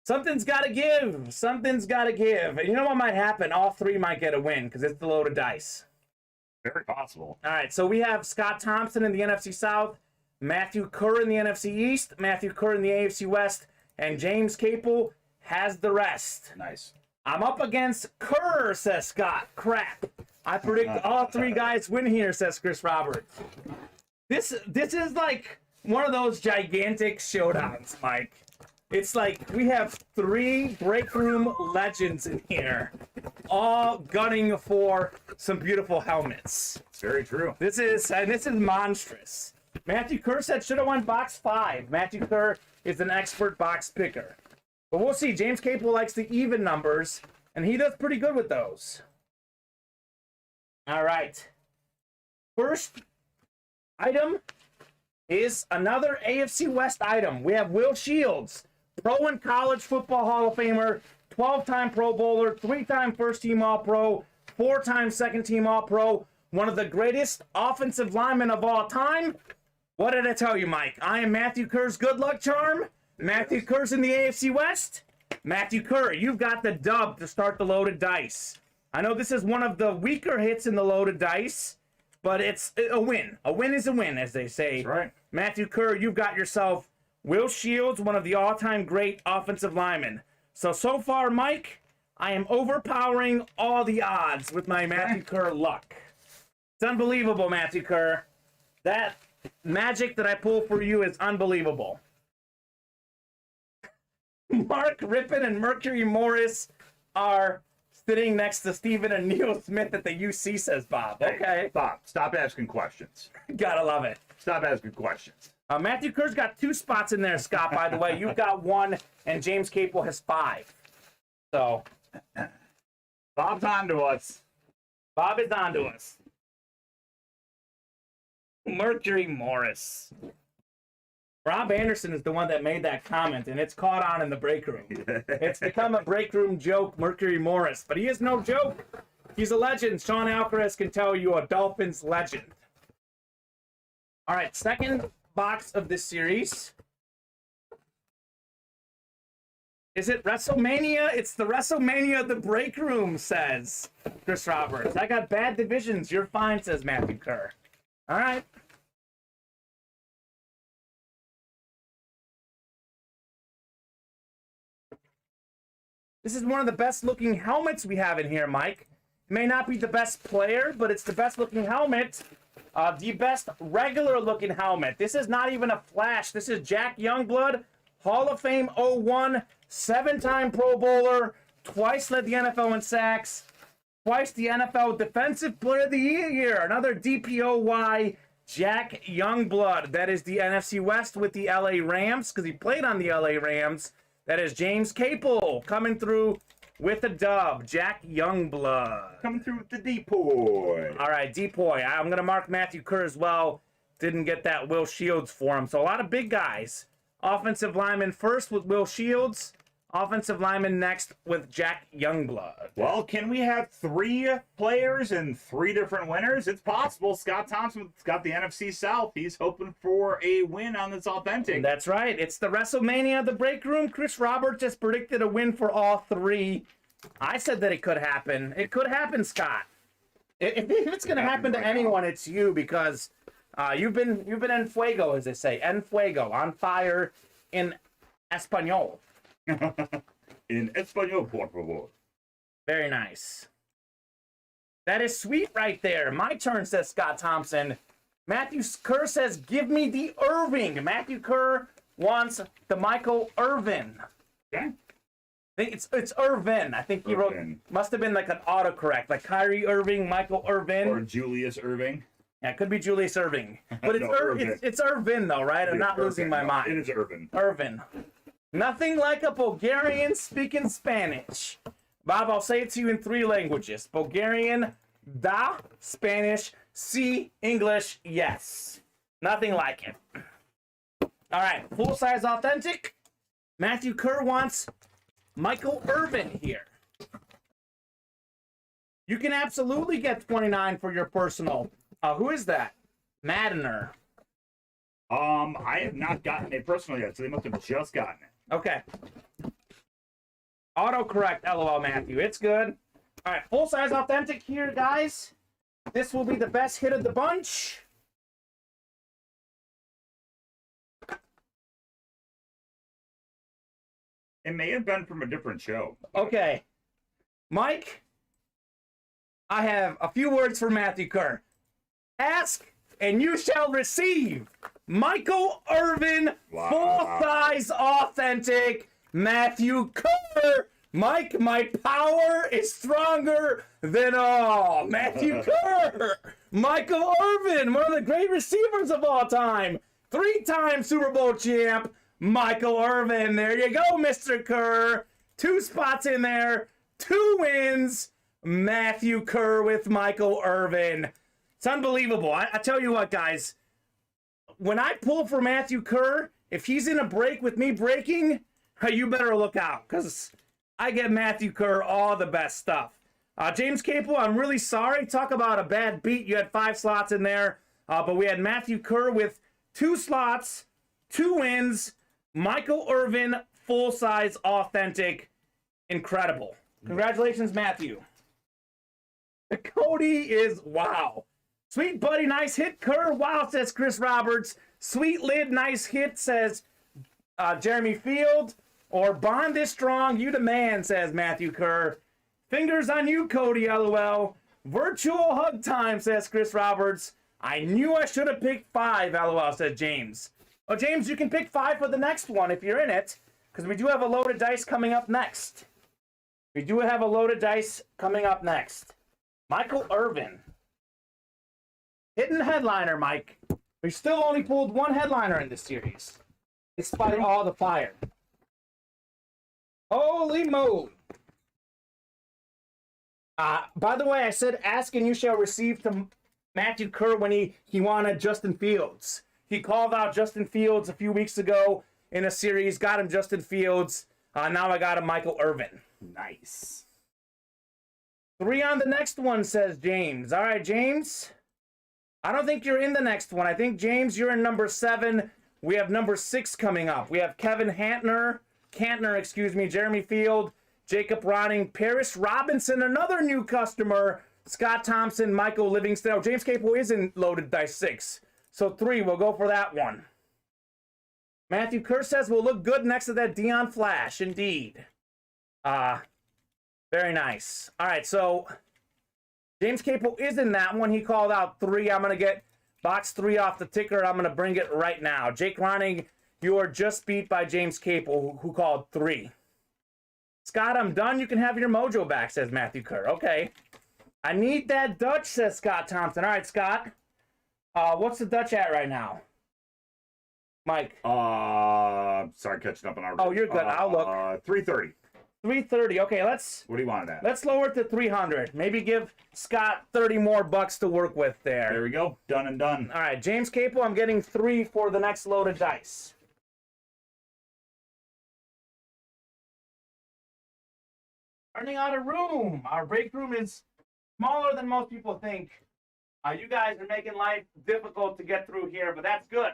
Something's got to give. Something's got to give. And you know what might happen? All 3 might get a win because it's the loaded dice. Very possible. All right, so we have Scott Thompson in the NFC South, Matthew Kerr in the NFC East, Matthew Kerr in the AFC West, and James Capel has the rest. Nice. I'm up against Kerr, says Scott. Crap. I predict all 3 guys win here, says Chris Roberts. This is like one of those gigantic showdowns, Mike. It's like we have 3 break room legends in here, all gunning for some beautiful helmets. It's very true. This is monstrous. Matthew Kerr said should have won box 5. Matthew Kerr is an expert box picker. But we'll see. James Capel likes the even numbers, and he does pretty good with those. All right. First item is another AFC West item. We have Will Shields, Pro and College Football Hall of Famer, 12-time Pro Bowler, 3-time first-team All-Pro, 4-time second-team All-Pro, one of the greatest offensive linemen of all time. What did I tell you, Mike? I am Matthew Kerr's good luck charm. Matthew Kerr's in the AFC West. Matthew Kerr, you've got the dub to start the loaded dice. I know this is one of the weaker hits in the loaded dice, but it's a win. A win is a win, as they say. That's right. Matthew Kerr, you've got yourself Will Shields, one of the all-time great offensive linemen. So far, Mike, I am overpowering all the odds with my Matthew Kerr luck. It's unbelievable, Matthew Kerr. That magic that I pull for you is unbelievable. Mark Rippon and Mercury Morris are sitting next to Stephen and Neil Smith at the UC, says Bob. Okay. Hey, Bob, stop asking questions. Gotta love it. Stop asking questions. Matthew Kerr's got 2 spots in there, Scott, by the way. You've got 1, and James Capel has 5. So, Bob's on to us. Bob is on to us. Mercury Morris. Rob Anderson is the one that made that comment, and it's caught on in the break room. It's become a break room joke, Mercury Morris. But he is no joke. He's a legend. Sean Alcaraz can tell you, a Dolphins legend. All right, second box of this series. Is it WrestleMania? It's the WrestleMania the break room, says Chris Roberts. I got bad divisions. You're fine, says Matthew Kerr. All right. This is one of the best looking helmets we have in here, Mike. It may not be the best player, but it's the best looking helmet. The best regular looking helmet. This is not even a flash. This is Jack Youngblood, Hall of Fame 01, 7-time Pro Bowler, twice led the NFL in sacks, twice the NFL Defensive Player of the Year. Another DPOY Jack Youngblood. That is the NFC West with the LA Rams, because he played on the LA Rams. That is James Capel coming through with a dub. Jack Youngblood. Coming through with the depoy. All right, depoy. I'm going to mark Matthew Kerr as well. Didn't get that Will Shields for him. So a lot of big guys. Offensive lineman first with Will Shields. Offensive lineman next with Jack Youngblood. Well, can we have 3 players and 3 different winners? It's possible. Scott Thompson's got the NFC South. He's hoping for a win on this authentic. That's right. It's the WrestleMania, the break room. Chris Roberts just predicted a win for all 3. I said that it could happen. It could happen, Scott. If it's going to happen to anyone, it's you, because you've been en fuego, as they say. En fuego, on fire in Espanol. In Espanol, por favor. Very nice. That is sweet right there. My turn, says Scott Thompson. Matthew Kerr says, give me the Irving. Matthew Kerr wants the Michael Irvin. Okay. I think it's Irvin. I think he wrote, must have been like an autocorrect, like Kyrie Irving, Michael Irvin. Or Julius Irving. Yeah, it could be Julius Irving. But it's, No, it's Irvin, though, right? I'm not losing my mind. It is Irvin. Irvin. Nothing like a Bulgarian speaking Spanish. Bob, I'll say it to you in 3 languages. Bulgarian, da, Spanish, si, English, yes. Nothing like it. All right, full-size authentic. Matthew Kerr wants Michael Irvin here. You can absolutely get 29 for your personal. Who is that? Maddener. I have not gotten a personal yet, so they must have just gotten it. Okay. Autocorrect, LOL, Matthew. It's good. All right, full-size authentic here, guys. This will be the best hit of the bunch. It may have been from a different show. Okay. Mike, I have a few words for Matthew Kerr. Ask, and you shall receive. Michael Irvin, Wow. full-size authentic Matthew Kerr. Mike, my power is stronger than all. Matthew Kerr. Michael Irvin, one of the great receivers of all time. 3-time Super Bowl champ. Michael Irvin. There you go, Mr. Kerr. 2 spots in there. 2 wins. Matthew Kerr with Michael Irvin. It's unbelievable. I tell you what, guys. When I pull for Matthew Kerr, if he's in a break with me breaking, you better look out, because I get Matthew Kerr all the best stuff. James Capel, I'm really sorry. Talk about a bad beat. You had 5 slots in there, but we had Matthew Kerr with 2 slots, 2 wins. Michael Irvin, full-size, authentic, incredible. Congratulations, Matthew. Cody is, wow. Sweet buddy, nice hit, Kerr. Wow, says Chris Roberts. Sweet lid, nice hit, says Jeremy Field. Or Bond is strong, you the man, says Matthew Kerr. Fingers on you, Cody, LOL. Virtual hug time, says Chris Roberts. I knew I should have picked 5, LOL, said James. Well, James, you can pick 5 for the next one if you're in it, because we do have a loaded dice coming up next. We do have a loaded dice coming up next. Michael Irvin. Hidden headliner, Mike. We still only pulled 1 headliner in this series, despite all the fire. Holy moly. By the way, I said ask and you shall receive to Matthew Kerr when he wanted Justin Fields. He called out Justin Fields a few weeks ago in a series, got him Justin Fields. Now I got him Michael Irvin. Nice. 3 on the next one, says James. All right, James. I don't think you're in the next one. I think, James, you're in number 7. We have number 6 coming up. We have Kevin Hantner Cantner, excuse me, Jeremy Field, Jacob Ronning, Paris Robinson, another new customer, Scott Thompson, Michael Livingston. Oh, James Capel is in loaded dice 6. So 3, we'll go for that one. Matthew Kerr says will look good next to that Dion Flash, indeed. Very nice. All right, so James Capel is in that one. He called out 3. I'm going to get box 3 off the ticker. I'm going to bring it right now. Jake Ronning, you are just beat by James Capel, who called 3. Scott, I'm done. You can have your mojo back, says Matthew Kerr. Okay. I need that Dutch, says Scott Thompson. All right, Scott. What's the Dutch at right now? Mike. Sorry, catching up on our. Oh, you're good. I'll look. 330. 330. Okay, let's. What do you want it at? Let's lower it to 300. Maybe give Scott 30 more bucks to work with there. There we go. Done and done. All right, James Capel, I'm getting 3 for the next load of dice. Running out of room. Our break room is smaller than most people think. You guys are making life difficult to get through here, but that's good.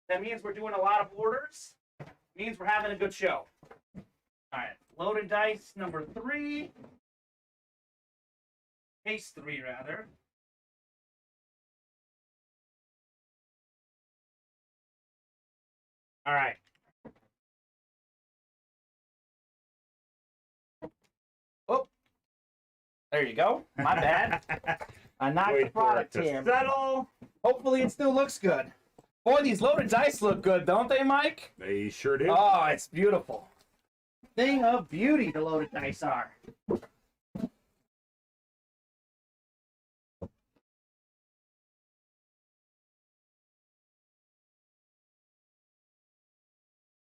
That means we're doing a lot of orders. Means we're having a good show. All right, loaded dice number 3. Case 3, rather. All right. Oh, there you go. My bad. I knocked the product here. Settle. Hopefully it still looks good. Boy, these loaded dice look good, don't they, Mike? They sure do. Oh, it's beautiful. Thing of beauty, the loaded dice are.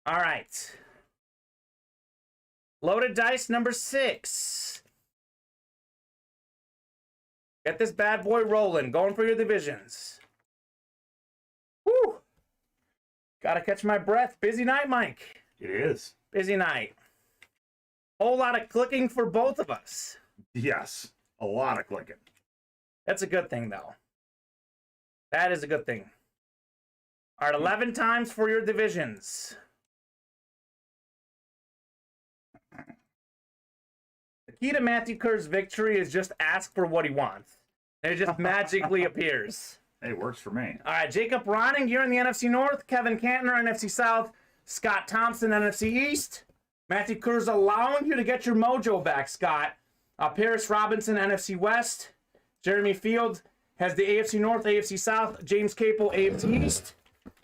All right. Loaded dice number 6. Get this bad boy rolling. Going for your divisions. Woo! Gotta catch my breath. Busy night, Mike. It is. Busy night. Whole lot of clicking for both of us. Yes. A lot of clicking. That's a good thing, though. That is a good thing. All right, 11 times for your divisions. The key to Matthew Kerr's victory is just ask for what he wants. And it just magically appears. Hey, it works for me. All right, Jacob Ronning, you're in the NFC North. Kevin Cantner, NFC South. Scott Thompson, NFC East. Matthew Kerr's allowing you to get your mojo back, Scott. Paris Robinson, NFC West. Jeremy Field has the AFC North, AFC South. James Capel, AFC East.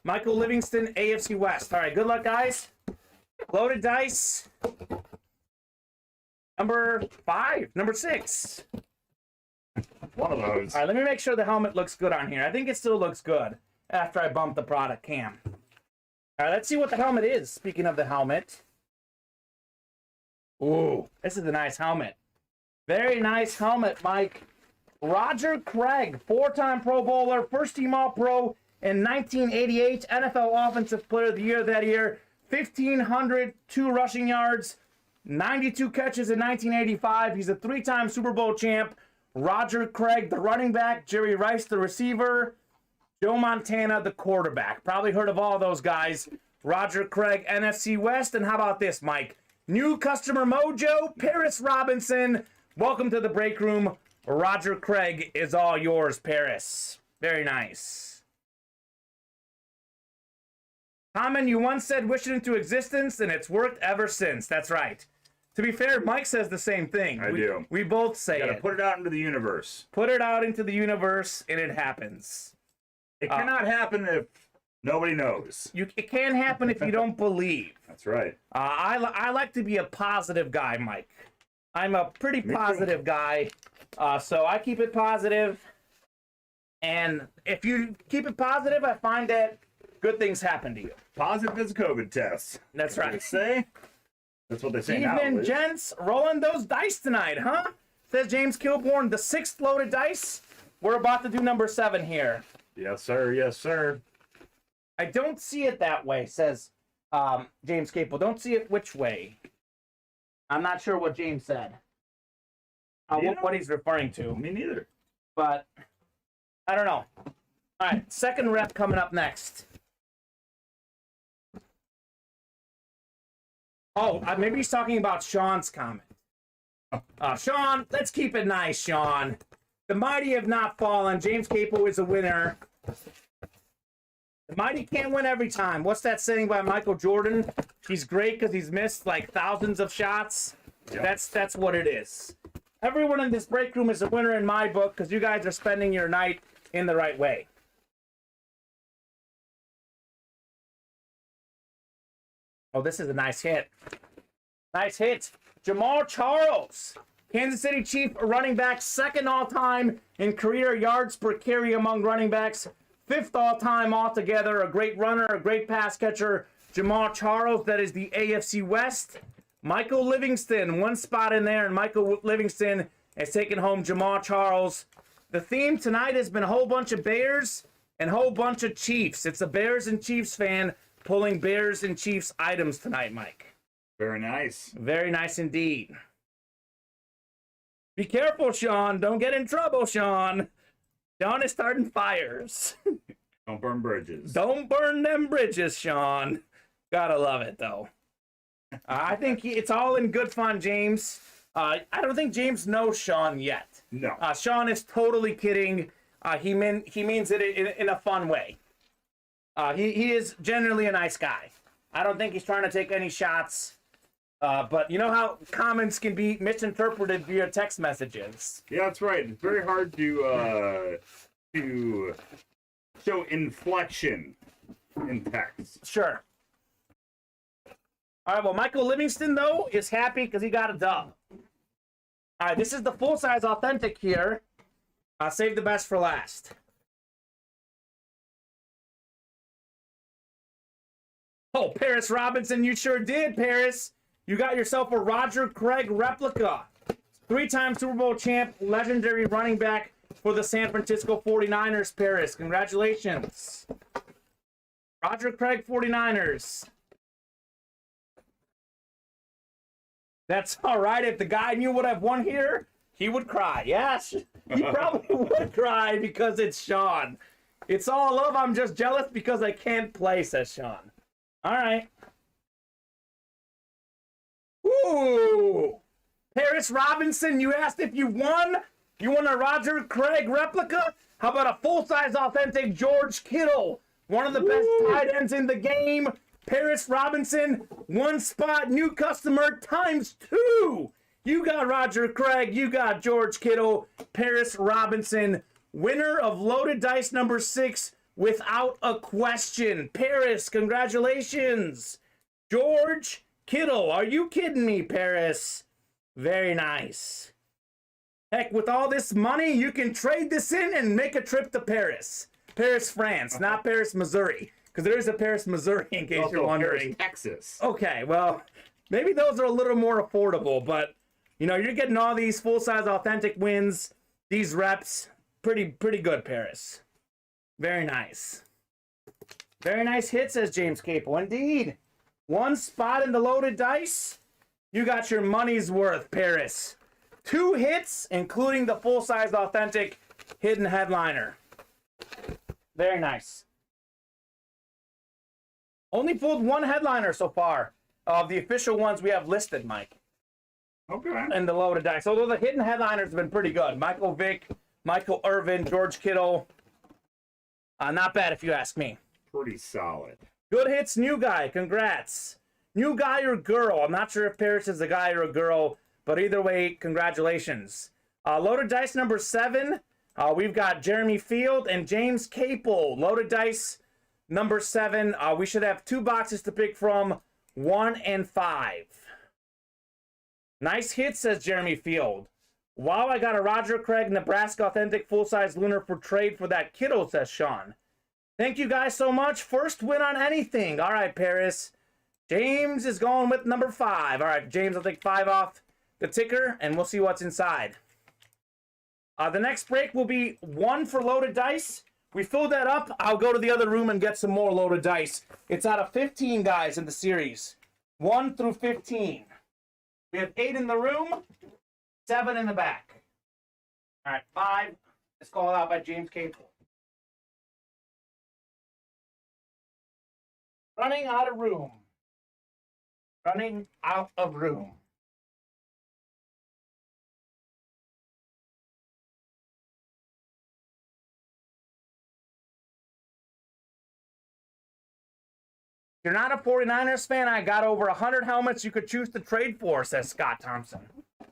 Michael Livingston, AFC West. All right, good luck, guys. Loaded dice. Number 5. Number 6. One of those. All right, let me make sure the helmet looks good on here. I think it still looks good after I bump the product cam. All right, let's see what the helmet is. Speaking of the helmet. Ooh, this is a nice helmet. Very nice helmet, Mike. Roger Craig, 4-time Pro Bowler, first-team All-Pro in 1988, NFL Offensive Player of the Year that year, 1,502 rushing yards, 92 catches in 1985. He's a 3-time Super Bowl champ. Roger Craig, the running back. Jerry Rice, the receiver. Joe Montana, the quarterback. Probably heard of all those guys. Roger Craig, NFC West. And how about this, Mike? New customer mojo, Paris Robinson. Welcome to the break room. Roger Craig is all yours, Paris. Very nice. Kamen, you once said wish it into existence, and it's worked ever since. That's right. To be fair, Mike says the same thing. I do. We both say Gotta it. put it out into the universe. Put it out into the universe, and it happens. It cannot happen if nobody knows. It can happen if you don't believe. That's right. I like to be a positive guy, Mike. I'm a pretty positive guy, so I keep it positive. And if you keep it positive, I find that good things happen to you. Positive as a COVID test. That's What right. they say. That's what they say now. Evening, gents. Rolling those dice tonight, huh? Says James Kilborn, the 6th loaded dice. We're about to do number 7 here. Yes, sir. Yes, sir. I don't see it that way, says James Capel. Don't see it which way. I'm not sure what James said. What he's referring to. Me neither. But I don't know. All right, second rep coming up next. Oh, maybe he's talking about Sean's comment. Sean, let's keep it nice, Sean. The mighty have not fallen. James Capo is a winner. The mighty can't win every time. What's that saying by Michael Jordan? He's great because he's missed like thousands of shots. Yep. That's what it is. Everyone in this break room is a winner in my book because you guys are spending your night in the right way. Oh, this is a nice hit. Nice hit. Jamal Charles, Kansas City Chief running back, second all-time in career yards per carry among running backs, fifth all-time altogether. A great runner, a great pass catcher. Jamal Charles, that is the AFC West. Michael Livingston, one spot in there, and Michael Livingston has taken home Jamal Charles. The theme tonight has been a whole bunch of Bears and a whole bunch of Chiefs. It's a Bears and Chiefs fan pulling Bears and Chiefs items tonight, Mike. Very nice. Very nice indeed. Be careful, Sean. Don't get in trouble, Sean. Sean is starting fires. Don't burn bridges. Don't burn them bridges, Sean. Gotta love it, though. I think it's all in good fun, James. I don't think James knows Sean yet. No. Sean is totally kidding. He means it in a fun way. He is generally a nice guy. I don't think he's trying to take any shots. But you know how comments can be misinterpreted via text messages. Yeah, that's right. It's very hard to show inflection in text. Sure. All right, well, Michael Livingston, though, is happy because he got a dub. All right, this is the full-size authentic here. Save the best for last. Oh, Paris Robinson, you sure did, Paris. You got yourself a Roger Craig replica. Three-time Super Bowl champ, legendary running back for the San Francisco 49ers, Paris. Congratulations. Roger Craig 49ers. That's all right. If the guy knew what I've won here, he would cry. Yes, he probably would cry because it's Sean. It's all love. I'm just jealous because I can't play, says Sean. All right. Ooh. Paris Robinson, you asked if you won? You won a Roger Craig replica? How about a full-size authentic George Kittle? One of the best tight ends in the game. Paris Robinson, one spot, new customer, ×2. You got Roger Craig, you got George Kittle. Paris Robinson, winner of Loaded Dice number 6 without a question. Paris, congratulations. George Kittle, are you kidding me, Paris? Very nice. Heck, with all this money, you can trade this in and make a trip to Paris. Paris, France, not Paris, Missouri. Because there is a Paris, Missouri, in case you're wondering. Paris, Texas. Okay, well, maybe those are a little more affordable, but, you know, you're getting all these full-size authentic wins, these reps. Pretty good, Paris. Very nice. Very nice hit, says James Capo. Indeed. One spot in the Loaded Dice. You got your money's worth, Paris. 2 hits, including the full-size authentic hidden headliner. Very nice. Only pulled 1 headliner so far of the official ones we have listed, Mike. Okay. And the Loaded Dice. Although the hidden headliners have been pretty good. Michael Vick, Michael Irvin, George Kittle. Not bad if you ask me. Pretty solid. Good hits, new guy. Congrats. New guy or girl. I'm not sure if Paris is a guy or a girl, but either way, congratulations. Loaded Dice number 7. We've got Jeremy Field and James Capel. Loaded Dice number 7. We should have 2 boxes to pick from, 1 and 5. Nice hit, says Jeremy Field. Wow, I got a Roger Craig Nebraska authentic full-size lunar for trade for that Kittle, says Sean. Thank you guys so much. First win on anything. All right, Paris. James is going with number 5. All right, James, I'll take 5 off the ticker, and we'll see what's inside. The next break will be 1 for Loaded Dice. We filled that up. I'll go to the other room and get some more Loaded Dice. It's out of 15 guys in the series. 1 through 15. We have 8 in the room, 7 in the back. All right, 5 is called out by James Capel. Running out of room. Running out of room. If you're not a 49ers fan, I got over 100 helmets you could choose to trade for, says Scott Thompson.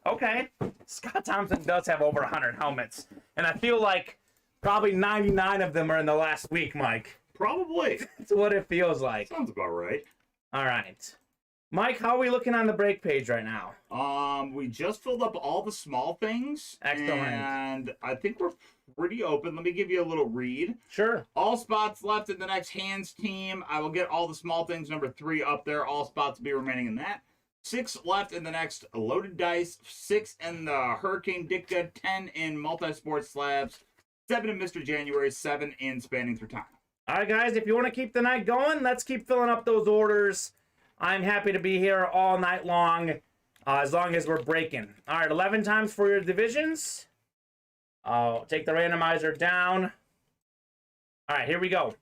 Okay. Scott Thompson does have over 100 helmets. And I feel like probably 99 of them are in the last week, Mike. Probably. That's what it feels like. Sounds about right. All right. Mike, how are we looking on the break page right now? We just filled up all the small things. Excellent. And I think we're pretty open. Let me give you a little read. Sure. All spots left in the next hands team. I will get all the small things, number 3 up there. All spots will be remaining in that. 6 left in the next loaded dice. 6 in the Hurricane Dicta. 10 in multi-sport slabs. 7 in Mr. January. 7 in Spanning Through Time. All right, guys, if you want to keep the night going, let's keep filling up those orders. I'm happy to be here all night long, as long as we're breaking. All right, 11 times for your divisions. I'll take the randomizer down. All right, here we go.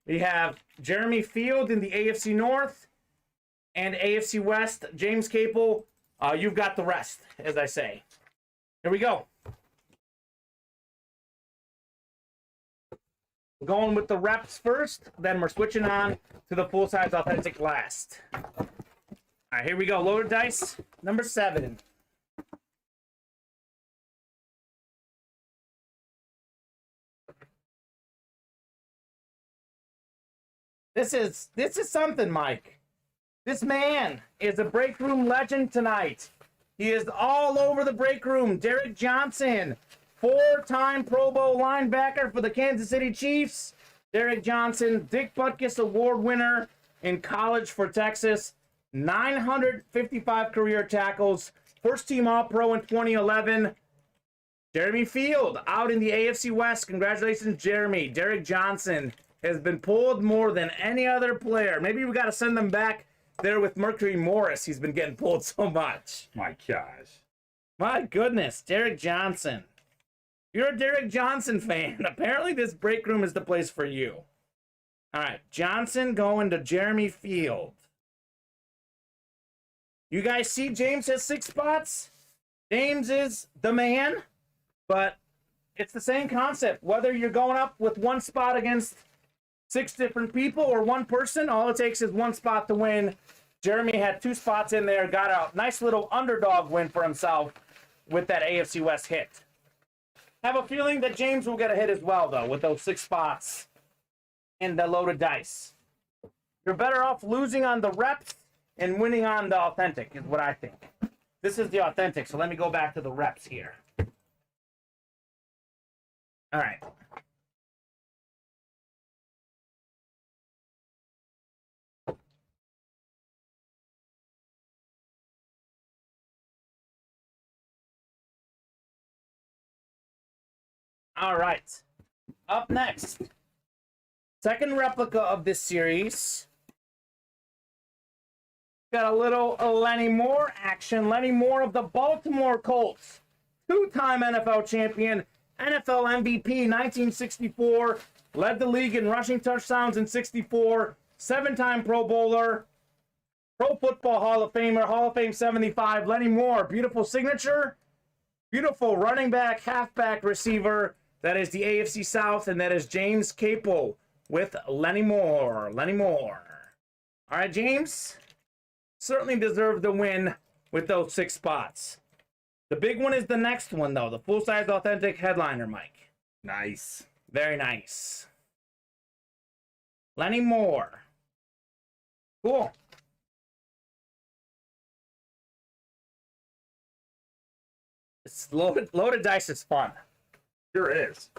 We have Jeremy Field in the AFC North and AFC West. James Capel, you've got the rest, as I say. Here we go. We're going with the reps first, then we're switching on to the full-size authentic last. All right, here we go. Loaded dice, number 7. This is something, Mike. This man is a break room legend tonight. He is all over the break room. Derek Johnson, 4-time Pro Bowl linebacker for the Kansas City Chiefs. Derek Johnson, Dick Butkus Award winner in college for Texas. 955 career tackles. First team All-Pro in 2011. Jeremy Field out in the AFC West. Congratulations, Jeremy. Derek Johnson has been pulled more than any other player. Maybe we got to send them back there with Mercury Morris. He's been getting pulled so much. My gosh. My goodness, Derek Johnson. You're a Derek Johnson fan. Apparently this break room is the place for you. All right, Johnson going to Jeremy Field. You guys see James has 6 spots? James is the man, but it's the same concept. Whether you're going up with 1 spot against 6 different people or 1 person, all it takes is 1 spot to win. Jeremy had 2 spots in there, got a nice little underdog win for himself with that AFC West hit. Have a feeling that James will get a hit as well, though, with those 6 spots in the loaded dice. You're better off losing on the reps and winning on the authentic, is what I think. This is the authentic, so let me go back to the reps here. All right. All right. Up next, second replica of this series. Got a little Lenny Moore action. Lenny Moore of the Baltimore Colts. 2-time NFL champion, NFL MVP 1964. Led the league in rushing touchdowns in 64. 7-time Pro Bowler. Pro Football Hall of Famer. Hall of Fame 75. Lenny Moore. Beautiful signature. Beautiful running back, halfback, receiver. That is the AFC South, and that is James Capel with Lenny Moore. Lenny Moore. All right, James. Certainly deserved the win with those 6 spots. The big one is the next one, though. The full-size authentic headliner, Mike. Nice. Very nice. Lenny Moore. Cool. It's loaded dice is fun. Sure is.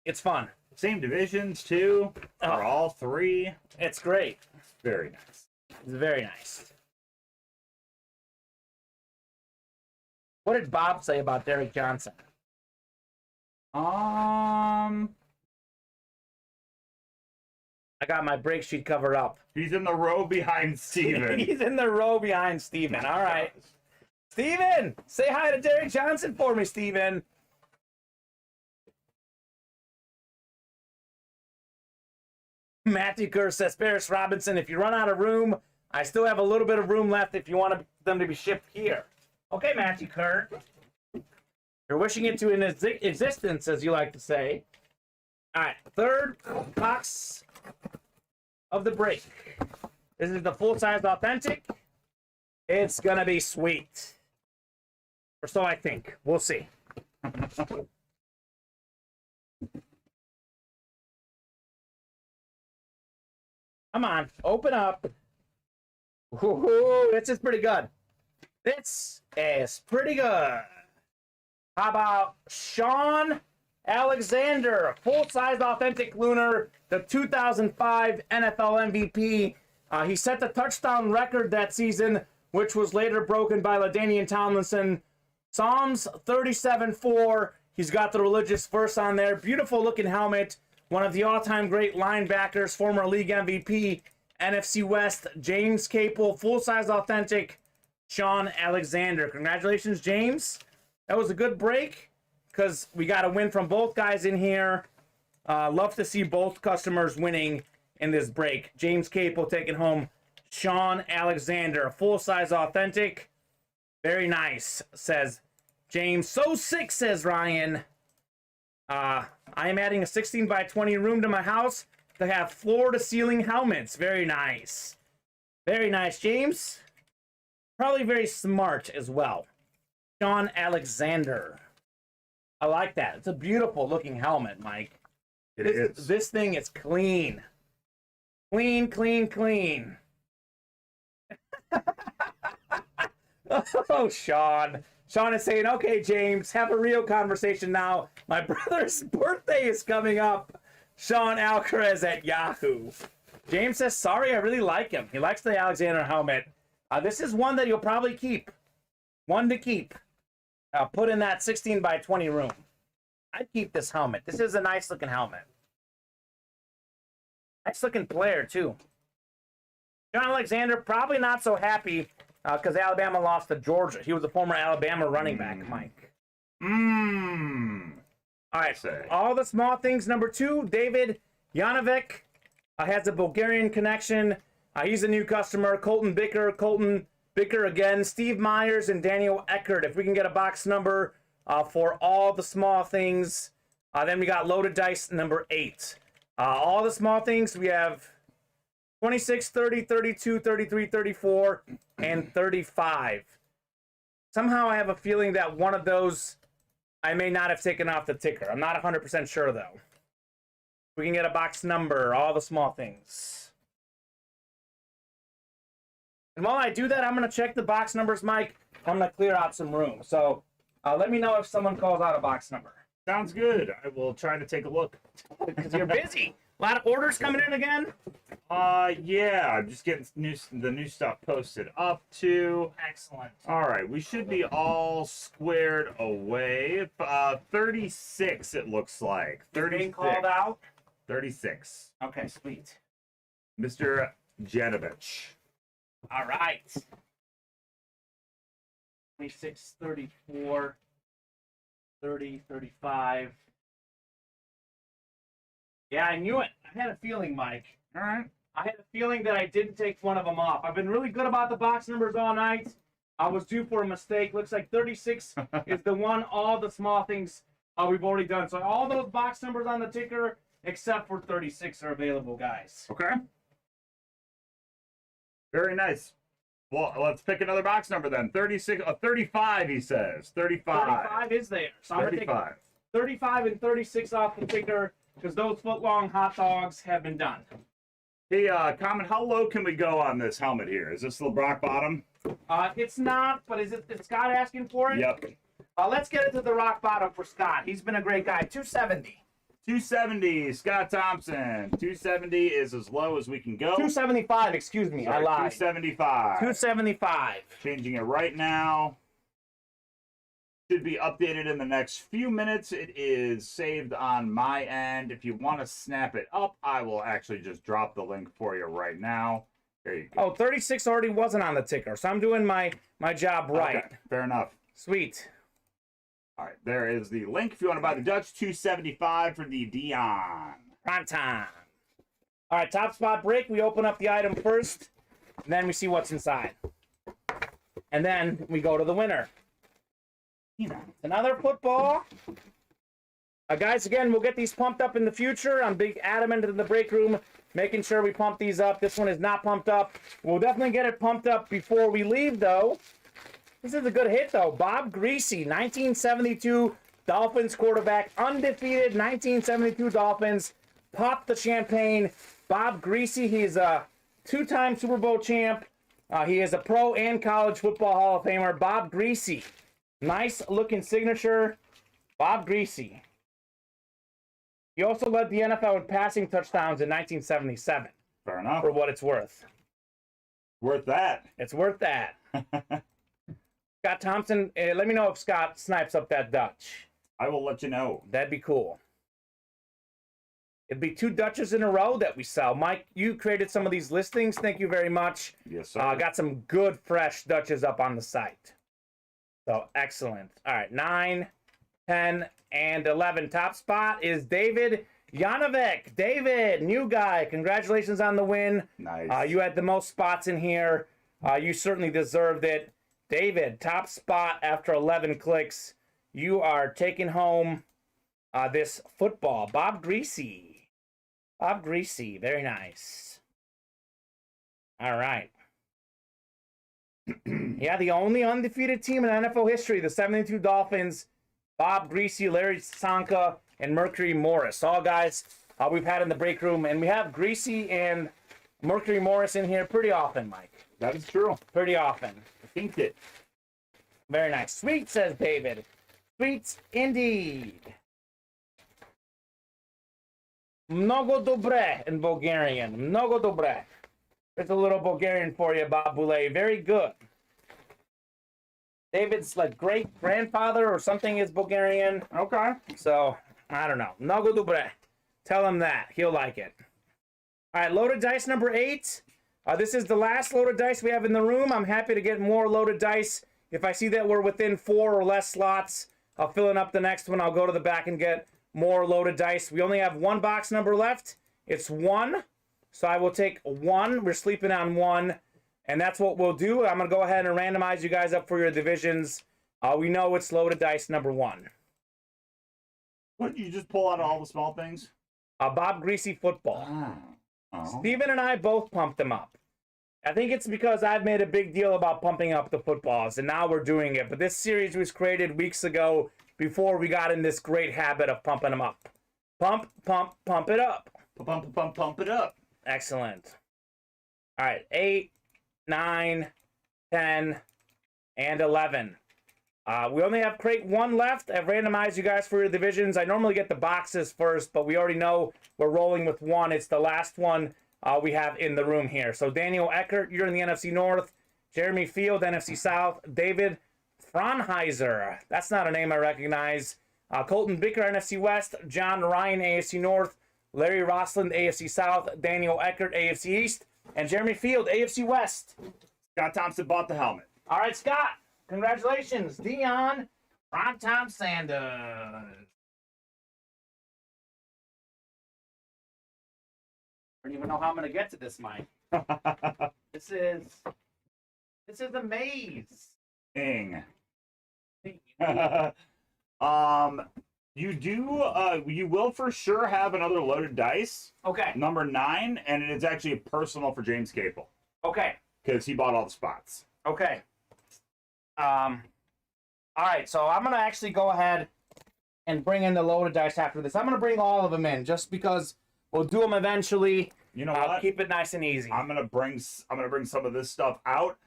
It's fun. Same divisions, too, for all 3. It's great. Very nice. It's very nice. What did Bob say about Derek Johnson? I got my break sheet covered up. He's in the row behind Steven. He's in the row behind Steven. All right. Steven, say hi to Derek Johnson for me, Steven. Matthew Kerr says, Paris Robinson, if you run out of room, I still have a little bit of room left if you want them to be shipped here. Okay, Matthew Kurt. You're wishing it to an existence, as you like to say. All right, third box of the break. This is the full-size authentic. It's gonna be sweet. Or so I think. We'll see. Come on, open up. Ooh, this is pretty good. This is pretty good. How about Sean Alexander, full-size authentic lunar, the 2005 NFL MVP. He set the touchdown record that season, which was later broken by LaDainian Tomlinson. Psalms 37:4. He's got the religious verse on there. Beautiful looking helmet. One of the all-time great linebackers, former league MVP, NFC West, James Capel, full-size authentic, Sean Alexander. Congratulations, James. That was a good break because we got a win from both guys in here. Love to see both customers winning in this break. James Capel taking home Sean Alexander, full-size authentic. Very nice, says James. So sick, says Ryan. I am adding a 16 by 20 room to my house to have floor-to-ceiling helmets. Very nice. Very nice, James. Probably very smart as well. Sean Alexander. I like that. It's a beautiful looking helmet, Mike. It is. This thing is clean. Clean, clean, clean. Oh, Sean. Sean is saying, okay, James, have a real conversation now. My brother's birthday is coming up. Sean Alcaraz at Yahoo. James says, sorry, I really like him. He likes the Alexander helmet. This is one that he'll probably keep. One to keep. Put in that 16 by 20 room. I'd keep this helmet. This is a nice looking helmet. Nice looking player, too. John Alexander, probably not so happy because Alabama lost to Georgia. He was a former Alabama running back, Mike. All right, all the small things. Number 2, David Janovic has a Bulgarian connection. He's a new customer. Colton Bicker again. Steve Myers and Daniel Eckert. If we can get a box number for all the small things. Then we got loaded dice number 8. All the small things, we have 26, 30, 32, 33, 34, and 35. Somehow I have a feeling that one of those I may not have taken off the ticker. I'm not 100% sure, though. We can get a box number, all the small things. And while I do that, I'm going to check the box numbers, Mike. I'm going to clear out some room. So let me know if someone calls out a box number. Sounds good. I will try to take a look. Because you're busy. A lot of orders coming in again? Yeah. I'm just getting the new stuff posted up too. Excellent. All right. We should be all squared away. 36, it looks like. 36. Called out? 36. Okay, sweet. Mr. Janovich. All right. 26, 34, 30, 35. Yeah, I knew it. I had a feeling, Mike. All right. I had a feeling that I didn't take one of them off. I've been really good about the box numbers all night. I was due for a mistake. Looks like 36 is the one. All the small things we've already done. So all those box numbers on the ticker, except for 36, are available, guys. Okay. Very nice. Well, let's pick another box number then. 36, 35, he says. 35. 35 is there. So I'm 35. gonna take 35 and 36 off the ticker because those foot-long hot dogs have been done. Hey, Kamen, how low can we go on this helmet here? Is this the rock bottom? It's not, but is Scott asking for it? Yep. Let's get it to the rock bottom for Scott. He's been a great guy. 270. 270, Scott Thompson. 270 is as low as we can go. 275, excuse me. I lied. 275. 275. Changing it right now. Should be updated in the next few minutes. It is saved on my end. If you want to snap it up, I will actually just drop the link for you right now. There you go. Oh, 36 already wasn't on the ticker, so I'm doing my job right. Okay, fair enough. Sweet. All right, there is the link. If you want to buy the Dutch, $275 for the Dion. Prime time. All right, top spot break. We open up the item first. And then we see what's inside. And then we go to the winner. Another football. Guys, again, we'll get these pumped up in the future. I'm big adamant in the break room, making sure we pump these up. This one is not pumped up. We'll definitely get it pumped up before we leave, though. This is a good hit, though. Bob Greasy, 1972 Dolphins quarterback, undefeated 1972 Dolphins. Pop the champagne. Bob Greasy, he's a two-time Super Bowl champ. He is a pro and college football Hall of Famer. Bob Greasy. Nice looking signature. Bob Greasy. He also led the NFL in passing touchdowns in 1977. Fair enough. For what it's worth. Worth that. It's worth that. Scott Thompson, let me know if Scott snipes up that Dutch. I will let you know. That'd be cool. It'd be 2 Dutches in a row that we sell. Mike, you created some of these listings. Thank you very much. Yes, sir. Got some good, fresh Dutches up on the site. So, excellent. All right, 9, 10, and 11. Top spot is David Janovic. David, new guy. Congratulations on the win. Nice. You had the most spots in here. You certainly deserved it. David, top spot after 11 clicks. You are taking home this football. Bob Greasy. Bob Greasy. Very nice. All right. Yeah, the only undefeated team in NFL history, the 72 Dolphins. Bob Greasy, Larry Sanka, and Mercury Morris. All guys we've had in the break room. And we have Greasy and Mercury Morris in here pretty often, Mike. That is true. Pretty often. I think it. Very nice. Sweet, says David. Sweet indeed. Mnogo dobre in Bulgarian. Mnogo dobre. There's a little Bulgarian for you, Bob Boulay. Very good. David's like great-grandfather or something is Bulgarian. Okay. So, I don't know. Mnogo dobre. Tell him that. He'll like it. All right, loaded dice number 8. This is the last loaded dice we have in the room. I'm happy to get more loaded dice. If I see that we're within 4 or less slots, I'll fill in up the next one. I'll go to the back and get more loaded dice. We only have 1 box number left. It's 1. So I will take 1. We're sleeping on 1. And that's what we'll do. I'm going to go ahead and randomize you guys up for your divisions. We know it's loaded dice number 1. What, you just pull out all the small things? Bob Greasy football. Oh. Steven and I both pumped them up. I think it's because I've made a big deal about pumping up the footballs, and now we're doing it. But this series was created weeks ago before we got in this great habit of pumping them up. Pump, pump, pump it up. Pump, pump, pump it up. Excellent. All right, 8, 9, 10, and 11. We only have crate 1 left. I've randomized you guys for your divisions. I normally get the boxes first, but we already know we're rolling with 1. It's the last one we have in the room here. So Daniel Eckert, you're in the NFC North. Jeremy Field, NFC South. David Franheiser, that's not a name I recognize. Colton Bicker, NFC West. John Ryan, AFC North. Larry Rossland, AFC South. Daniel Eckert, AFC East. And Jeremy Field, AFC West. Scott Thompson bought the helmet. All right, Scott. Congratulations. Dion Primetime Sanders. I don't even know how I'm going to get to this, Mike. This is a maze. Ing. You will for sure have another loaded dice. Okay. Number 9, and it is actually personal for James Capel. Okay. Because he bought all the spots. Okay. All right, so I'm going to actually go ahead and bring in the loaded dice after this. I'm going to bring all of them in just because we'll do them eventually. You know what? Keep it nice and easy. I'm gonna bring some of this stuff out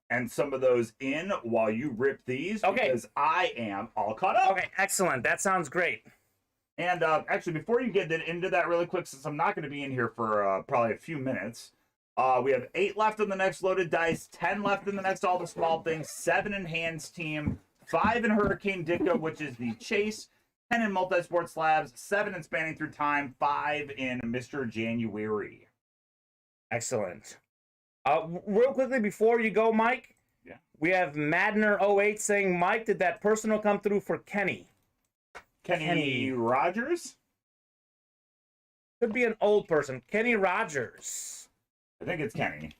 and some of those in while you rip these. Okay. Because I am all caught up. Okay, excellent. That sounds great. And actually, before you get into that really quick, since I'm not going to be in here for probably a few minutes, we have 8 left in the next loaded dice, 10 left in the next all the small things, 7 in Hands Team, 5 in Hurricane Dicka, which is the chase, 10 in Multi-Sport Slabs, 7 in Spanning Through Time, 5 in Mr. January. Excellent. Real quickly before you go, Mike, yeah, we have Madner08 saying, Mike, did that personal come through for Kenny? Kenny Rogers? Could be an old person. Kenny Rogers. I think it's Kenny.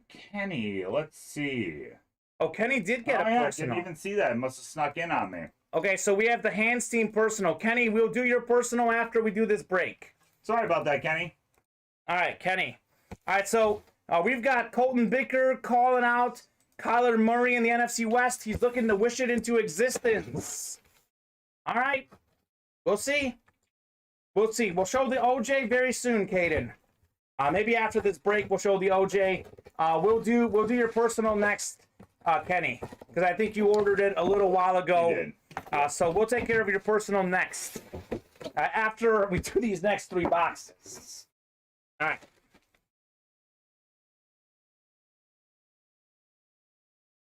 Kenny, let's see. Oh, Kenny did get a Yeah, I personal. didn't even see that. It must have snuck in on me. Okay, so we have the Hands team personal. Kenny, we'll do your personal after we do this break. Sorry about that, Kenny. All right, Kenny. All right, so we've got Colton Bicker calling out Kyler Murray in the NFC West. He's looking to wish it into existence. All right, we'll see. We'll see. We'll show the OJ very soon, Caden. Maybe after this break, we'll show the OJ. We'll do your personal next, Kenny, because I think you ordered it a little while ago. You did. So we'll take care of your personal next. After we do these next 3 boxes. All right.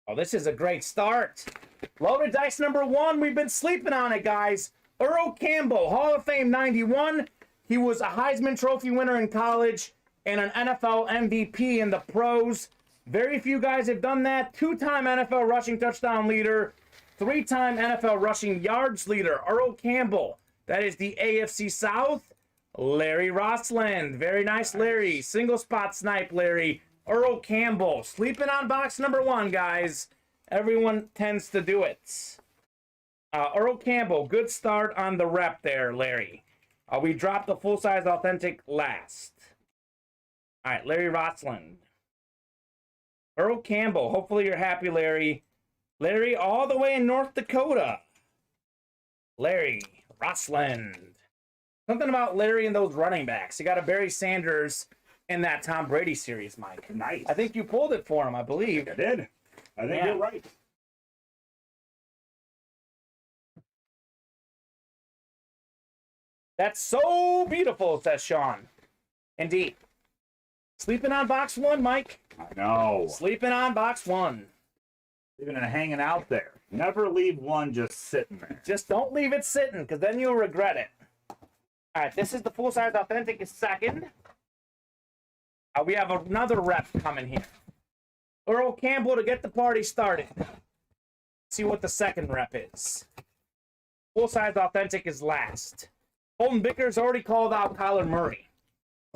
Oh, this is a great start. Loaded dice number 1. We've been sleeping on it, guys. Earl Campbell, Hall of Fame 91. He was a Heisman Trophy winner in college and an NFL MVP in the pros. Very few guys have done that. 2-time NFL rushing touchdown leader. 3-time NFL rushing yards leader. Earl Campbell. That is the AFC South. Larry Rossland. Very nice, Larry. Single spot snipe, Larry. Earl Campbell. Sleeping on box number 1, guys. Everyone tends to do it. Earl Campbell. Good start on the rep there, Larry. We dropped the full-size authentic last. All right, Larry Rossland. Earl Campbell. Hopefully you're happy, Larry. Larry all the way in North Dakota. Larry Rossland. Something about Larry and those running backs. You got a Barry Sanders in that Tom Brady series, Mike. Nice. I think you pulled it for him, I believe. I did. I think you're right. That's so beautiful, says Sean. Indeed. Sleeping on box 1, Mike. I know. Sleeping on box 1. Even hanging out there. Never leave one just sitting there. Just don't leave it sitting, because then you'll regret it. All right, this is the full-size authentic second. We have another rep coming here. Earl Campbell to get the party started. See what the second rep is. Full-size authentic is last. Colton Bicker's already called out Kyler Murray.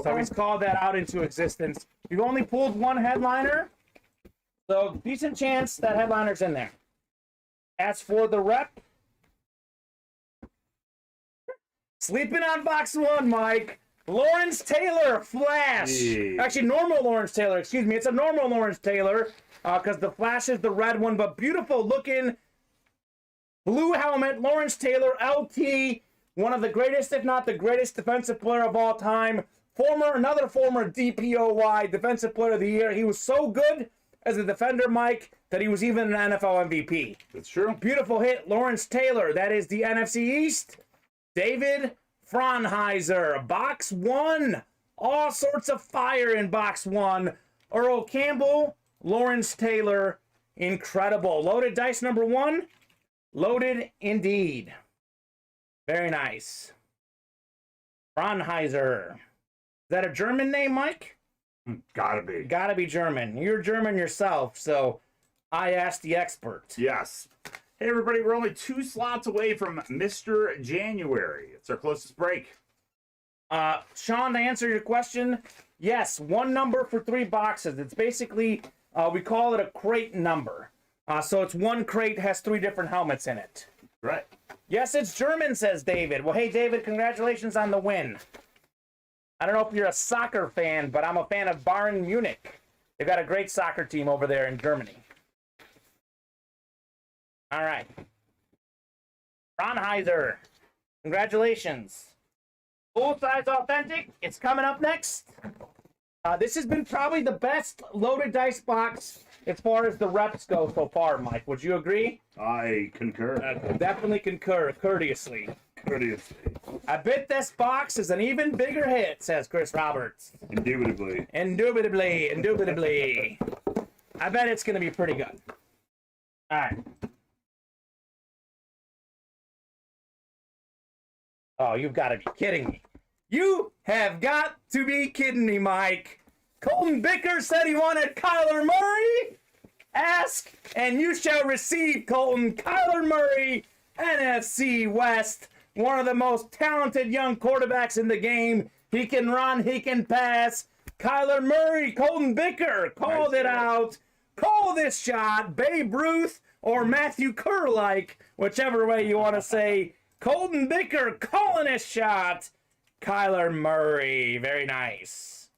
So he's called that out into existence. You've only pulled 1 headliner. So decent chance that headliner's in there. As for the rep, sleeping on box 1, Mike. Lawrence Taylor, Flash. Jeez. Actually, normal Lawrence Taylor, excuse me. It's a normal Lawrence Taylor because the Flash is the red one, but beautiful looking blue helmet. Lawrence Taylor, LT, one of the greatest, if not the greatest defensive player of all time. Another former DPOY Defensive Player of the Year. He was so good as a defender, Mike, that he was even an NFL MVP. That's true. Beautiful hit, Lawrence Taylor. That is the NFC East. David Fraunheiser, box 1. All sorts of fire in box 1. Earl Campbell, Lawrence Taylor, incredible. Loaded dice number 1. Loaded indeed. Very nice. Fraunheiser. Is that a German name, Mike? Gotta be. Gotta be German. You're German yourself, so I asked the expert. Yes. Hey, everybody, we're only 2 slots away from Mr. January. It's our closest break. Sean, to answer your question, yes, 1 number for 3 boxes. It's basically, we call it a crate number. So it's 1 crate has 3 different helmets in it. Right. Yes, it's German, says David. Well, hey, David, congratulations on the win. I don't know if you're a soccer fan, but I'm a fan of Bayern Munich. They've got a great soccer team over there in Germany. All right. Fraunheiser, congratulations. Full-size authentic, it's coming up next. This has been probably the best loaded dice box as far as the reps go so far, Mike. Would you agree? I concur. Definitely concur, courteously. Courteously. I bet this box is an even bigger hit, says Chris Roberts. Indubitably. Indubitably. I bet it's going to be pretty good. All right. Oh, you've got to be kidding me. You have got to be kidding me, Mike. Colton Bicker said he wanted Kyler Murray. Ask, and you shall receive, Colton. Kyler Murray, NFC West. One of the most talented young quarterbacks in the game. He can run, he can pass. Kyler Murray, Colton Bicker called it out. Call this shot, Babe Ruth or Matthew Kerr, like, whichever way you want to say. Colton Bicker calling his shot. Kyler Murray, very nice.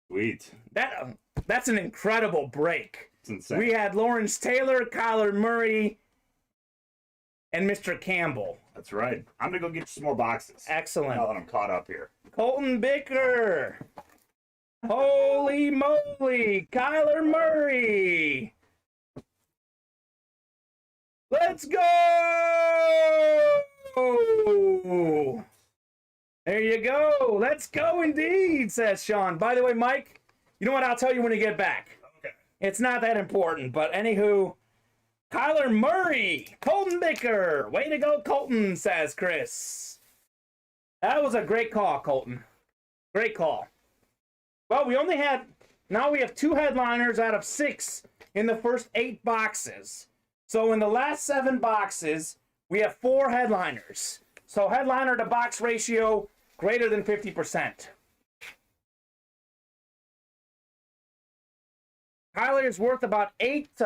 Sweet. That's an incredible break. It's insane. We had Lawrence Taylor, Kyler Murray, and Mr. Campbell. That's right. I'm going to go get you some more boxes. Excellent. Now that I'm caught up here. Colton Bicker. Holy moly. Kyler Murray. Let's go. There you go. Let's go indeed, says Sean. By the way, Mike, you know what? I'll tell you when you get back. Okay. It's not that important, but anywho, Kyler Murray, Colton Bicker. Way to go, Colton, says Chris. That was a great call, Colton. Great call. Well, now we have 2 headliners out of 6 in the first 8 boxes. So in the last 7 boxes, we have 4 headliners. So headliner to box ratio greater than 50%. Kyler is worth about $800 to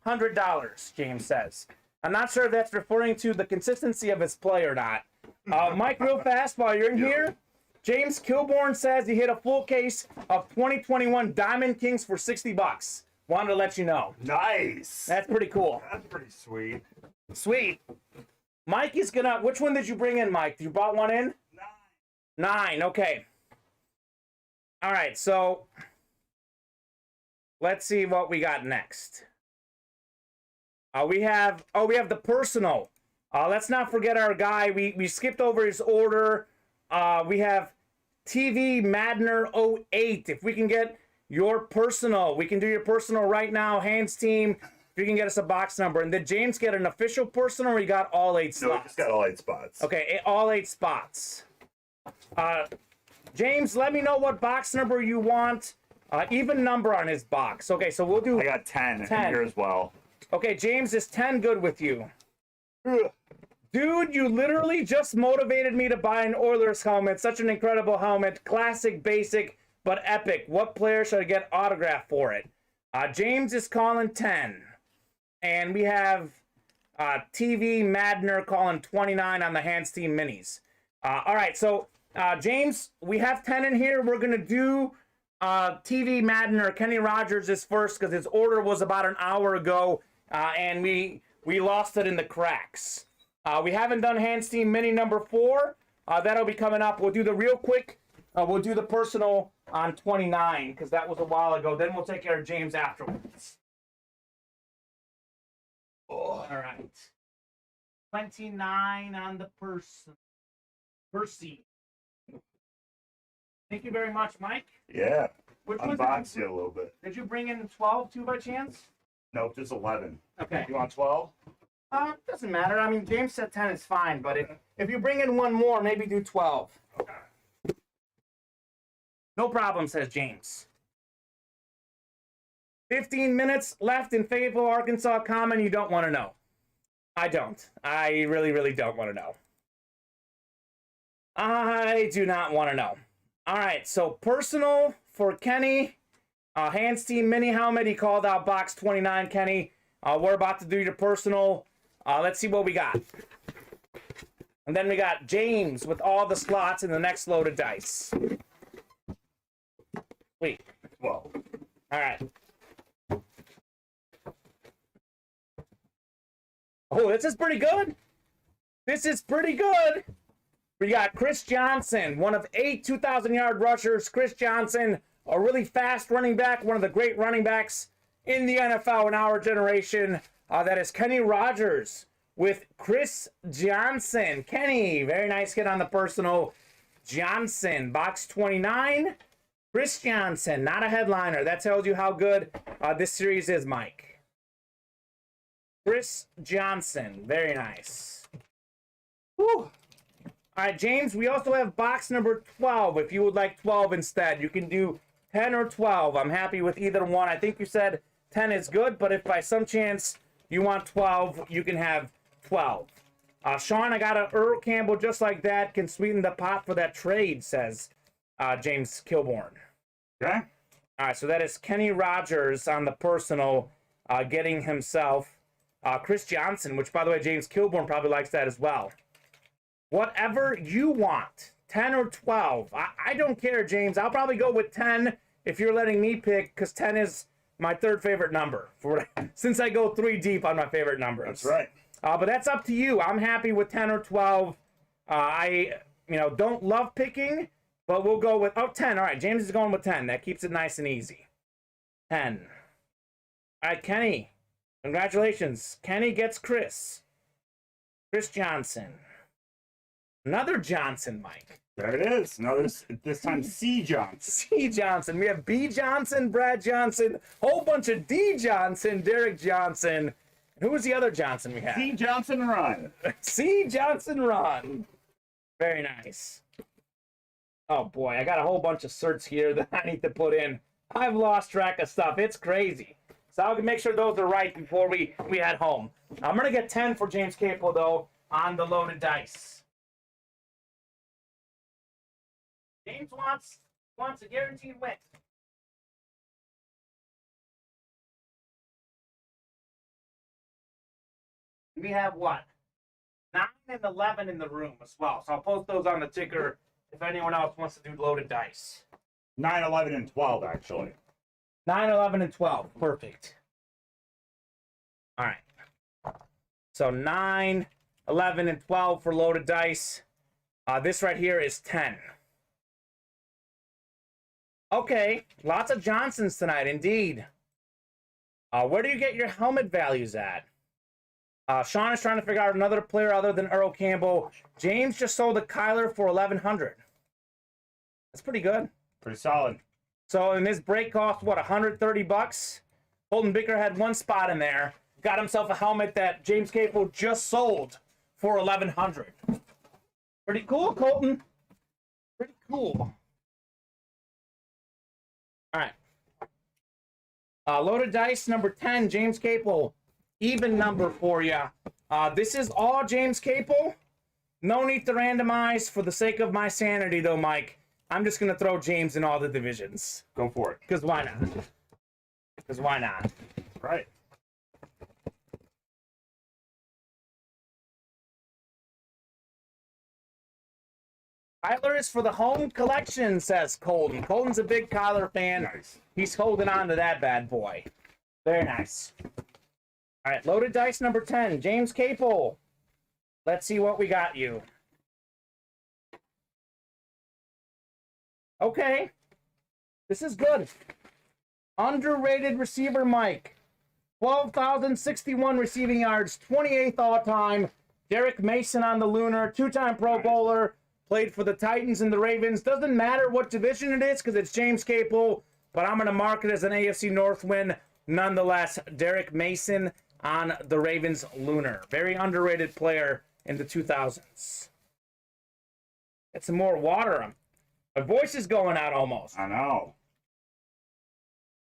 $1,100, James says. I'm not sure if that's referring to the consistency of his play or not. Mike, real fast while you're in here. James Kilborn says he hit a full case of 2021 Diamond Kings for $60. Wanted to let you know. Nice. That's pretty cool. That's pretty sweet. Sweet. Mike is gonna. Which one did you bring in, Mike? You brought one in? 9. Okay. All right. So let's see what we got next. We have the personal. Let's not forget our guy. We skipped over his order. We have TV Madner 08. If we can get your personal, we can do your personal right now. Hands team. If you can get us a box number. And did James get an official personal, or he got all 8 slots? No, he just got all 8 spots. Okay, all 8 spots. James, let me know what box number you want. Even number on his box. Okay, so we'll do... I got 10 10 in here as well. Okay, James, is 10 good with you? Dude, you literally just motivated me to buy an Oilers helmet. Such an incredible helmet. Classic, basic, but epic. What player should I get autographed for it? James is calling 10. And we have TV Madner calling 29 on the Hands Team Minis. All right, so James, we have 10 in here. We're going to do TV Madner. Kenny Rogers is first because his order was about an hour ago, and we lost it in the cracks. We haven't done Hands Team Mini number 4. That'll be coming up. We'll do the real quick. We'll do the personal on 29 because that was a while ago. Then we'll take care of James afterwards. All right. 29 on the Percy. Thank you very much, Mike. Yeah. Which Unbox you a little bit. Did you bring in 12 too by chance? Nope, just 11. Okay. You want 12? Doesn't matter. I mean, James said 10 is fine, but if you bring in one more, maybe do 12. Okay. No problem, says James. 15 minutes left in Fayetteville, Arkansas. Kamen, you don't want to know. I don't. I really, really don't want to know. I do not want to know. All right, so personal for Kenny. Hands Team Mini Helmet. He called out box 29, Kenny. We're about to do your personal. Let's see what we got. And then we got James with all the slots in the next load of dice. Wait. 12. All right. Oh, this is pretty good. This is pretty good. We got Chris Johnson, one of 8 2,000-yard rushers. Chris Johnson, a really fast running back, one of the great running backs in the NFL in our generation. That is Kenny Rogers with Chris Johnson. Kenny, very nice hit on the personal. Johnson, box 29. Chris Johnson, not a headliner. That tells you how good this series is, Mike. Chris Johnson, very nice. Whew. All right, James, we also have box number 12. If you would like 12 instead, you can do 10 or 12. I'm happy with either one. I think you said 10 is good, but if by some chance you want 12, you can have 12. Sean, I got an Earl Campbell just like that. Can sweeten the pot for that trade, says James Kilborn. Okay. All right, so that is Kenny Rogers on the personal, getting himself Chris Johnson, which, by the way, James Kilborn probably likes that as well. Whatever you want, 10 or 12. I don't care, James. I'll probably go with 10 if you're letting me pick, because 10 is my third favorite number since I go 3 deep on my favorite numbers. That's right. But that's up to you. I'm happy with 10 or 12. I don't love picking, but we'll go with 10. All right, James is going with 10. That keeps it nice and easy. 10. All right, Kenny. Congratulations. Kenny gets Chris Johnson. Another Johnson, Mike. There it is. Another, this time C. Johnson. C. Johnson. We have B. Johnson, Brad Johnson, whole bunch of D. Johnson, Derek Johnson. Who was the other Johnson we had? C. Johnson Run. C. Johnson Run. Very nice. Oh boy, I got a whole bunch of certs here that I need to put in. I've lost track of stuff. It's crazy. So I'll make sure those are right before we head home. I'm going to get 10 for James Capel, though, on the loaded dice. James wants a guaranteed win. We have what? 9 and 11 in the room as well. So I'll post those on the ticker if anyone else wants to do loaded dice. 9, 11, and 12, actually. 9, 11, and 12. Perfect. All right. So 9, 11, and 12 for loaded dice. This right here is 10. Okay. Lots of Johnsons tonight, indeed. Where do you get your helmet values at? Sean is trying to figure out another player other than Earl Campbell. James just sold a Kyler for $1,100. That's pretty good. Pretty solid. So, and this break cost, what, $130? Holden Bicker had one spot in there. Got himself a helmet that James Capel just sold for $1,100. Pretty cool, Colton. Pretty cool. All right. Loaded dice number 10, James Capel. Even number for you. This is all James Capel. No need to randomize for the sake of my sanity, though, Mike. I'm just going to throw James in all the divisions. Go for it. Because why not? Because why not? Right. Kyler is for the home collection, says Colton. Colton's a big Kyler fan. Nice. He's holding on to that bad boy. Very nice. All right, loaded dice number 10, James Capel. Let's see what we got you. Okay. This is good. Underrated receiver Mike. 12,061 receiving yards, 28th all-time. Derek Mason on the Lunar, 2-time Pro Bowler. Played for the Titans and the Ravens. Doesn't matter what division it is because it's James Capel, but I'm going to mark it as an AFC North win. Nonetheless, Derek Mason on the Ravens Lunar. Very underrated player in the 2000s. Get some more water. My voice is going out almost. I know.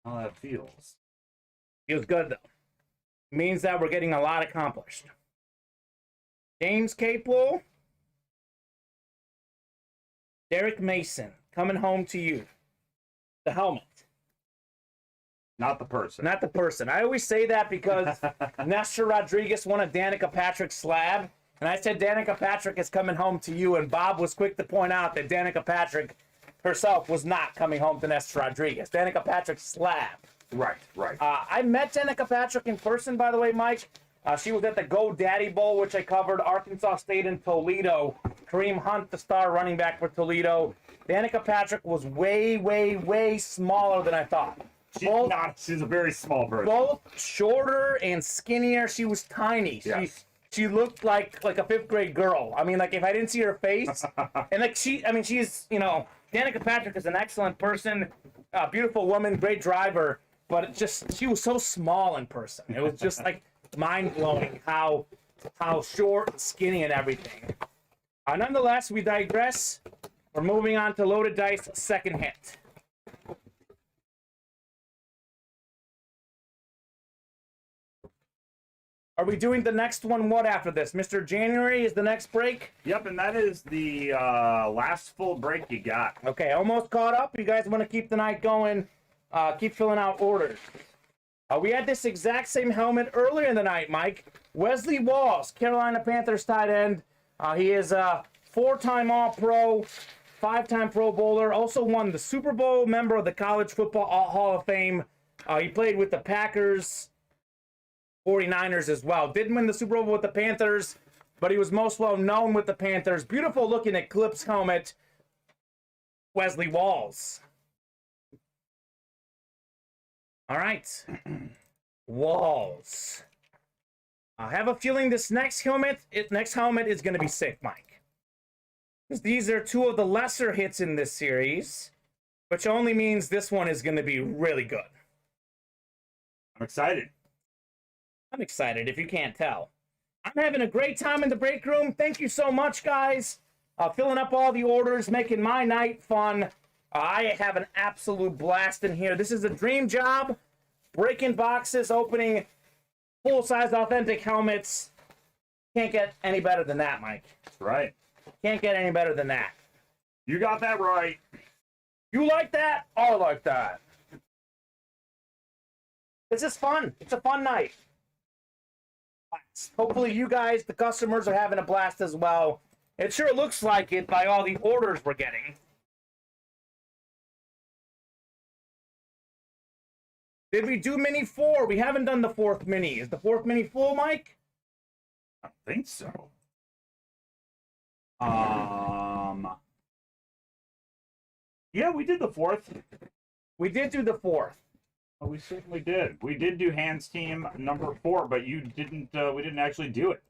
How that feels. Feels good, though. Means that we're getting a lot accomplished. James Capel. Derek Mason, coming home to you. The helmet. Not the person. Not the person. I always say that because Nestor Rodriguez won a Danica Patrick slab, and I said Danica Patrick is coming home to you, and Bob was quick to point out that Danica Patrick herself was not coming home to Nestor Rodriguez. Danica Patrick's slab. Right, right. I met Danica Patrick in person, by the way, Mike. She was at the Go Daddy Bowl, which I covered, Arkansas State and Toledo. Kareem Hunt, the star running back for Toledo. Danica Patrick was way, way, way smaller than I thought. She's a very small person. Both shorter and skinnier. She was tiny. Yes. She looked like a 5th grade girl. I mean, like if I didn't see her face, and like she's, Danica Patrick is an excellent person, a beautiful woman, great driver, but it just, she was so small in person. It was just like mind blowing how short and skinny and everything. Nonetheless, we digress. We're moving on to loaded dice, second hit. Are we doing the next one? What after this? Mr. January is the next break? Yep, and that is the last full break you got. Okay, almost caught up. You guys want to keep the night going? Keep filling out orders. We had this exact same helmet earlier in the night, Mike. Wesley Walls, Carolina Panthers tight end. He is a 4-time All-Pro, 5-time Pro Bowler. Also won the Super Bowl, member of the College Football Hall of Fame. He played with the Packers, 49ers as well. Didn't win the Super Bowl with the Panthers, but he was most well known with the Panthers. Beautiful looking Eclipse helmet, Wesley Walls. All right, Walls. I have a feeling this next helmet is going to be sick, Mike. Because these are two of the lesser hits in this series, which only means this one is going to be really good. I'm excited. I'm excited, if you can't tell. I'm having a great time in the break room. Thank you so much, guys. Filling up all the orders, making my night fun. I have an absolute blast in here. This is a dream job. Breaking boxes, opening full-size authentic helmets. Can't get any better than that, Mike. That's right. Can't get any better than that. You got that right. You like that? I like that. This is fun. It's a fun night. Hopefully you guys, the customers, are having a blast as well. It sure looks like it by all the orders we're getting. Did we do Mini 4? We haven't done the 4th Mini. Is the 4th Mini full, Mike? I think so. Yeah, we did the 4th. We did do the 4th. Oh, we certainly did. We did do Hands Team number 4, but you didn't. We didn't actually do it.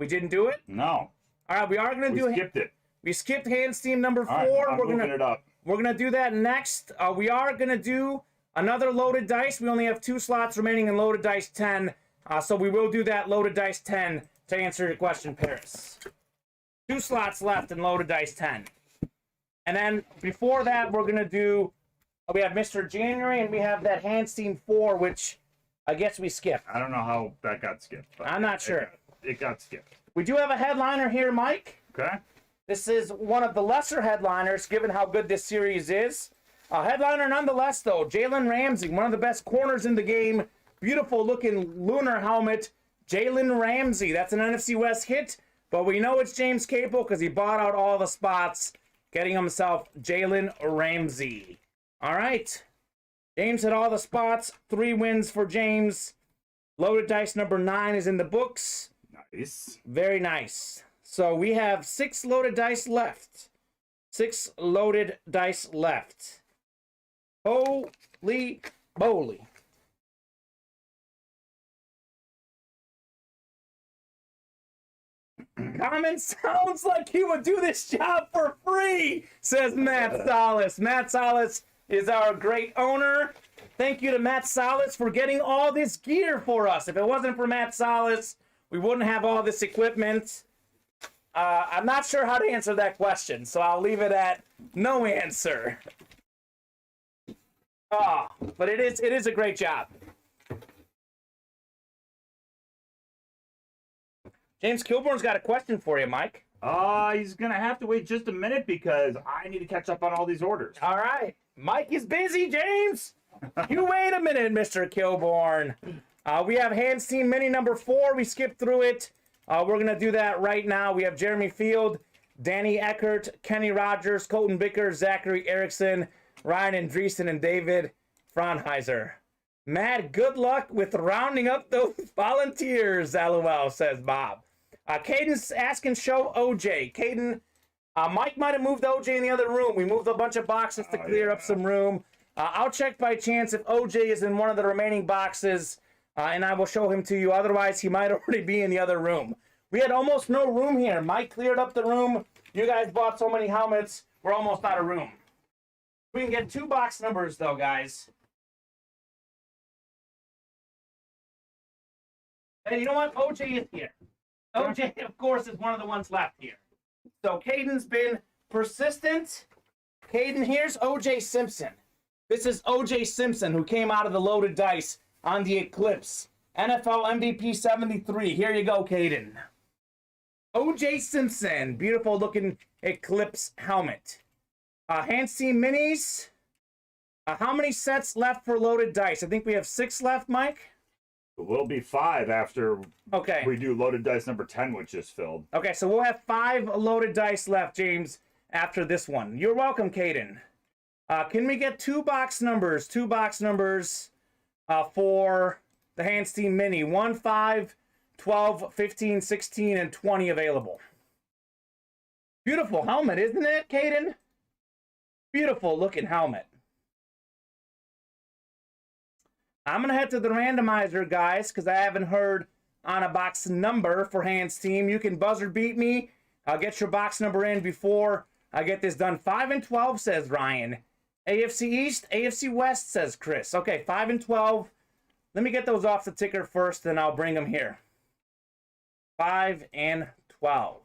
We didn't do it? No. All right, we are going to do. We skipped it. We skipped Hands Team number 4. All right, I'm we're moving it up. We're gonna do that next. We are gonna do another loaded dice. We only have 2 slots remaining in loaded dice 10, so we will do that loaded dice 10 to answer your question, Paris. 2 slots left in loaded dice 10, and then before that, we're gonna do. We have Mr. January, and we have that Hands Team 4, which I guess we skipped. I don't know how that got skipped. But I'm not sure. It got skipped. We do have a headliner here, Mike. Okay. This is one of the lesser headliners, given how good this series is. Headliner nonetheless, though. Jalen Ramsey, one of the best corners in the game. Beautiful looking lunar helmet. Jalen Ramsey. That's an NFC West hit, but we know it's James Capel because he bought out all the spots, getting himself Jalen Ramsey. All right. James hit all the spots. 3 wins for James. Loaded dice number 9 is in the books. Nice. Very nice. So we have 6 loaded dice left. 6 loaded dice left. Holy moly. Kamen sounds like he would do this job for free, says Matt Salas. Matt Salas is our great owner. Thank you to Matt Salas for getting all this gear for us. If it wasn't for Matt Salas, we wouldn't have all this equipment. I'm not sure how to answer that question, so I'll leave it at no answer. But it is a great job. James Kilborn's got a question for you, Mike. He's gonna have to wait just a minute because I need to catch up on all these orders. All right. Mike is busy, James. You wait a minute, Mr. Kilborn. We have Hands Team Mini number 4. We skipped through it. We're going to do that right now. We have Jeremy Field, Danny Eckert, Kenny Rogers, Colton Bicker, Zachary Erickson, Ryan Andreessen, and David Fraunheiser. Matt, good luck with rounding up those volunteers, LOL, says Bob. Caden's asking show OJ. Caden, Mike might have moved OJ in the other room. We moved a bunch of boxes to clear up some room. I'll check by chance if OJ is in one of the remaining boxes, and I will show him to you. Otherwise, he might already be in the other room. We had almost no room here. Mike cleared up the room. You guys bought so many helmets, we're almost out of room. We can get 2 box numbers, though, guys. And you know what? OJ is here. OJ, of course, is one of the ones left here. So Caden's been persistent. Caden, here's OJ Simpson. This is OJ Simpson, who came out of the loaded dice on the Eclipse. NFL MVP 73. Here you go, Caden. O.J. Simpson. Beautiful looking Eclipse helmet. Hans Team Minis. How many sets left for loaded dice? I think we have 6 left, Mike. It will be 5 after we do loaded dice number 10, which is filled. Okay, so we'll have 5 loaded dice left, James, after this one. You're welcome, Caden. Can we get 2 box numbers? 2 box numbers for the Hans Team Mini. 1, 5, 12, 15, 16, and 20 available. Beautiful helmet, isn't it, Caden? Beautiful looking helmet. I'm going to head to the randomizer, guys, because I haven't heard on a box number for Hans Team. You can buzzer beat me. I'll get your box number in before I get this done. 5 and 12, says Ryan. AFC East, AFC West, says Chris. Okay, 5 and 12. Let me get those off the ticker first, and I'll bring them here. 5 and 12. All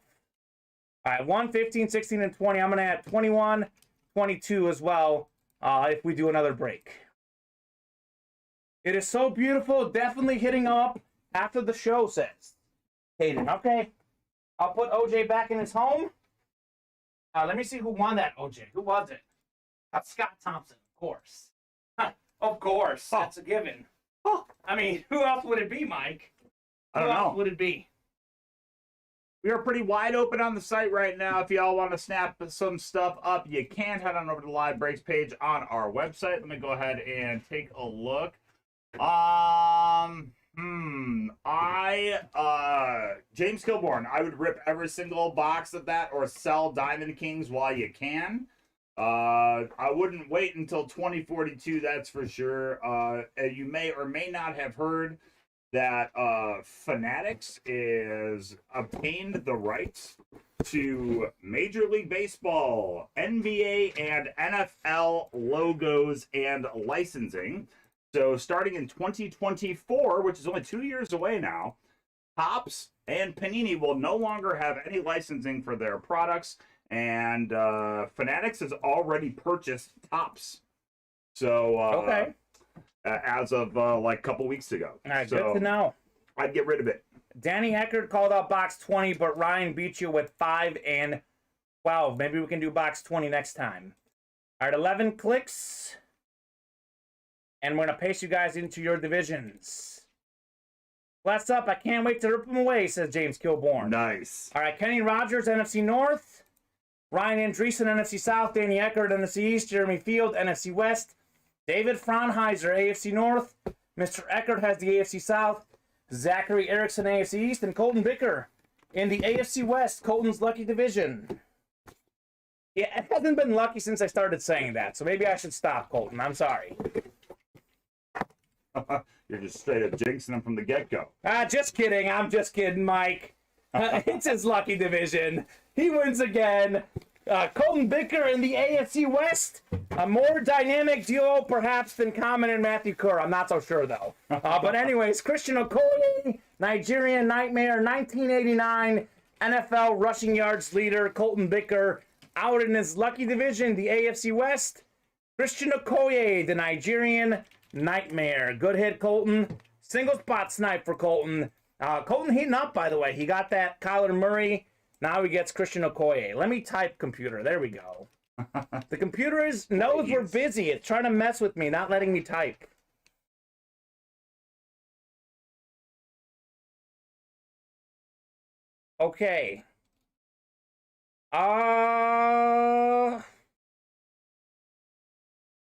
right, 1, 15, 16, and 20. I'm going to add 21, 22 as well if we do another break. It is so beautiful. Definitely hitting up after the show, says Hayden. Okay. I'll put OJ back in his home. Let me see who won that, OJ. Who was it? Scott Thompson, of course. Of course. That's a given. I mean, who else would it be, Mike? I don't know. Who else would it be? We are pretty wide open on the site right now. If y'all want to snap some stuff up, you can head on over to the live breaks page on our website. Let me go ahead and take a look. James Kilborn, I would rip every single box of that or sell Diamond Kings while you can. I wouldn't wait until 2042, that's for sure. You may or may not have heard that Fanatics is obtained the rights to Major League Baseball, NBA, and NFL logos and licensing. So starting in 2024, which is only 2 years away now, Topps and Panini will no longer have any licensing for their products, and Fanatics has already purchased Topps. So Okay. As of like a couple weeks ago. All right, so good to know. I'd get rid of it. Danny Eckert called out box 20, but Ryan beat you with 5 and 12. Maybe we can do box 20 next time. All right, 11 clicks. And we're going to paste you guys into your divisions. Last up, I can't wait to rip them away, says James Kilborn. Nice. All right, Kenny Rogers, NFC North. Ryan Andreessen, NFC South. Danny Eckert, NFC East. Jeremy Field, NFC West. David Fraunheiser, AFC North. Mr. Eckert has the AFC South. Zachary Erickson, AFC East. And Colton Bicker in the AFC West, Colton's lucky division. Yeah, it hasn't been lucky since I started saying that, so maybe I should stop, Colton. I'm sorry. You're just straight up jinxing him from the get-go. Just kidding. I'm just kidding, Mike. It's his lucky division. He wins again. Colton Bicker in the AFC West. A more dynamic duo, perhaps, than Kamen and Matthew Kerr. I'm not so sure, though. But anyways, Christian Okoye, Nigerian Nightmare, 1989 NFL rushing yards leader. Colton Bicker out in his lucky division, the AFC West. Christian Okoye, the Nigerian Nightmare. Good hit, Colton. Single spot snipe for Colton. Colton heating up, by the way. He got that Kyler Murray. Now he gets Christian Okoye. Let me type, computer. There we go. The computer knows we're busy. It's trying to mess with me, not letting me type. Okay.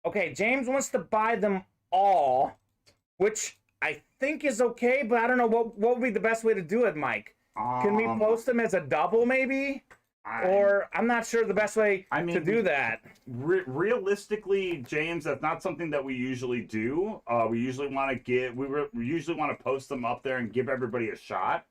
Okay, James wants to buy them all, which I think is okay, but I don't know what would be the best way to do it, Mike. Can we post them as a double, maybe? Or I'm not sure the best way to do that. Realistically, James, that's not something that we usually do. We usually want to post them up there and give everybody a shot.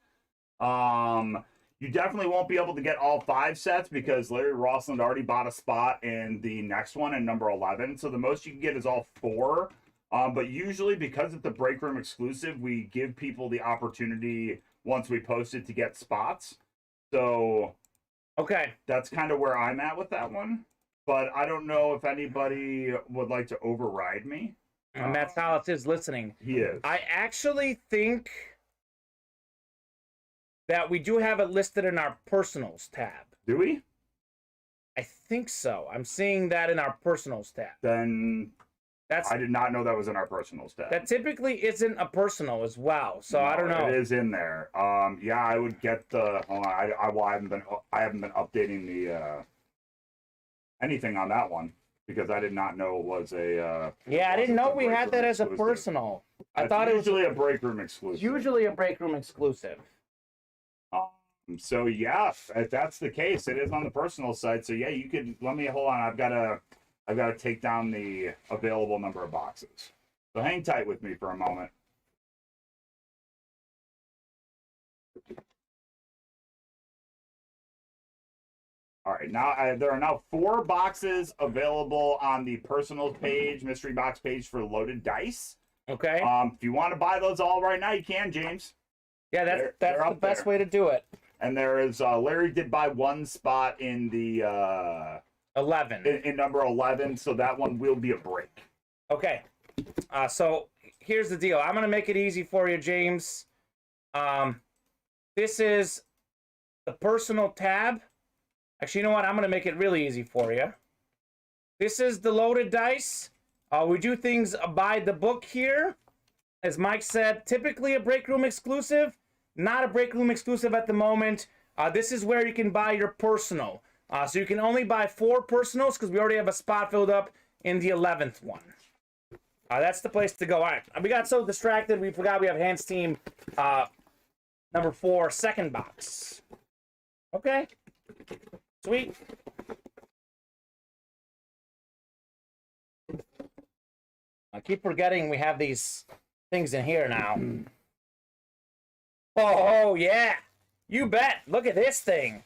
You definitely won't be able to get all 5 sets because Larry Rossland already bought a spot in the next one in number 11. So the most you can get is all 4. But usually, because it's a break room exclusive, we give people the opportunity once we post it to get spots. So okay, that's kind of where I'm at with that one. But I don't know if anybody would like to override me. Matt Salas is listening. He is. I actually think that we do have it listed in our personals tab. Do we? I think so. I'm seeing that in our personals tab. Then I did not know that was in our personal tab. That typically isn't a personal as well, so No, I don't know. It is in there. Yeah, I would get the. Hold on, I haven't been updating the anything on that one because I did not know it was a. Yeah, I didn't know we had that as a personal. I thought it was usually a break room exclusive. Usually a break room exclusive. So yeah, if that's the case, it is on the personal side. So yeah, you could let me hold on. I've got to take down the available number of boxes. So hang tight with me for a moment. All right, now there are now 4 boxes available on the personal page, mystery box page for loaded dice. Okay. If you want to buy those all right now, you can, James. Yeah, that's the best way to do it. And there is Larry did buy 1 spot in the 11. In number 11, so that one will be a break. Okay. So here's the deal. I'm gonna make it easy for you, James. This is the personal tab. Actually, you know what? I'm gonna make it really easy for you. This is the loaded dice. We do things by the book here. As Mike said, typically a break room exclusive. Not a break room exclusive at the moment. This is where you can buy your personal. So you can only buy 4 personals because we already have a spot filled up in the 11th one. That's the place to go. All right. We got so distracted we forgot we have Hans Team number 4, second box. Okay. Sweet. I keep forgetting we have these things in here now. Oh, yeah. You bet. Look at this thing.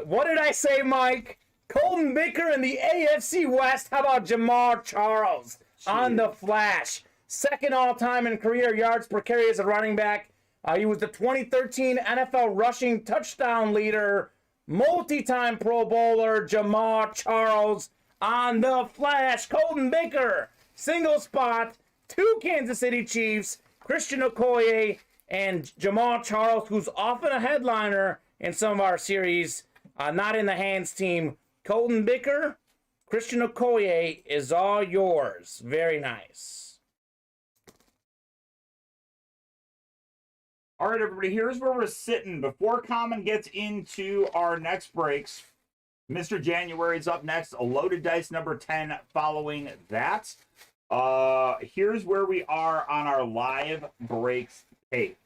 What did I say, Mike? Colton Bicker in the AFC West. How about Jamar Charles on the Flash? Second all-time in career yards per carry as a running back. He was the 2013 NFL rushing touchdown leader. Multi-time Pro Bowler Jamar Charles on the Flash. Colton Bicker. Single spot. 2 Kansas City Chiefs. Christian Okoye and Jamar Charles, who's often a headliner in some of our series, not in the Hands team. Colton Bicker, Christian Okoye is all yours. Very nice. All right, everybody, here's where we're sitting. Before Kamen gets into our next breaks, Mr. January's up next, a loaded dice number 10 following that. Here's where we are on our live breaks page.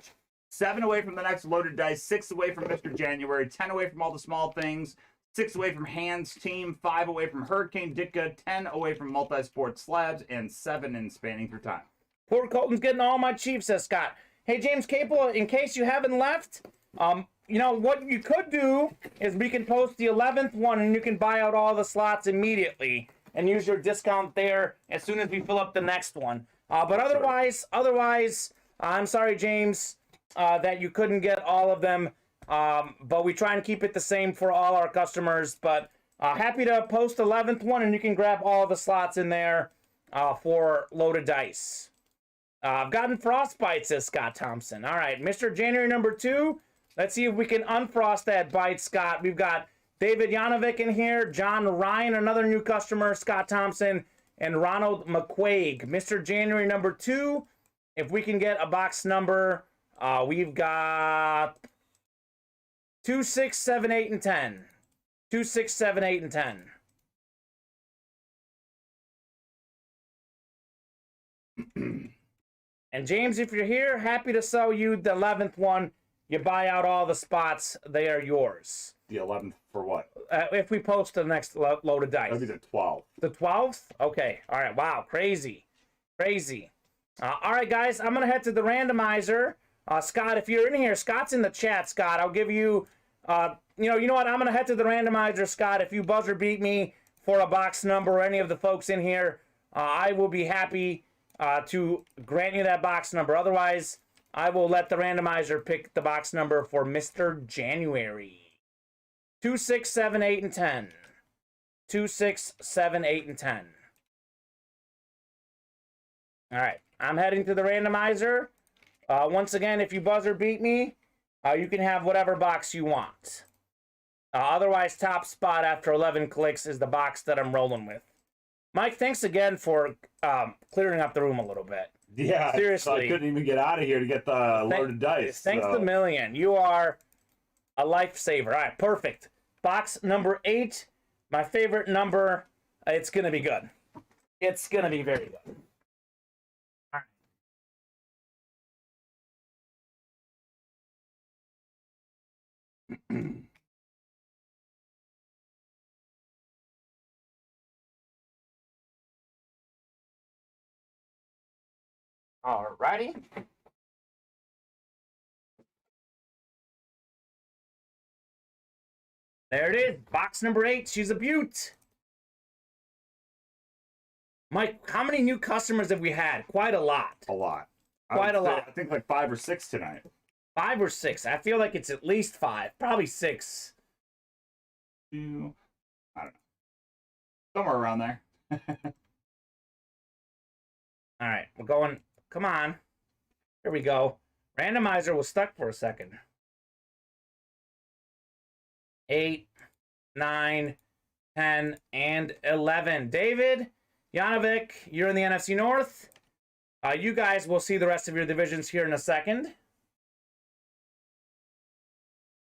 7 away from the next loaded dice, 6 away from Mr. January, 10 away from all the small things, 6 away from Hands Team, 5 away from Hurricane Ditka, 10 away from Multi-Sport Slabs, and 7 in Spanning Through Time. Poor Colton's getting all my Chiefs, says Scott. Hey, James Capel, in case you haven't left, you know, what you could do is we can post the 11th one and you can buy out all the slots immediately and use your discount there as soon as we fill up the next one. But otherwise, I'm sorry, James, that you couldn't get all of them. But we try and keep it the same for all our customers. But happy to post the 11th one, and you can grab all the slots in there for loaded dice. I've gotten frostbite, says Scott Thompson. All right, Mr. January number 2. Let's see if we can unfrost that bite, Scott. We've got David Janovic in here, John Ryan, another new customer, Scott Thompson, and Ronald McQuaig. Mr. January number 2. If we can get a box number, we've got 2, 6, 7, 8, and 10. 2, 6, 7, 8, and 10. And James, if you're here, happy to sell you the 11th one. You buy out all the spots, they are yours. The 11th for what? If we post the next load of dice. That'd be the 12th. The 12th? Okay. All right. Wow. Crazy. Crazy. All right, guys. I'm going to head to the randomizer. Scott, if you're in here, Scott's in the chat, Scott. I'll give you, you know what? I'm going to head to the randomizer, Scott. If you buzzer beat me for a box number or any of the folks in here, I will be happy to grant you that box number. Otherwise, I will let the randomizer pick the box number for Mr. January. 2, 6, 7, 8, and 10. 2, 6, 7, 8, and 10. All right, I'm heading to the randomizer. Once again, if you buzzer beat me, you can have whatever box you want. Otherwise, top spot after 11 clicks is the box that I'm rolling with. Mike, thanks again for clearing up the room a little bit. Yeah, seriously. I couldn't even get out of here to get the loaded dice. Thanks a million. You are a lifesaver. All right, perfect. Box number 8, my favorite number. It's going to be good. It's going to be very good. All right. All righty. There it is. Box number 8. She's a beaut. Mike, how many new customers have we had? Quite a lot. A lot. Quite a lot. I think like 5 or 6 tonight. 5 or 6. I feel like it's at least 5. Probably 6. 2. I don't know. Somewhere around there. All right. We're going. Come on. Here we go. Randomizer was stuck for a second. 8, 9, 10, and 11. David, Janovic, you're in the NFC North. You guys will see the rest of your divisions here in a second.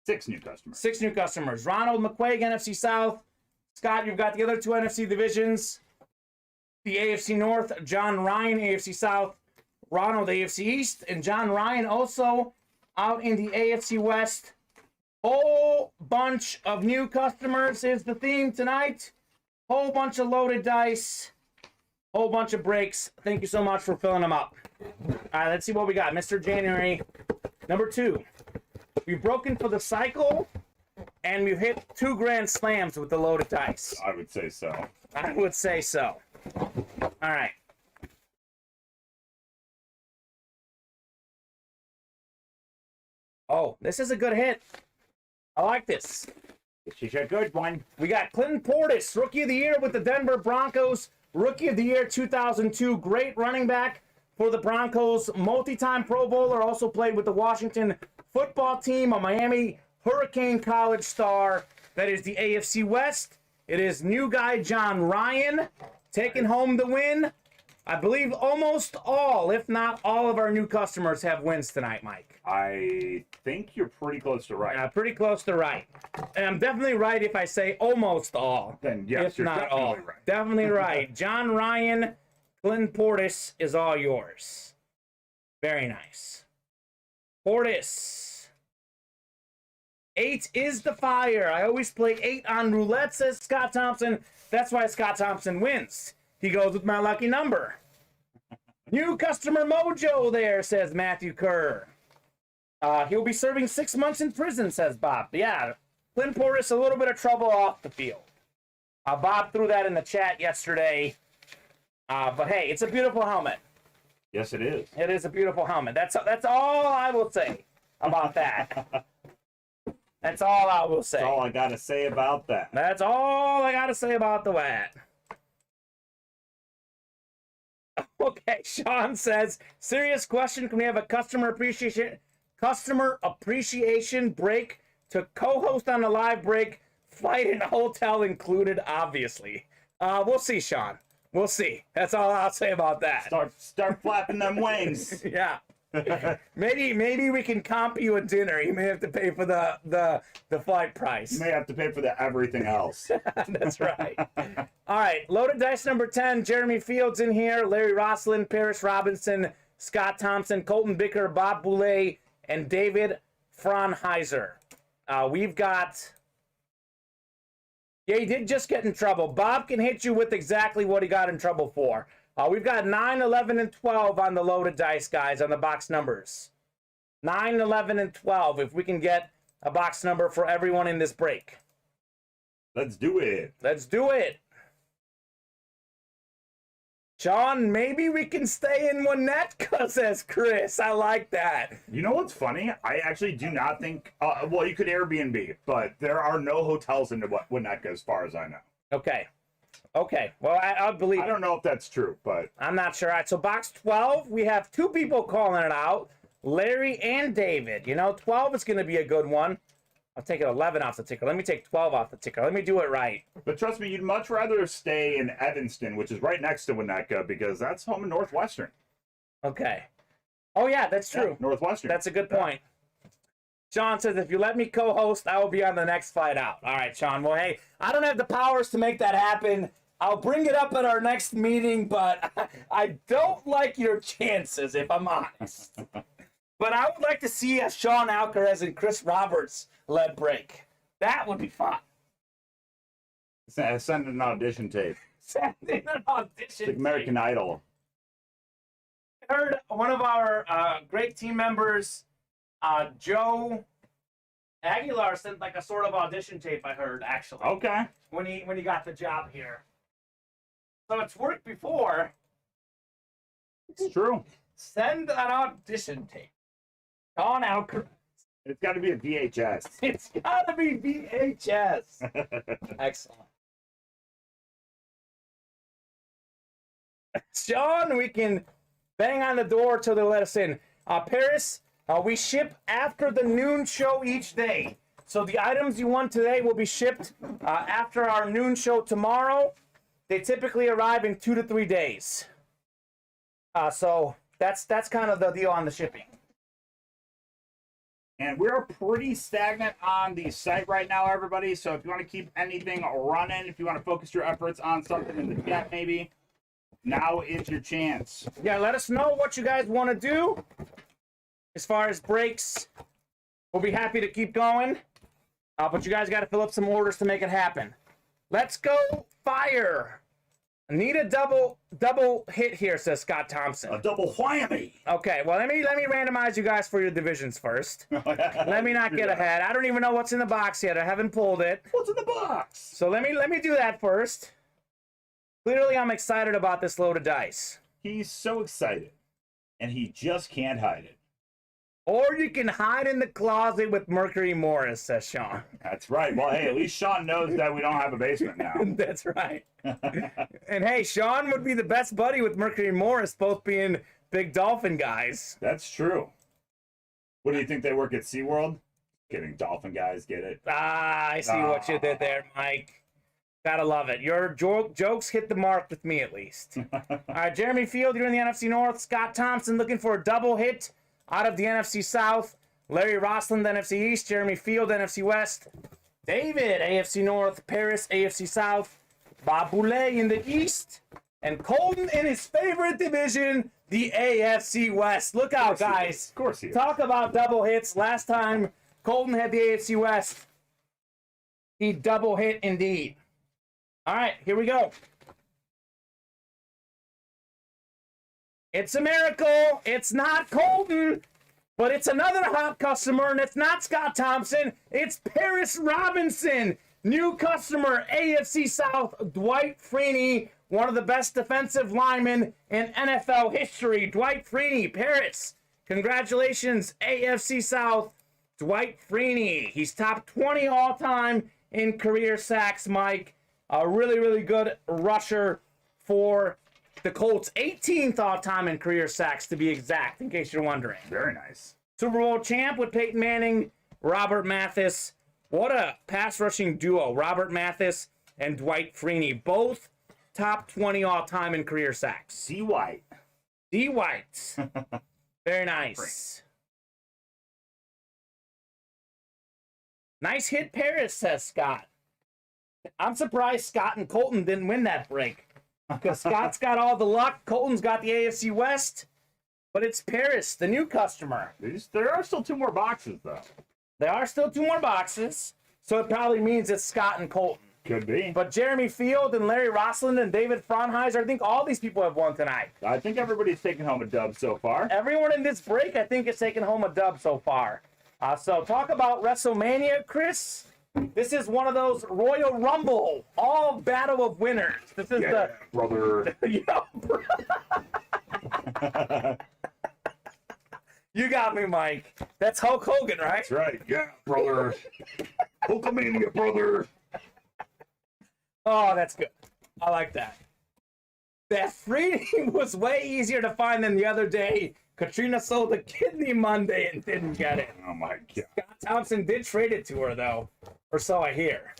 6 new customers. 6 new customers. Ronald McQuaig, NFC South. Scott, you've got the other 2 NFC divisions. The AFC North, John Ryan, AFC South. Ronald, AFC East. And John Ryan also out in the AFC West. Whole bunch of new customers is the theme tonight. Whole bunch of loaded dice. Whole bunch of breaks. Thank you so much for filling them up. All right, let's see what we got. Mr. January, number 2. We've broken for the cycle, and we've hit 2 grand slams with the loaded dice. I would say so. I would say so. All right. Oh, this is a good hit. I like this. She's a good one. We got Clinton Portis, Rookie of the Year with the Denver Broncos. Rookie of the Year 2002. Great running back for the Broncos. Multi-time Pro Bowler. Also played with the Washington football team. A Miami Hurricane college star. That is the AFC West. It is new guy John Ryan taking home the win. I believe almost all, if not all of our new customers have wins tonight, Mike. I think you're pretty close to right. Pretty close to right. And I'm definitely right if I say almost all. Then yes, if you're not definitely all. right. Definitely right. John Ryan, Clinton Portis is all yours. Very nice. Portis. 8 is the fire. I always play 8 on roulette, says Scott Thompson. That's why Scott Thompson wins. He goes with my lucky number. New customer mojo there, says Matthew Kerr. He'll be serving 6 months in prison, says Bob. Yeah, Clint Portis, a little bit of trouble off the field. Bob threw that in the chat yesterday. But hey, it's a beautiful helmet. Yes, it is. It is a beautiful helmet. That's all I will say about that. That's all I will say. That's all I got to say about that. That's all I got to say about the WAT. Okay, Sean says, serious question. Can we have a customer appreciation break to co-host on the live break? Flight and hotel included, obviously. We'll see, Sean. We'll see. That's all I'll say about that. Start flapping them wings. Yeah. Maybe we can comp you a dinner. You may have to pay for the flight price. You may have to pay for everything else. That's right. All right, loaded dice number 10. Jeremy Fields in here. Larry Roslin, Paris Robinson, Scott Thompson, Colton Bicker, Bob Boulay, and David Fraunheiser. We've got... Yeah, he did just get in trouble. Bob can hit you with exactly what he got in trouble for. We've got 9, 11, and 12 on the loaded dice, guys, on the box numbers. 9, 11, and 12, if we can get a box number for everyone in this break. Let's do it. Let's do it. Sean, maybe we can stay in Winnetka, says Chris. I like that. You know what's funny? I actually do not think... well, you could Airbnb, but there are no hotels in Winnetka as far as I know. Okay. Okay, well, I believe I don't know if that's true, but I'm not sure. All right, so box 12, we have 2 people calling it out, Larry and David. You know, 12 is going to be a good one. I'll take 11 off the ticker. Let me take 12 off the ticker. Let me do it right. But trust me, you'd much rather stay in Evanston, which is right next to Winnetka, because that's home in Northwestern. Okay. Oh, yeah, that's true. Yeah, Northwestern. That's a good point. Sean says, if you let me co-host, I will be on the next Fight Out. All right, Sean. Well, hey, I don't have the powers to make that happen. I'll bring it up at our next meeting, but I don't like your chances, if I'm honest. But I would like to see a Sean Alcaraz and Chris Roberts led break. That would be fun. Send an audition tape. Send in an audition Like American tape. Idol. I heard one of our great team members, Joe Aguilar, sent like a sort of audition tape. I heard actually. Okay. When he got the job here. So it's worked before. It's true. Send an audition tape. Sean Alcaraz. It's got to be a VHS. It's gotta be VHS. Excellent. Sean, we can bang on the door till they let us in. Paris, we ship after the noon show each day. So the items you want today will be shipped after our noon show tomorrow. They typically arrive in 2 to 3 days. So that's kind of the deal on the shipping. And we're pretty stagnant on the site right now, everybody. So if you want to keep anything running, if you want to focus your efforts on something in the chat, maybe, now is your chance. Yeah, let us know what you guys want to do. As far as breaks, we'll be happy to keep going. But you guys got to fill up some orders to make it happen. Let's go fire. I need a double hit here, says Scott Thompson. A double whammy. Okay, well, let me randomize you guys for your divisions first. Let me not get ahead. I don't even know what's in the box yet. I haven't pulled it. What's in the box? So let me do that first. Clearly, I'm excited about this load of dice. He's so excited, and he just can't hide it. Or you can hide in the closet with Mercury Morris, says Sean. That's right. Well, hey, at least Sean knows that we don't have a basement now. That's right. And hey, Sean would be the best buddy with Mercury Morris, both being big dolphin guys. That's true. What do you think they work at SeaWorld? Kidding, dolphin guys, get it? Ah, I see what you did there, Mike. Gotta love it. Your jokes hit the mark with me, at least. All right, Jeremy Field, you're in the NFC North. Scott Thompson looking for a double hit out of the NFC South. Larry Rossland, NFC East. Jeremy Field, NFC West. David, AFC North. Paris, AFC South. Bob Boulay in the East. And Colton in his favorite division, the AFC West. Look out, guys. Of course he is. Talk about double hits. Last time Colton had the AFC West, he double hit indeed. All right, here we go. It's a miracle. It's not Colton, but it's another hot customer, and it's not Scott Thompson. It's Paris Robinson, new customer, AFC South, Dwight Freeney, one of the best defensive linemen in NFL history. Dwight Freeney, Paris, congratulations, AFC South, Dwight Freeney. He's top 20 all-time in career sacks, Mike. A really, really good rusher for the Colts. 18th all-time in career sacks, to be exact, in case you're wondering. Very nice. Super Bowl champ with Peyton Manning, Robert Mathis. What a pass-rushing duo, Robert Mathis and Dwight Freeney. Both top 20 all-time in career sacks. D. White. D. White. Very nice. Nice hit, Paris, says Scott. I'm surprised Scott and Colton didn't win that break. Because Scott's got all the luck. Colton's got the AFC West. But it's Paris, the new customer. There are still 2 more boxes, though. There are still 2 more boxes. So it probably means it's Scott and Colton. Could be. But Jeremy Field and Larry Rossland and David Fraunheiser, I think all these people have won tonight. I think everybody's taken home a dub so far. Everyone in this break, I think, has taken home a dub so far. So talk about WrestleMania, Chris. This is one of those Royal Rumble, all battle of winners. This is brother. You got me, Mike. That's Hulk Hogan, right? That's right. Yeah, brother. Hulkamania, brother. Oh, that's good. I like that. That freebie was way easier to find than the other day. Katrina sold a kidney Monday and didn't get it. Oh my god. Scott Thompson did trade it to her though, or so I hear.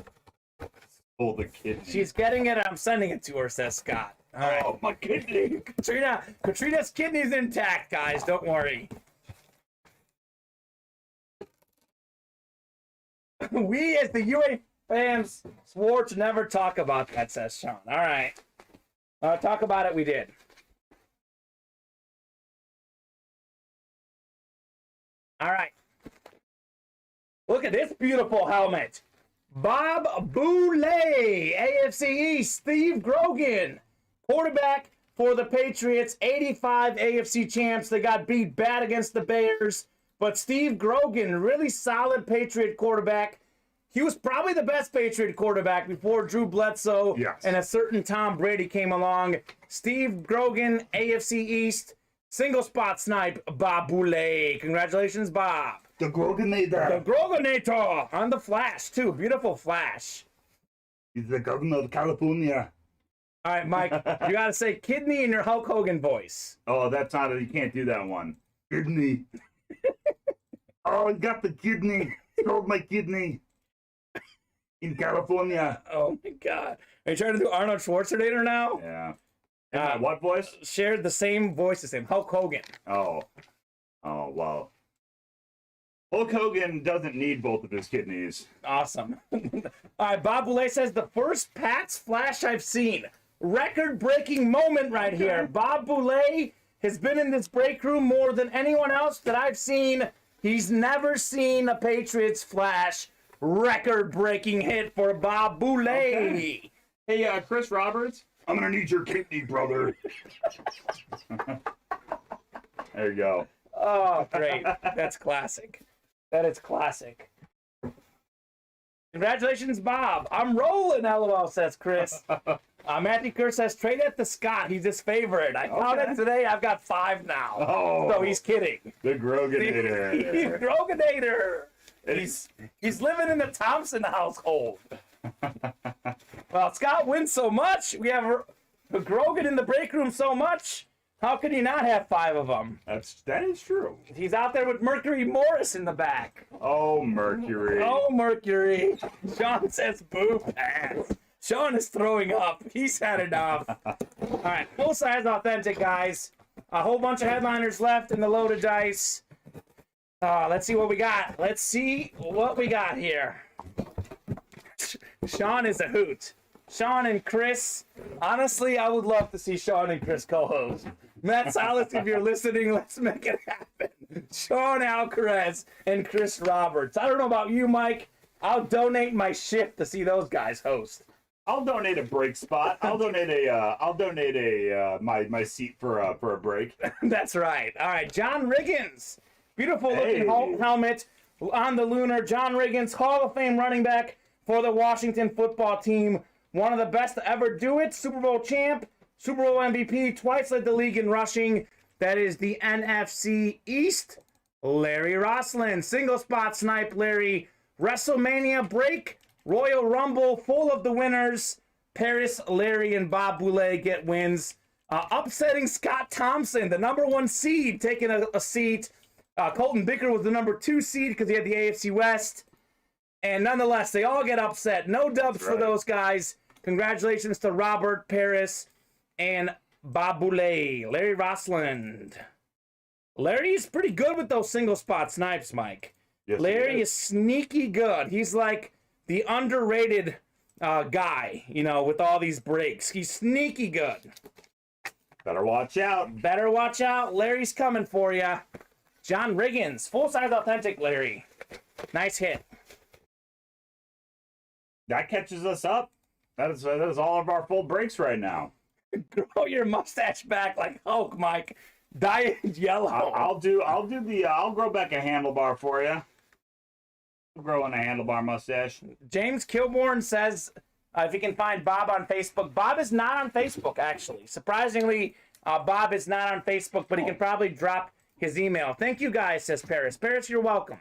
Pull the kidney. She's getting it. I'm sending it to her, says Scott. All right. Oh my kidney. Katrina's kidney's intact, guys. Don't worry. We, as the UA fans, swore to never talk about that, says Sean. All right. Talk about it, we did. All right. Look at this beautiful helmet. Bob Boulay, AFC East, Steve Grogan, quarterback for the Patriots, 85 AFC champs. They got beat bad against the Bears, but Steve Grogan, really solid Patriot quarterback. He was probably the best Patriot quarterback before Drew Bledsoe and a certain Tom Brady came along. Steve Grogan, AFC East, single spot snipe, Bob Boulay. Congratulations, Bob. The Groganator. The Groganator on the flash, too. Beautiful flash. He's the governor of California. All right, Mike, you got to say kidney in your Hulk Hogan voice. Oh, that's not, you can't do that one. Kidney. Oh, I got the kidney. Sold my kidney. In California. Oh, my God. Are you trying to do Arnold Schwarzenegger now? Yeah. What voice? Shared the same voice as him, Hulk Hogan. Oh, well. Hulk Hogan doesn't need both of his kidneys. Awesome. All right, Bob Boulay says, the first Pats flash I've seen. Record-breaking moment right here. Bob Boulay has been in this break room more than anyone else that I've seen. He's never seen a Patriots flash. Record-breaking hit for Bob Boulay. Okay. Hey, Chris Roberts, I'm gonna need your kidney, brother. There you go. Oh, great. That's classic. That is classic. Congratulations, Bob. I'm rolling, LOL, says Chris. Matthew Kerr says, trade it to Scott. He's his favorite. I counted today. I've got 5 now. Oh. So he's kidding. The Groganator. He's Groganator. He's living in the Thompson household. Well, Scott wins so much. We have Grogan in the break room so much. How could he not have 5 of them? That is true. He's out there with Mercury Morris in the back. Oh, Mercury. Oh, Mercury. Sean says boo pass. Sean is throwing up. He's had enough. All right, full size authentic, guys. A whole bunch of headliners left in the loaded dice. Let's see what we got. Let's see what we got here. Sean is a hoot. Sean and Chris. Honestly, I would love to see Sean and Chris co-host. Matt Salas, if you're listening, let's make it happen. Sean Alcaraz and Chris Roberts. I don't know about you, Mike. I'll donate my shift to see those guys host. I'll donate a break spot. I'll donate my seat for a break. That's right. All right, John Riggins. Beautiful looking helmet on the Lunar. John Riggins, Hall of Fame running back for the Washington football team. One of the best to ever do it. Super Bowl champ, Super Bowl MVP, twice led the league in rushing. That is the NFC East. Larry Roslin, single spot snipe Larry. WrestleMania break, Royal Rumble, full of the winners. Paris, Larry, and Bob Boulay get wins. Upsetting Scott Thompson, the #1 seed, taking a seat. Colton Bicker was the #2 seed because he had the AFC West. And nonetheless, they all get upset. No dubs for those guys. Congratulations to Robert, Paris, and Bob Boulay. Larry Rossland. Larry's pretty good with those single spot snipes, Mike. Yes, Larry is sneaky good. He's like the underrated guy, you know, with all these breaks. He's sneaky good. Better watch out. Better watch out. Larry's coming for you. John Riggins, full-size authentic Larry. Nice hit. That catches us up. That is all of our full breaks right now. Grow your mustache back like Hulk, Mike. Dye it yellow. I'll grow back a handlebar for you. I'm growing a handlebar mustache. James Kilborn says if you can find Bob on Facebook. Bob is not on Facebook, actually. Surprisingly, Bob is not on Facebook, but he can probably drop his email. Thank you, guys, says Paris. Paris, you're welcome.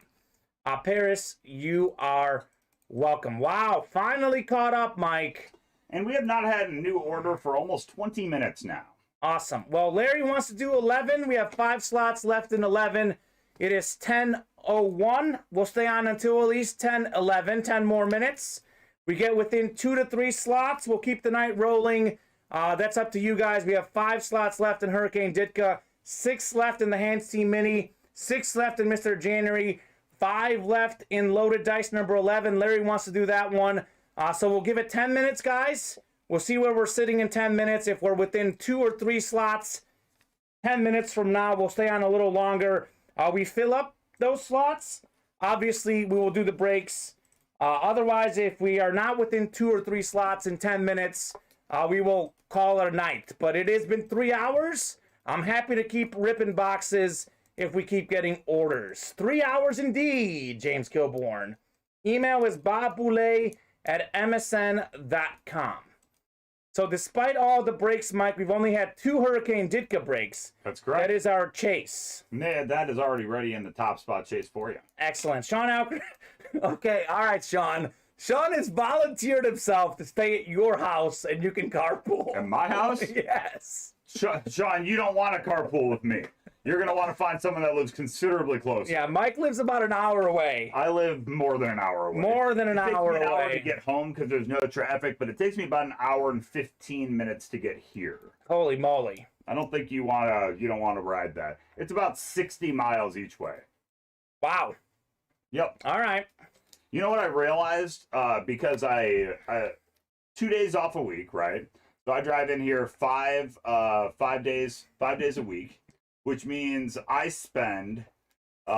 Paris, you are welcome. Wow, finally caught up, Mike. And we have not had a new order for almost 20 minutes now. Awesome. Well, Larry wants to do 11. We have 5 slots left in 11. It is 10:01. We'll stay on until at least 10:11, 10 more minutes. We get within 2 to 3 slots. We'll keep the night rolling. That's up to you guys. We have 5 slots left in Hurricane Ditka, 6 left in the Hands Team Mini, 6 left in Mr. January, 5 left in Loaded Dice number 11. Larry wants to do that one. So we'll give it 10 minutes, guys. We'll see where we're sitting in 10 minutes. If we're within 2 or 3 slots, 10 minutes from now, we'll stay on a little longer. We fill up those slots. Obviously, we will do the breaks. Otherwise, if we are not within 2 or 3 slots in 10 minutes, we will call it a night. But it has been 3 hours. I'm happy to keep ripping boxes if we keep getting orders. 3 hours indeed, James Kilborn. Email is bobboulay@msn.com. So despite all the breaks, Mike, we've only had 2 Hurricane Ditka breaks. That's correct. That is our chase. Yeah, that is already ready in the top spot chase for you. Excellent. Sean Alker. Okay, all right, Sean. Sean has volunteered himself to stay at your house, and you can carpool. At my house? Yes. Sean, you don't want to carpool with me. You're going to want to find someone that lives considerably closer. Yeah, Mike lives about an hour away. I live more than an hour away. More than an hour It takes me an hour away. to get home because there's no traffic, but it takes me about an hour and 15 minutes to get here. Holy moly. I don't think you don't want to ride that. It's about 60 miles each way. Wow. Yep. All right. You know what I realized? Because I 2 days off a week, right? So I drive in here 5 days a week, which means I spend 10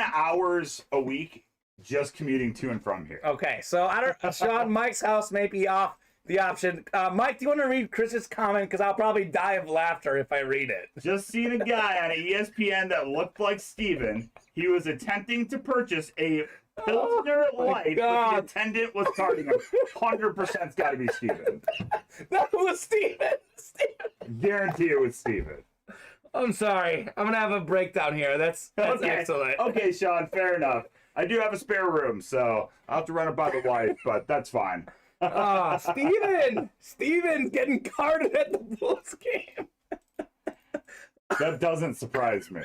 hours a week just commuting to and from here. Okay, so Sean, Mike's house may be off the option. Mike, do you want to read Chris's comment? Because I'll probably die of laughter if I read it. Just seen a guy on ESPN that looked like Steven. He was attempting to purchase a Pilsner Light, but the attendant was carding him. 100%'s got to be Steven. That was Steven. Guarantee it was Steven. I'm sorry. I'm going to have a breakdown here. That's Okay. excellent. Okay, Sean, fair enough. I do have a spare room, so I'll have to run it by the wife, but that's fine. Steven! Steven's getting carded at the Bulls game. That doesn't surprise me.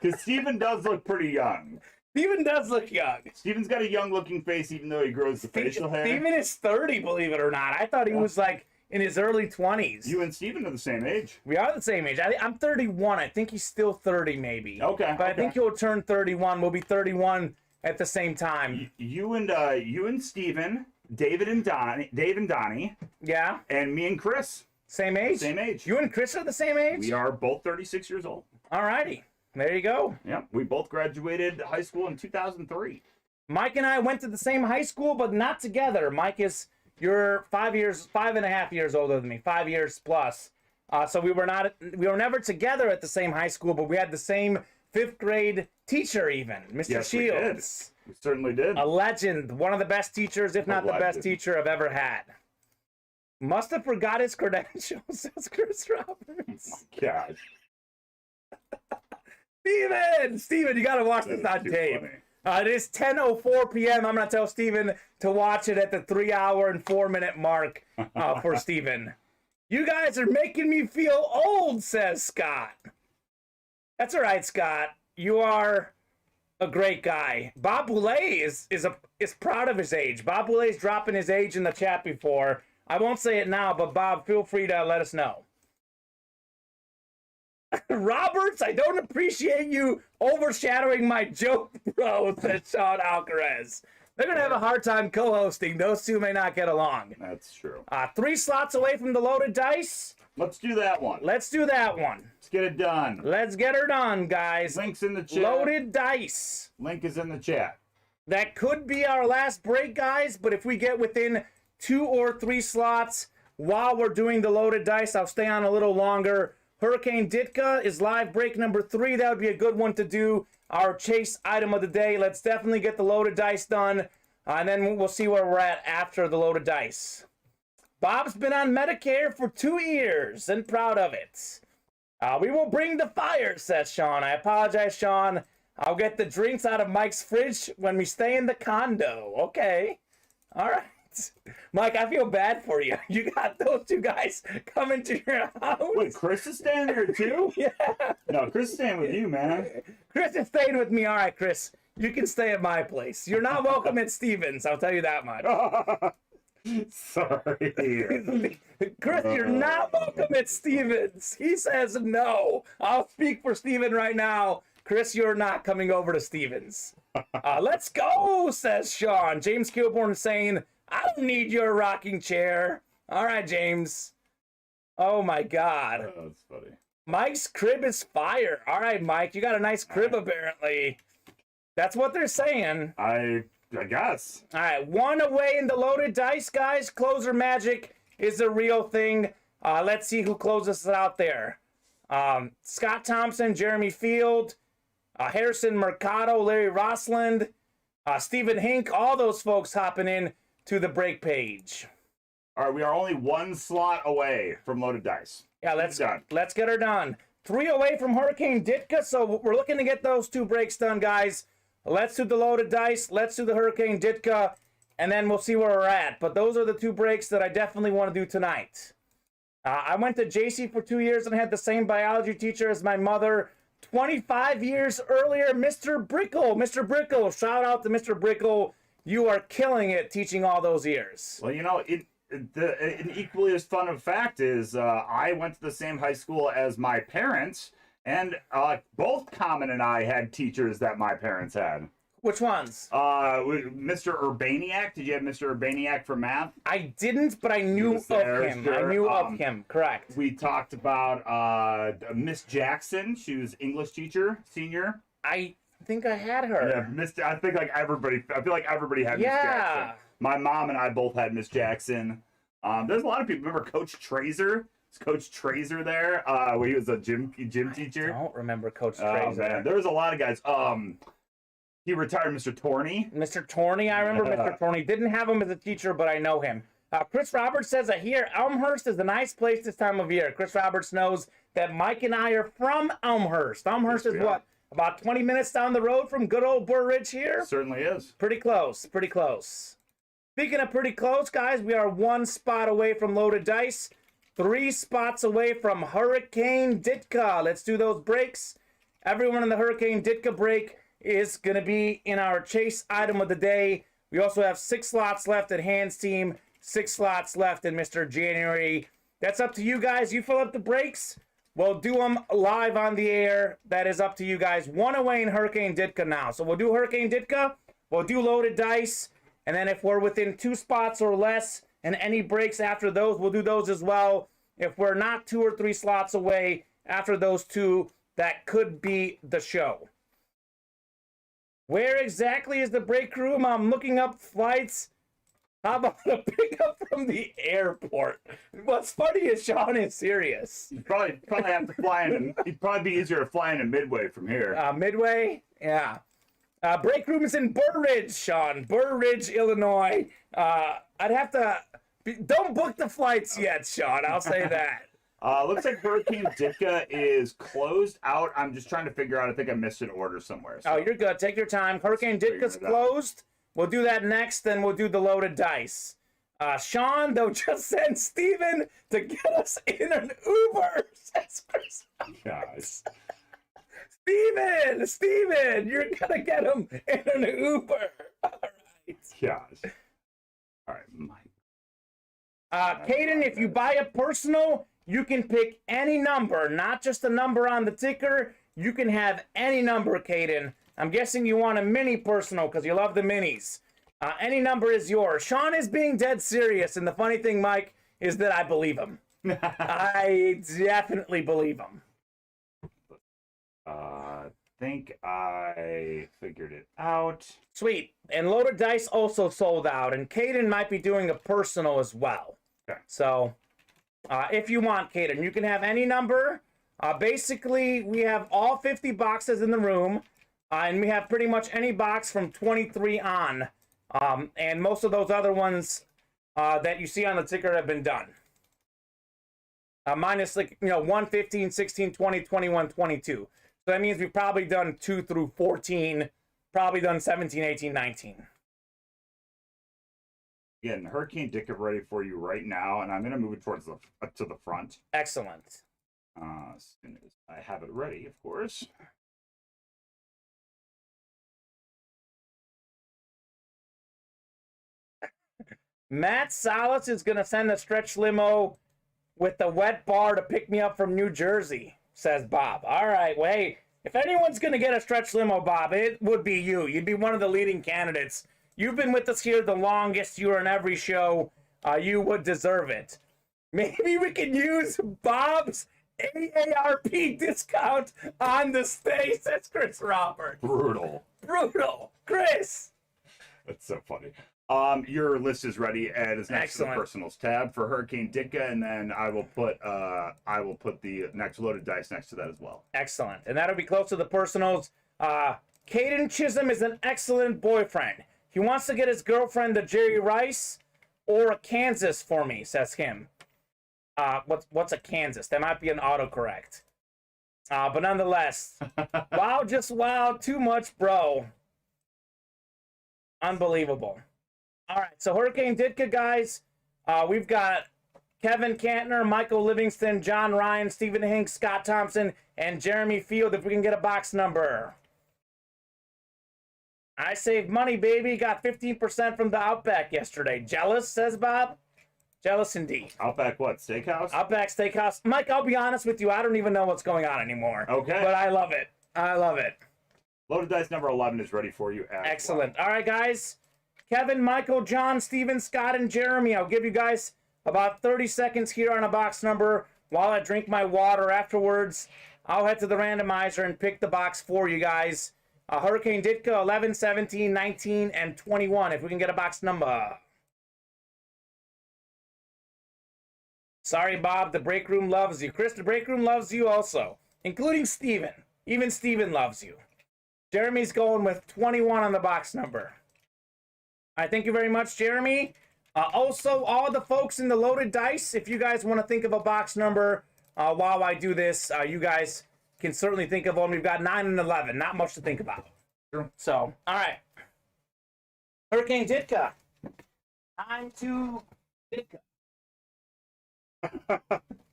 Because Steven does look pretty young. Steven does look young. Steven's got a young-looking face, even though he grows the facial hair. Steven is 30, believe it or not. I thought he was like in his early 20s. You and Steven are the same age. We are the same age. I'm 31. I think he's still 30, maybe. Okay. But I think he'll turn 31. We'll be 31 at the same time. You and Steven, Dave and Donnie, Yeah. and me and Chris. Same age? Same age. You and Chris are the same age? We are both 36 years old. All righty. There you go. Yep. We both graduated high school in 2003. Mike and I went to the same high school, but not together. Mike is, you're 5.5 years older than me, 5 years plus. So we were never together at the same high school, but we had the same 5th grade teacher even, Mr. Yes, Shields. We certainly did. A legend, one of the best teachers, if not the best legend. teacher I've ever had. Must have forgot his credentials, says Chris Roberts. Gosh. Steven, you got to watch this on Too tape. funny. It is 10:04 p.m. I'm going to tell Steven to watch it at the 3 hour and 4 minute mark for Steven. You guys are making me feel old, says Scott. That's all right, Scott. You are a great guy. Bob Boulay is proud of his age. Bob Boulay's dropping his age in the chat before. I won't say it now, but Bob, feel free to let us know. Roberts, I don't appreciate you overshadowing my joke, bro, said Sean Alcaraz. They're going to have a hard time co-hosting. Those two may not get along. That's true. 3 slots away from the loaded dice. Let's do that one. Let's do that one. Let's get it done. Let's get her done, guys. Link's in the chat. Loaded dice. Link is in the chat. That could be our last break, guys, but if we get within 2 or 3 slots while we're doing the loaded dice, I'll stay on a little longer. Hurricane Ditka is live break number 3. That would be a good one to do. Our chase item of the day. Let's definitely get the loaded dice done, and then we'll see where we're at after the loaded dice. Bob's been on Medicare for 2 years and proud of it. We will bring the fire, says Sean. I apologize, Sean. I'll get the drinks out of Mike's fridge when we stay in the condo. Okay. All right. Mike, I feel bad for you. You got those two guys coming to your house. Wait, Chris is staying there too? Yeah. No, Chris is staying with you, man. Chris is staying with me. All right, Chris. You can stay at my place. You're not welcome at Stevens. I'll tell you that much. Sorry. Chris, you're not welcome at Stevens. He says no. I'll speak for Steven right now. Chris, you're not coming over to Stevens. Let's go, says Sean. James Kilborn is saying, I don't need your rocking chair. All right, James. Oh, my God. Oh, that's funny. Mike's crib is fire. All right, Mike, you got a nice crib, apparently. That's what they're saying. I guess. All right, one away in the loaded dice, guys. Closer magic is a real thing. Let's see who closes it out there. Scott Thompson, Jeremy Field, Harrison Mercado, Larry Rossland, Stephen Hink, all those folks hopping in to the break page. All right, we are only one slot away from loaded dice. Yeah, let's get her done. 3 away from Hurricane Ditka, so we're looking to get those 2 breaks done, guys. Let's do the loaded dice. Let's do the Hurricane Ditka, and then we'll see where we're at. But those are the 2 breaks that I definitely want to do tonight. I went to JC for 2 years and had the same biology teacher as my mother 25 years earlier, Mr. Brickle. Mr. Brickle, shout out to Mr. Brickle. You are killing it teaching all those years. Well, you know, an equally as fun of fact is I went to the same high school as my parents, and both Kamen and I had teachers that my parents had. Which ones? Mr. Urbaniak. Did you have Mr. Urbaniak for math? I didn't, but I knew of him. Sure. I knew of him, correct. We talked about Miss Jackson. She was English teacher, senior. I think I had her. Yeah, I feel like everybody had Miss Jackson. My mom and I both had Miss Jackson. There's a lot of people. Remember Coach Trazer? Is Coach Trazer there? Where he was a gym teacher. I don't remember Coach Trazer. Oh man, there was a lot of guys. He retired, Mr. Torney. Mr. Torney, I remember Mr. Torney. Didn't have him as a teacher, but I know him. Chris Roberts says that here, Elmhurst is a nice place this time of year. Chris Roberts knows that Mike and I are from Elmhurst. Elmhurst is what? About 20 minutes down the road from good old Burr Ridge here? It certainly is. Pretty close, pretty close. Speaking of pretty close, guys, we are 1 spot away from loaded dice. 3 spots away from Hurricane Ditka. Let's do those breaks. Everyone in the Hurricane Ditka break is going to be in our chase item of the day. We also have 6 slots left at Hans team, 6 slots left in Mr. January. That's up to you guys. You fill up the breaks. We'll do them live on the air. That is up to you guys. 1 away in Hurricane Ditka now. So we'll do Hurricane Ditka. We'll do loaded dice. And then if we're within 2 spots or less and any breaks after those, we'll do those as well. If we're not 2 or 3 slots away after those 2, that could be the show. Where exactly is the break room? I'm looking up flights. How about a pickup from the airport? What's funny is Sean is serious. You probably have to fly in. It'd probably be easier to fly into Midway from here. Midway? Yeah. Break room is in Burr Ridge, Sean. Burr Ridge, Illinois. I'd have to... Don't book the flights yet, Sean. I'll say that. Looks like Hurricane Ditka is closed out. I'm just trying to figure out. I think I missed an order somewhere. So. Oh, you're good. Take your time. Hurricane Ditka's closed. We'll do that next, then we'll do the loaded dice. Sean, they'll just send Steven to get us in an Uber, says Chris. Guys. Steven, you're going to get him in an Uber. All right. Gosh. All right, Mike. Caden, if you buy a personal, you can pick any number, not just a number on the ticker. You can have any number, Caden. I'm guessing you want a mini personal because you love the minis. Any number is yours. Sean is being dead serious, and the funny thing, Mike, is that I believe him. I definitely believe him. Think I figured it out. Sweet. And loaded dice also sold out, and Caden might be doing a personal as well. Okay. So, if you want, Caden, you can have any number. Basically, we have all 50 boxes in the room. And we have pretty much any box from 23 on. And most of those other ones that you see on the ticker have been done. Minus, 1, 15, 16, 20, 21, 22. So that means we've probably done 2 through 14. Probably done 17, 18, 19. Again, Hurricane Ditka ready for you right now, and I'm going to move it towards the to the front. Excellent. As soon as I have it ready, of course. Matt Salas is going to send a stretch limo with the wet bar to pick me up from New Jersey, says Bob. All right, well, hey, if anyone's going to get a stretch limo, Bob, it would be you. You'd be one of the leading candidates. You've been with us here the longest. You are in every show. You would deserve it. Maybe we can use Bob's AARP discount on the stay, says Chris Robert. Brutal. Chris. That's so funny. Your list is ready and is next to the personals tab for Hurricane Ditka, and then I will put the next loaded dice next to that as well. Excellent. And that'll be close to the personals. Caden Chisholm is an excellent boyfriend. He wants to get his girlfriend to Jerry Rice or a Kansas for me, says him. What's a Kansas? That might be an autocorrect. But nonetheless, wow, just wow, too much, bro. Unbelievable. All right, so Hurricane Ditka, guys. We've got Kevin Cantner, Michael Livingston, John Ryan, Stephen Hinks, Scott Thompson, and Jeremy Field, if we can get a box number. I saved money, baby. Got 15% from the Outback yesterday. Jealous, says Bob. Jealous indeed. Outback what? Steakhouse? Outback Steakhouse. Mike, I'll be honest with you. I don't even know what's going on anymore. Okay. But I love it. I love it. Loaded dice number 11 is ready for you. Excellent. All right, guys. Kevin, Michael, John, Steven, Scott, and Jeremy. I'll give you guys about 30 seconds here on a box number while I drink my water. Afterwards, I'll head to the randomizer and pick the box for you guys. Hurricane Ditka, 11, 17, 19, and 21, if we can get a box number. Sorry, Bob, the break room loves you. Chris, the break room loves you also, including Steven. Even Steven loves you. Jeremy's going with 21 on the box number. All right, thank you very much, Jeremy. Also, all the folks in the loaded dice, if you guys want to think of a box number while I do this, you guys can certainly think of one. We've got 9 and 11. Not much to think about. Sure. So, all right. Hurricane Ditka. Time to Ditka.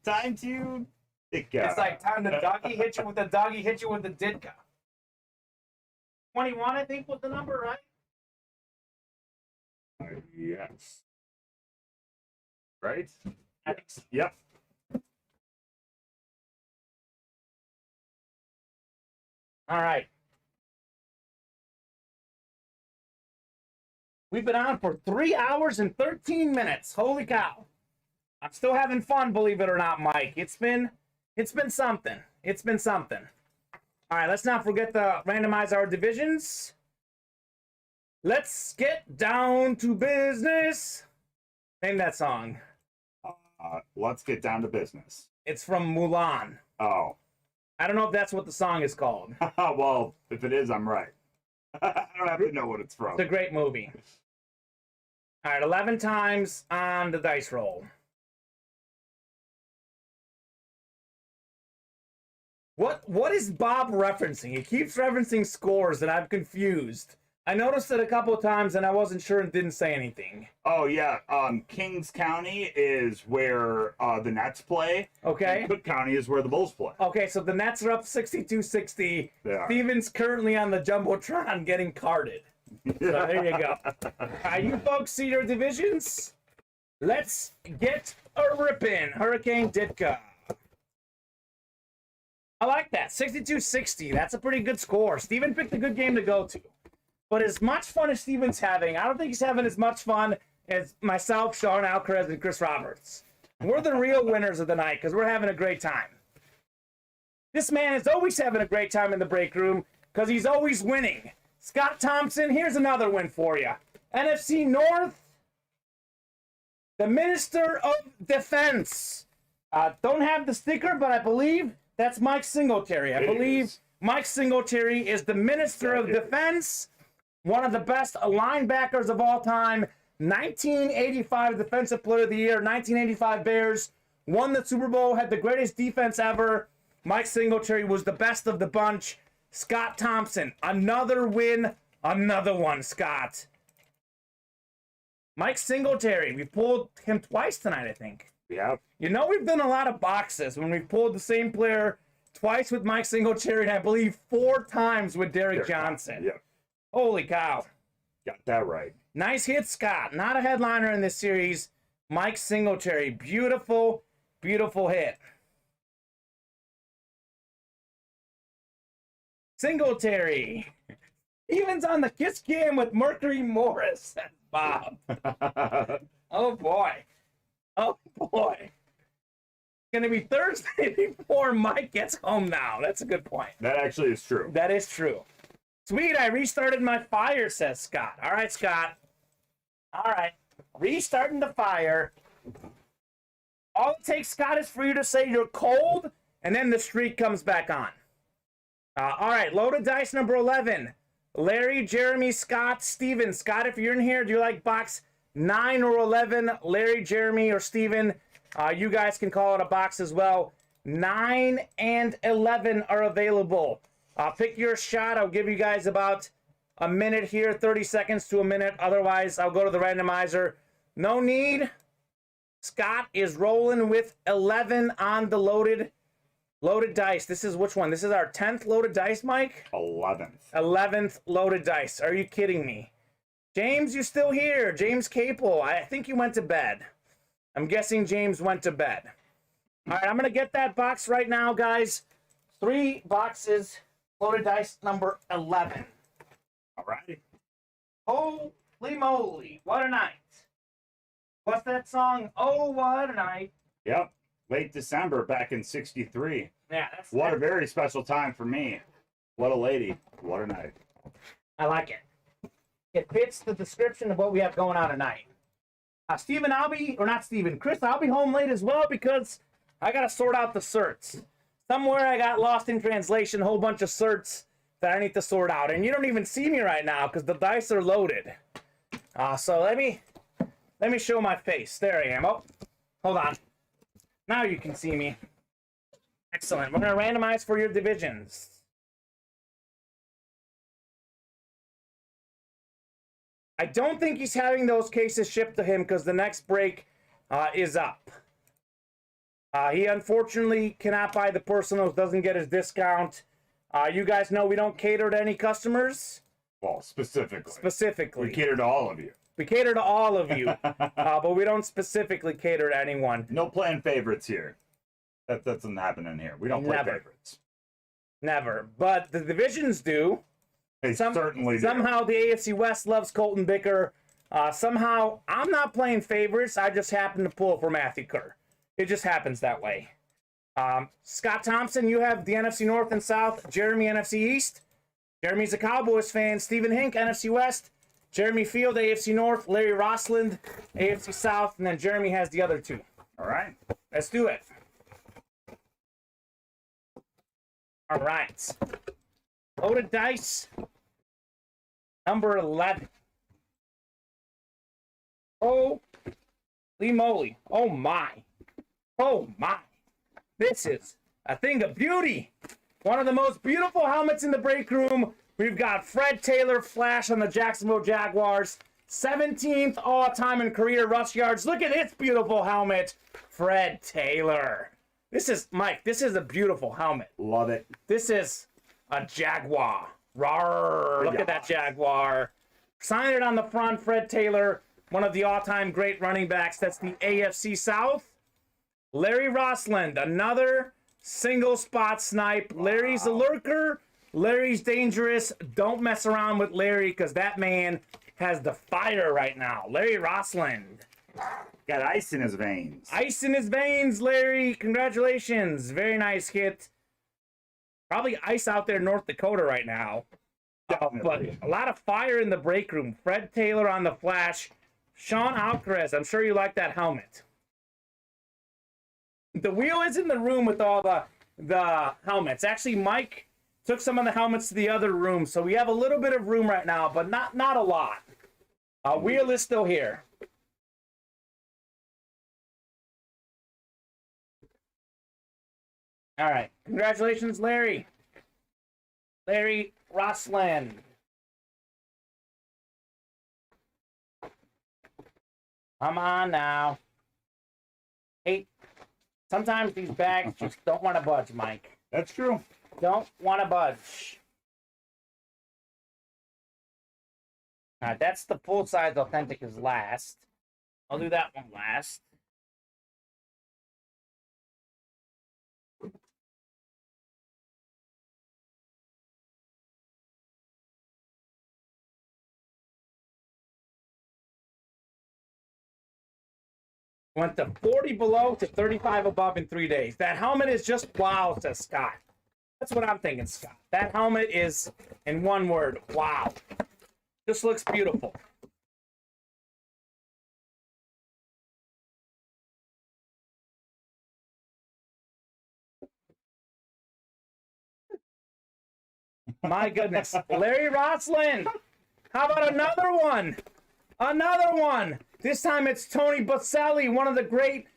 Time to Ditka. It's like time to doggy hit you with the doggy, hit you with the Ditka. 21, I think, was the number, right? Yes. Right? I think so. Yep. All right. We've been on for 3 hours and 13 minutes. Holy cow. I'm still having fun, believe it or not, Mike. It's been something. It's been something. All right, let's not forget to randomize our divisions. Let's get down to business. Name that song. Let's get down to business. It's from Mulan. Oh. I don't know if that's what the song is called. Well, if it is, I'm right. I don't have to know what it's from. It's a great movie. All right, 11 times on the dice roll. What is Bob referencing? He keeps referencing scores and I'm confused. I noticed it a couple of times and I wasn't sure and didn't say anything. Oh, yeah. Kings County is where the Nets play. Okay. And Cook County is where the Bulls play. Okay, so the Nets are up 62-60. They are. Steven's currently on the Jumbotron getting carded. So there you go. You folks see your divisions? Let's get a ripping. Hurricane Ditka. I like that. 62-60. That's a pretty good score. Steven picked a good game to go to. But as much fun as Steven's having, I don't think he's having as much fun as myself, Sean Alcaraz, and Chris Roberts. We're the real winners of the night because we're having a great time. This man is always having a great time in the break room because he's always winning. Scott Thompson, here's another win for you. NFC North, the Minister of Defense. Don't have the sticker, but I believe that's Mike Singletary. I believe Mike Singletary is the Minister of Defense, one of the best linebackers of all time. 1985 Defensive Player of the Year, 1985 Bears, won the Super Bowl, had the greatest defense ever. Mike Singletary was the best of the bunch. Scott Thompson, another win, another one, Scott. Mike Singletary. We've pulled him twice tonight, I think. Yeah. You know, we've done a lot of boxes when we've pulled the same player twice with Mike Singletary, and I believe 4 times with Derek Johnson. Yeah. Holy cow. Got that right. Nice hit, Scott. Not a headliner in this series. Mike Singletary. Beautiful, beautiful hit. Singletary. Evens on the kiss cam with Mercury Morris. That's Bob. Oh, boy. Oh, boy. It's going to be Thursday before Mike gets home now. That's a good point. That actually is true. That is true. Sweet, I restarted my fire, says Scott. All right, Scott. All right. Restarting the fire. All it takes, Scott, is for you to say you're cold, and then the streak comes back on. All right, loaded dice number 11. Larry, Jeremy, Scott, Steven. Scott, if you're in here, do you like box 9 or 11? Larry, Jeremy, or Steven, you guys can call it a box as well. 9 and 11 are available. Pick your shot. I'll give you guys about a minute here, 30 seconds to a minute. Otherwise, I'll go to the randomizer. No need. Scott is rolling with 11 on the loaded dice. This is which one? This is our 10th loaded dice, Mike? 11th. 11th loaded dice. Are you kidding me? James, you still here? James Capel. I think you went to bed. I'm guessing James went to bed. All right, I'm going to get that box right now, guys. 3 boxes. Loaded dice number 11. All right. Holy moly. What a night. What's that song? Oh, what a night. Yep. Late December back in '63. Yeah, What a very special time for me. What a lady. What a night. I like it. It fits the description of what we have going on tonight. Steven, Chris, I'll be home late as well because I got to sort out the certs. Somewhere I got lost in translation, a whole bunch of certs that I need to sort out. And you don't even see me right now because the dice are loaded. So let me show my face. There I am. Oh, hold on. Now you can see me. Excellent. We're going to randomize for your divisions. I don't think he's having those cases shipped to him because the next break is up. He unfortunately cannot buy the personals, doesn't get his discount. You guys know we don't cater to any customers. Well, specifically. Specifically. We cater to all of you. We cater to all of you, but we don't specifically cater to anyone. No playing favorites here. That doesn't happen in here. We don't play favorites. Never. But the divisions do. They certainly do. Somehow the AFC West loves Colton Bicker. Somehow I'm not playing favorites. I just happen to pull for Matthew Kerr. It just happens that way. Scott Thompson, you have the NFC North and South. Jeremy, NFC East. Jeremy's a Cowboys fan. Stephen Hink, NFC West. Jeremy Field, AFC North. Larry Rossland, AFC South. And then Jeremy has the other 2. All right. Let's do it. All right. Loaded dice. Number 11. Holy moly. Oh, my. Oh, my. This is a thing of beauty. One of the most beautiful helmets in the break room. We've got Fred Taylor Flash on the Jacksonville Jaguars. 17th all-time in career rush yards. Look at this beautiful helmet. Fred Taylor. This is, Mike, this is a beautiful helmet. Love it. This is a Jaguar. Rawr. Look at that Jaguar. Sign it on the front, Fred Taylor. One of the all-time great running backs. That's the AFC South. Larry Rossland, another single spot snipe. Wow. Larry's a lurker. Larry's dangerous. Don't mess around with Larry because that man has the fire right now. Larry Rossland. Got ice in his veins. Ice in his veins, Larry. Congratulations. Very nice hit. Probably ice out there in North Dakota right now. But a lot of fire in the break room. Fred Taylor on the flash. Sean Alcaraz, I'm sure you like that helmet. The wheel is in the room with all the helmets. Actually, Mike took some of the helmets to the other room, so we have a little bit of room right now, but not a lot. Wheel is still here. All right. Congratulations, Larry. Larry Rossland. Come on now. Hey, sometimes these bags just don't want to budge, Mike. That's true. Don't want to budge. All right, that's the full-size authentic is last. I'll do that one last. Went to 40 below to 35 above in 3 days. That helmet is just wow, says Scott. That's what I'm thinking, Scott. That helmet is, in one word, wow. Just looks beautiful. My goodness. Larry Roslin. How about another one? Another one. This time it's Tony Boselli, one of the great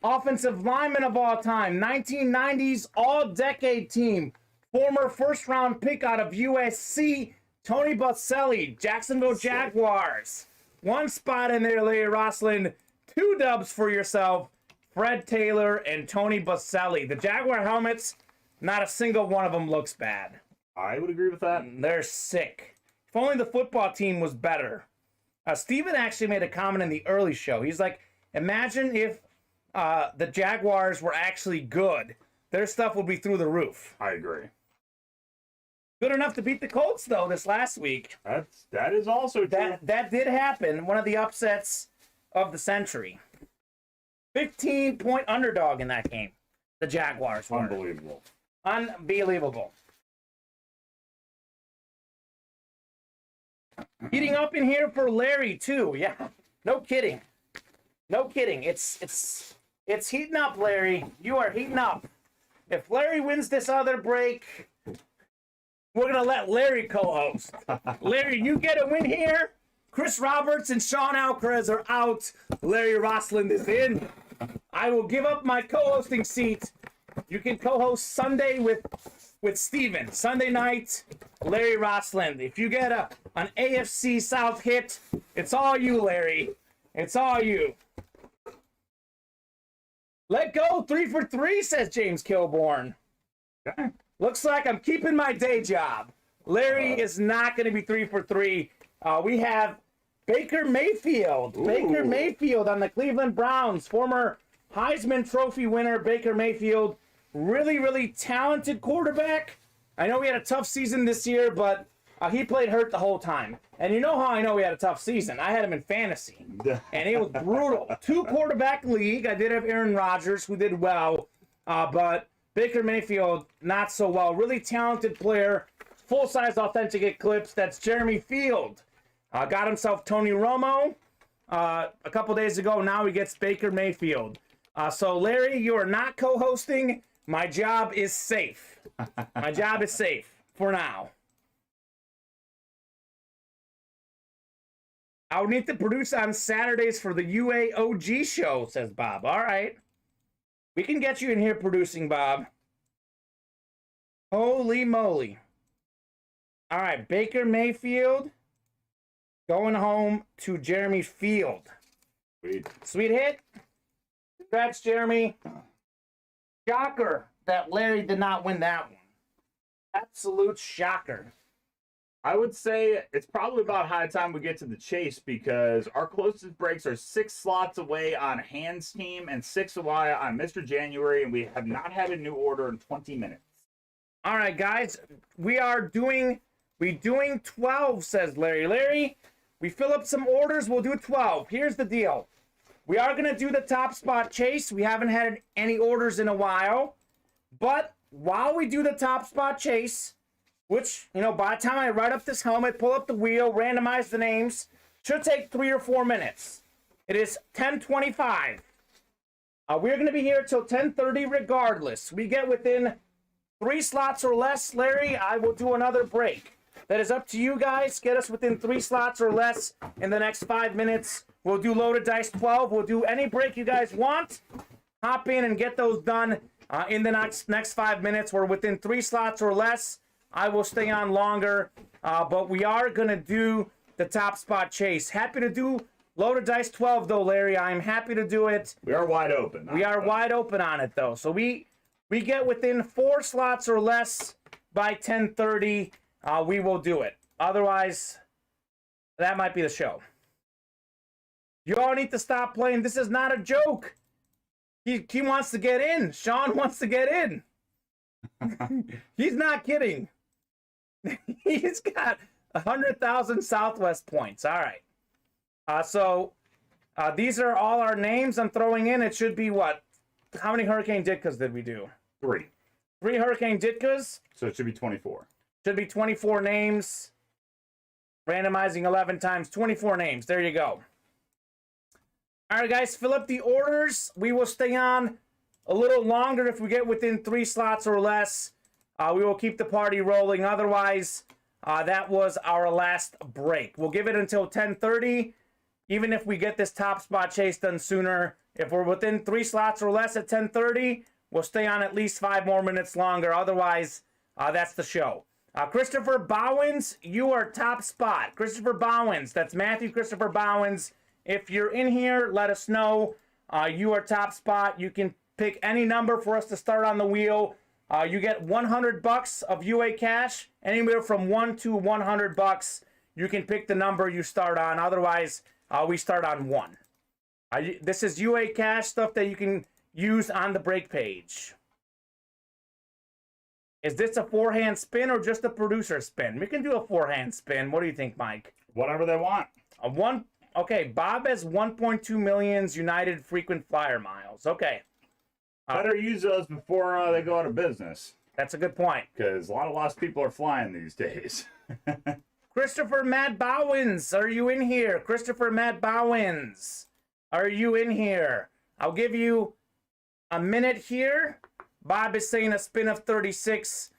offensive linemen of all time. 1990s all-decade team. Former first-round pick out of USC, Tony Boselli, Jacksonville Jaguars. One spot in there, Larry Roslin. 2 dubs for yourself, Fred Taylor and Tony Boselli. The Jaguar helmets, not a single one of them looks bad. I would agree with that. They're sick. If only the football team was better. Steven actually made a comment in the early show. He's like, imagine if the Jaguars were actually good. Their stuff would be through the roof. I agree. Good enough to beat the Colts, though, this last week. That is also true. That did happen. One of the upsets of the century. 15-point underdog in that game. The Jaguars were. Unbelievable. Unbelievable. Heating up in here for Larry too. Yeah, no kidding. No kidding. It's heating up, Larry. You are heating up. If Larry wins this other break, we're gonna let Larry co-host. Larry, you get a win here. Chris Roberts and Sean Alcaraz are out. Larry Roslin is in. I will give up my co-hosting seat. You can co-host Sunday with Steven. Sunday night, Larry Roslin. If you get an AFC South hit, it's all you, Larry. It's all you. Let go, 3 for 3, says James Kilborn. Okay. Looks like I'm keeping my day job. Larry is not going to be 3 for 3. We have Baker Mayfield. Ooh. Baker Mayfield on the Cleveland Browns. Former Heisman Trophy winner, Baker Mayfield. Really, really talented quarterback. I know he had a tough season this year, but he played hurt the whole time. And you know how I know he had a tough season? I had him in fantasy, and it was brutal. 2-quarterback league. I did have Aaron Rodgers, who did well, but Baker Mayfield, not so well. Really talented player. Full-size authentic Eclipse. That's Jeremy Field. Got himself Tony Romo a couple days ago. Now he gets Baker Mayfield. So, Larry, you are not co-hosting. My job is safe. My job is safe for now. I'll need to produce on Saturdays for the UAOG show, says Bob. All right. We can get you in here producing, Bob. Holy moly. All right, Baker Mayfield going home to Jeremy Field. Sweet hit. Congrats, Jeremy. Shocker that Larry did not win that one. Absolute shocker. I would say it's probably about high time we get to the chase because our closest breaks are 6 slots away on Hans' team and 6 away on Mr. January, and we have not had a new order in 20 minutes. All right, guys, we're doing 12, says Larry. Larry, we fill up some orders, we'll do 12. Here's the deal. We are going to do the top spot chase. We haven't had any orders in a while. But while we do the top spot chase, which, you know, by the time I write up this helmet, pull up the wheel, randomize the names, should take 3 or 4 minutes. It is 10:25. We're going to be here till 10:30 regardless. We get within 3 slots or less, Larry, I will do another break. That is up to you guys. Get us within 3 slots or less in the next 5 minutes. We'll do Loaded Dice 12. We'll do any break you guys want. Hop in and get those done in the next 5 minutes. We're within 3 slots or less. I will stay on longer. But we are going to do the top spot chase. Happy to do Loaded dice 12, though, Larry. I am happy to do it. We are wide open. We are wide open on it, though. So we get within 4 slots or less by 10:30. We will do it. Otherwise, that might be the show. You all need to stop playing. This is not a joke. He wants to get in. Sean wants to get in. He's not kidding. He's got 100,000 Southwest points. All right. So these are all our names I'm throwing in. It should be what? How many Hurricane Ditkas did we do? 3. 3 Hurricane Ditkas. So it should be 24. Should be 24 names. Randomizing 11 times. 24 names. There you go. All right, guys. Fill up the orders. We will stay on a little longer if we get within 3 slots or less. We will keep the party rolling. Otherwise, that was our last break. We'll give it until 10:30. Even if we get this top spot chase done sooner, if we're within 3 slots or less at 10:30, we'll stay on at least 5 more minutes longer. Otherwise, that's the show. Christopher Bowens, you are top spot. Christopher Bowens, that's Matthew Christopher Bowens. If you're in here, let us know. You are top spot. You can pick any number for us to start on the wheel. You get $100 of UA cash, anywhere from $1 to $100. You can pick the number you start on. Otherwise, we start on 1. This is UA cash stuff that you can use on the break page. Is this a 4-hand spin or just a producer spin? We can do a 4-hand spin. What do you think, Mike? Whatever they want. Okay, Bob has 1.2 million United frequent flyer miles. Okay. Better use those before they go out of business. That's a good point. Because a lot of lost people are flying these days. Christopher Matt Bowens, are you in here? Christopher Matt Bowens, are you in here? I'll give you a minute here. Bob is saying a spin of 36.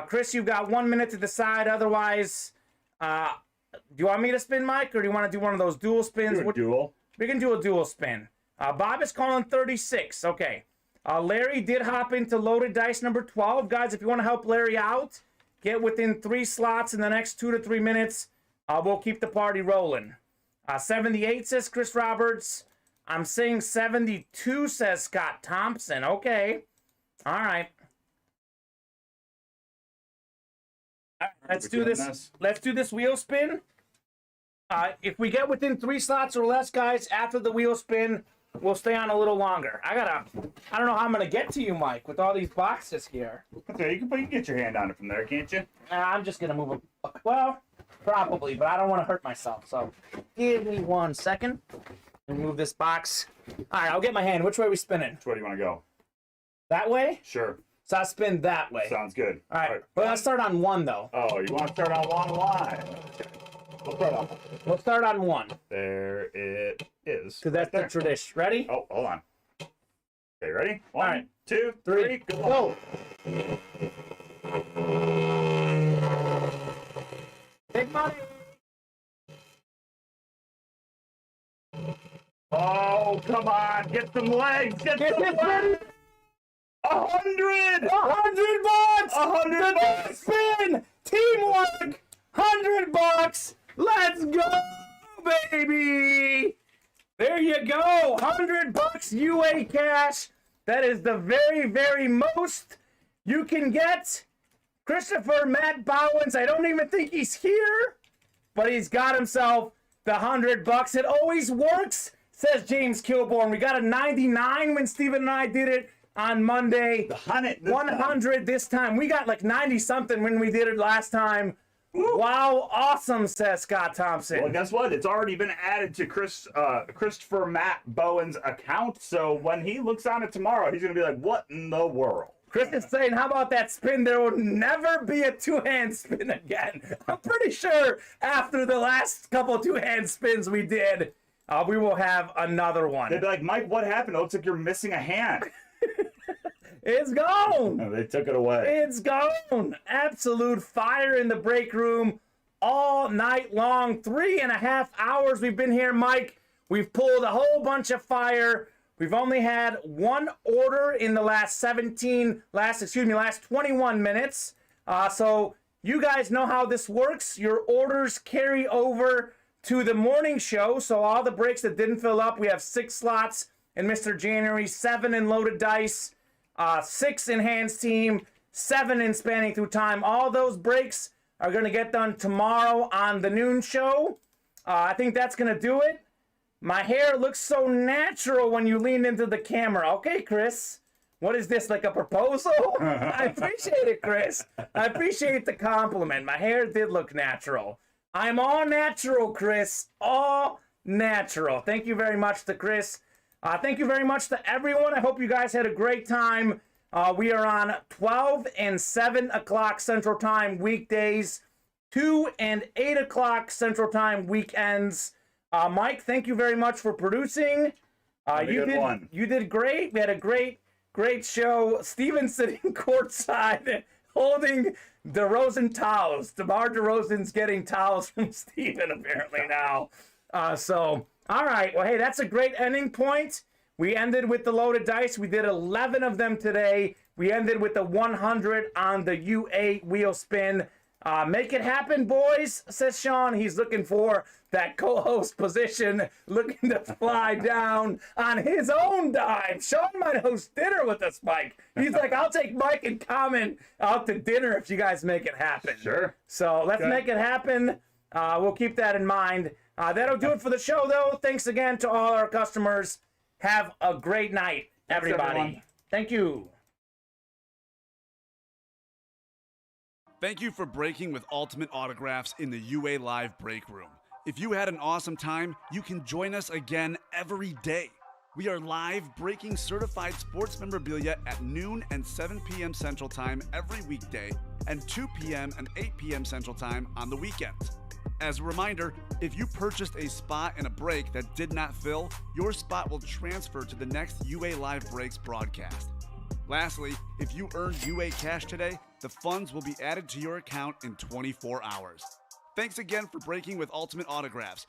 Chris, you've got 1 minute to decide. Otherwise, do you want me to spin, Mike, or do you want to do one of those dual spins? Do a dual. We can do a dual spin. Bob is calling 36. Okay. Larry did hop into loaded dice number 12. Guys, if you want to help Larry out, get within 3 slots in the next 2 to 3 minutes. We'll keep the party rolling. 78 says Chris Roberts. I'm saying 72 says Scott Thompson. Okay. All right. Let's do this. Let's do this wheel spin. If we get within 3 slots or less, guys, after the wheel spin, we'll stay on a little longer. I don't know how I'm gonna get to you, Mike, with all these boxes here. Okay, you can get your hand on it from there, can't you? I'm just gonna move them. Well, probably, but I don't want to hurt myself. So, give me 1 second. And move this box. All right, I'll get my hand. Which way are we spinning? Which way do you want to go? That way? Sure. So I spin that way. Sounds good. All right. Well, let's start on 1 though. Oh, you want to start on 1 line? Okay. We'll start on 1. There it is. Because that's the tradition. Ready? Oh, hold on. Okay, ready? 1, All right. 2, 3, go. Big money. Oh, come on. Get some legs. Get some legs. 100! 100 bucks! 100 bucks! Spin! Teamwork! $100! Let's go, baby! There you go! $100 UA cash. That is the very, very most you can get. Christopher Matt Bowens, I don't even think he's here, but he's got himself the $100. It always works, says James Kilborn. We got a 99 when Steven and I did it on Monday. 100 this time. We got like 90 something when we did it last time. Woo. Wow, awesome, says Scott Thompson. Well, guess what? It's already been added to Christopher Matt Bowen's account. So when he looks on it tomorrow, he's going to be like, what in the world? Chris is saying, how about that spin? There will never be a 2-hand spin again. I'm pretty sure after the last couple 2-hand spins we did, we will have another one. They'd be like, Mike, what happened? It looks like you're missing a hand. It's gone. Oh, they took it away. It's gone. Absolute fire in the break room all night long. 3.5 hours we've been here, Mike. We've pulled a whole bunch of fire. We've only had 1 order in the last 21 minutes. So you guys know how this works. Your orders carry over to the morning show. So all the breaks that didn't fill up, we have 6 slots in Mr. January, 7 in Loaded Dice, 6 in Hands Team, 7 in Spanning Through Time. All those breaks are going to get done tomorrow on the noon show. I think that's going to do it. My hair looks so natural when you lean into the camera. Okay, Chris. What is this, like a proposal? I appreciate it, Chris. I appreciate the compliment. My hair did look natural. I'm all natural, Chris. All natural. Thank you very much to Chris. Thank you very much to everyone. I hope you guys had a great time. We are on 12 and 7 o'clock Central Time weekdays, 2 and 8 o'clock Central Time weekends. Mike, thank you very much for producing. You did great. We had a great show. Steven sitting courtside holding DeRozan towels. DeMar DeRozan's getting towels from Steven apparently now. All right. Well, hey, that's a great ending point. We ended with the Loaded Dice. We did 11 of them today. We ended with the 100 on the U8 wheel spin. Make it happen, boys, says Sean. He's looking for that co-host position, looking to fly down on his own dime. Sean might host dinner with us, Mike. He's like, I'll take Mike and Kamen out to dinner if you guys make it happen. Sure. So let's make it happen. We'll keep that in mind. That'll do it for the show, though. Thanks again to all our customers. Have a great night, everybody. Thank you. Thank you for breaking with Ultimate Autographs in the UA Live Break Room. If you had an awesome time, you can join us again every day. We are live breaking certified sports memorabilia at noon and 7 p.m. Central Time every weekday, and 2 p.m. and 8 p.m. Central Time on the weekends. As a reminder, if you purchased a spot in a break that did not fill, your spot will transfer to the next UA Live Breaks broadcast. Lastly, if you earned UA cash today, the funds will be added to your account in 24 hours. Thanks again for breaking with Ultimate Autographs.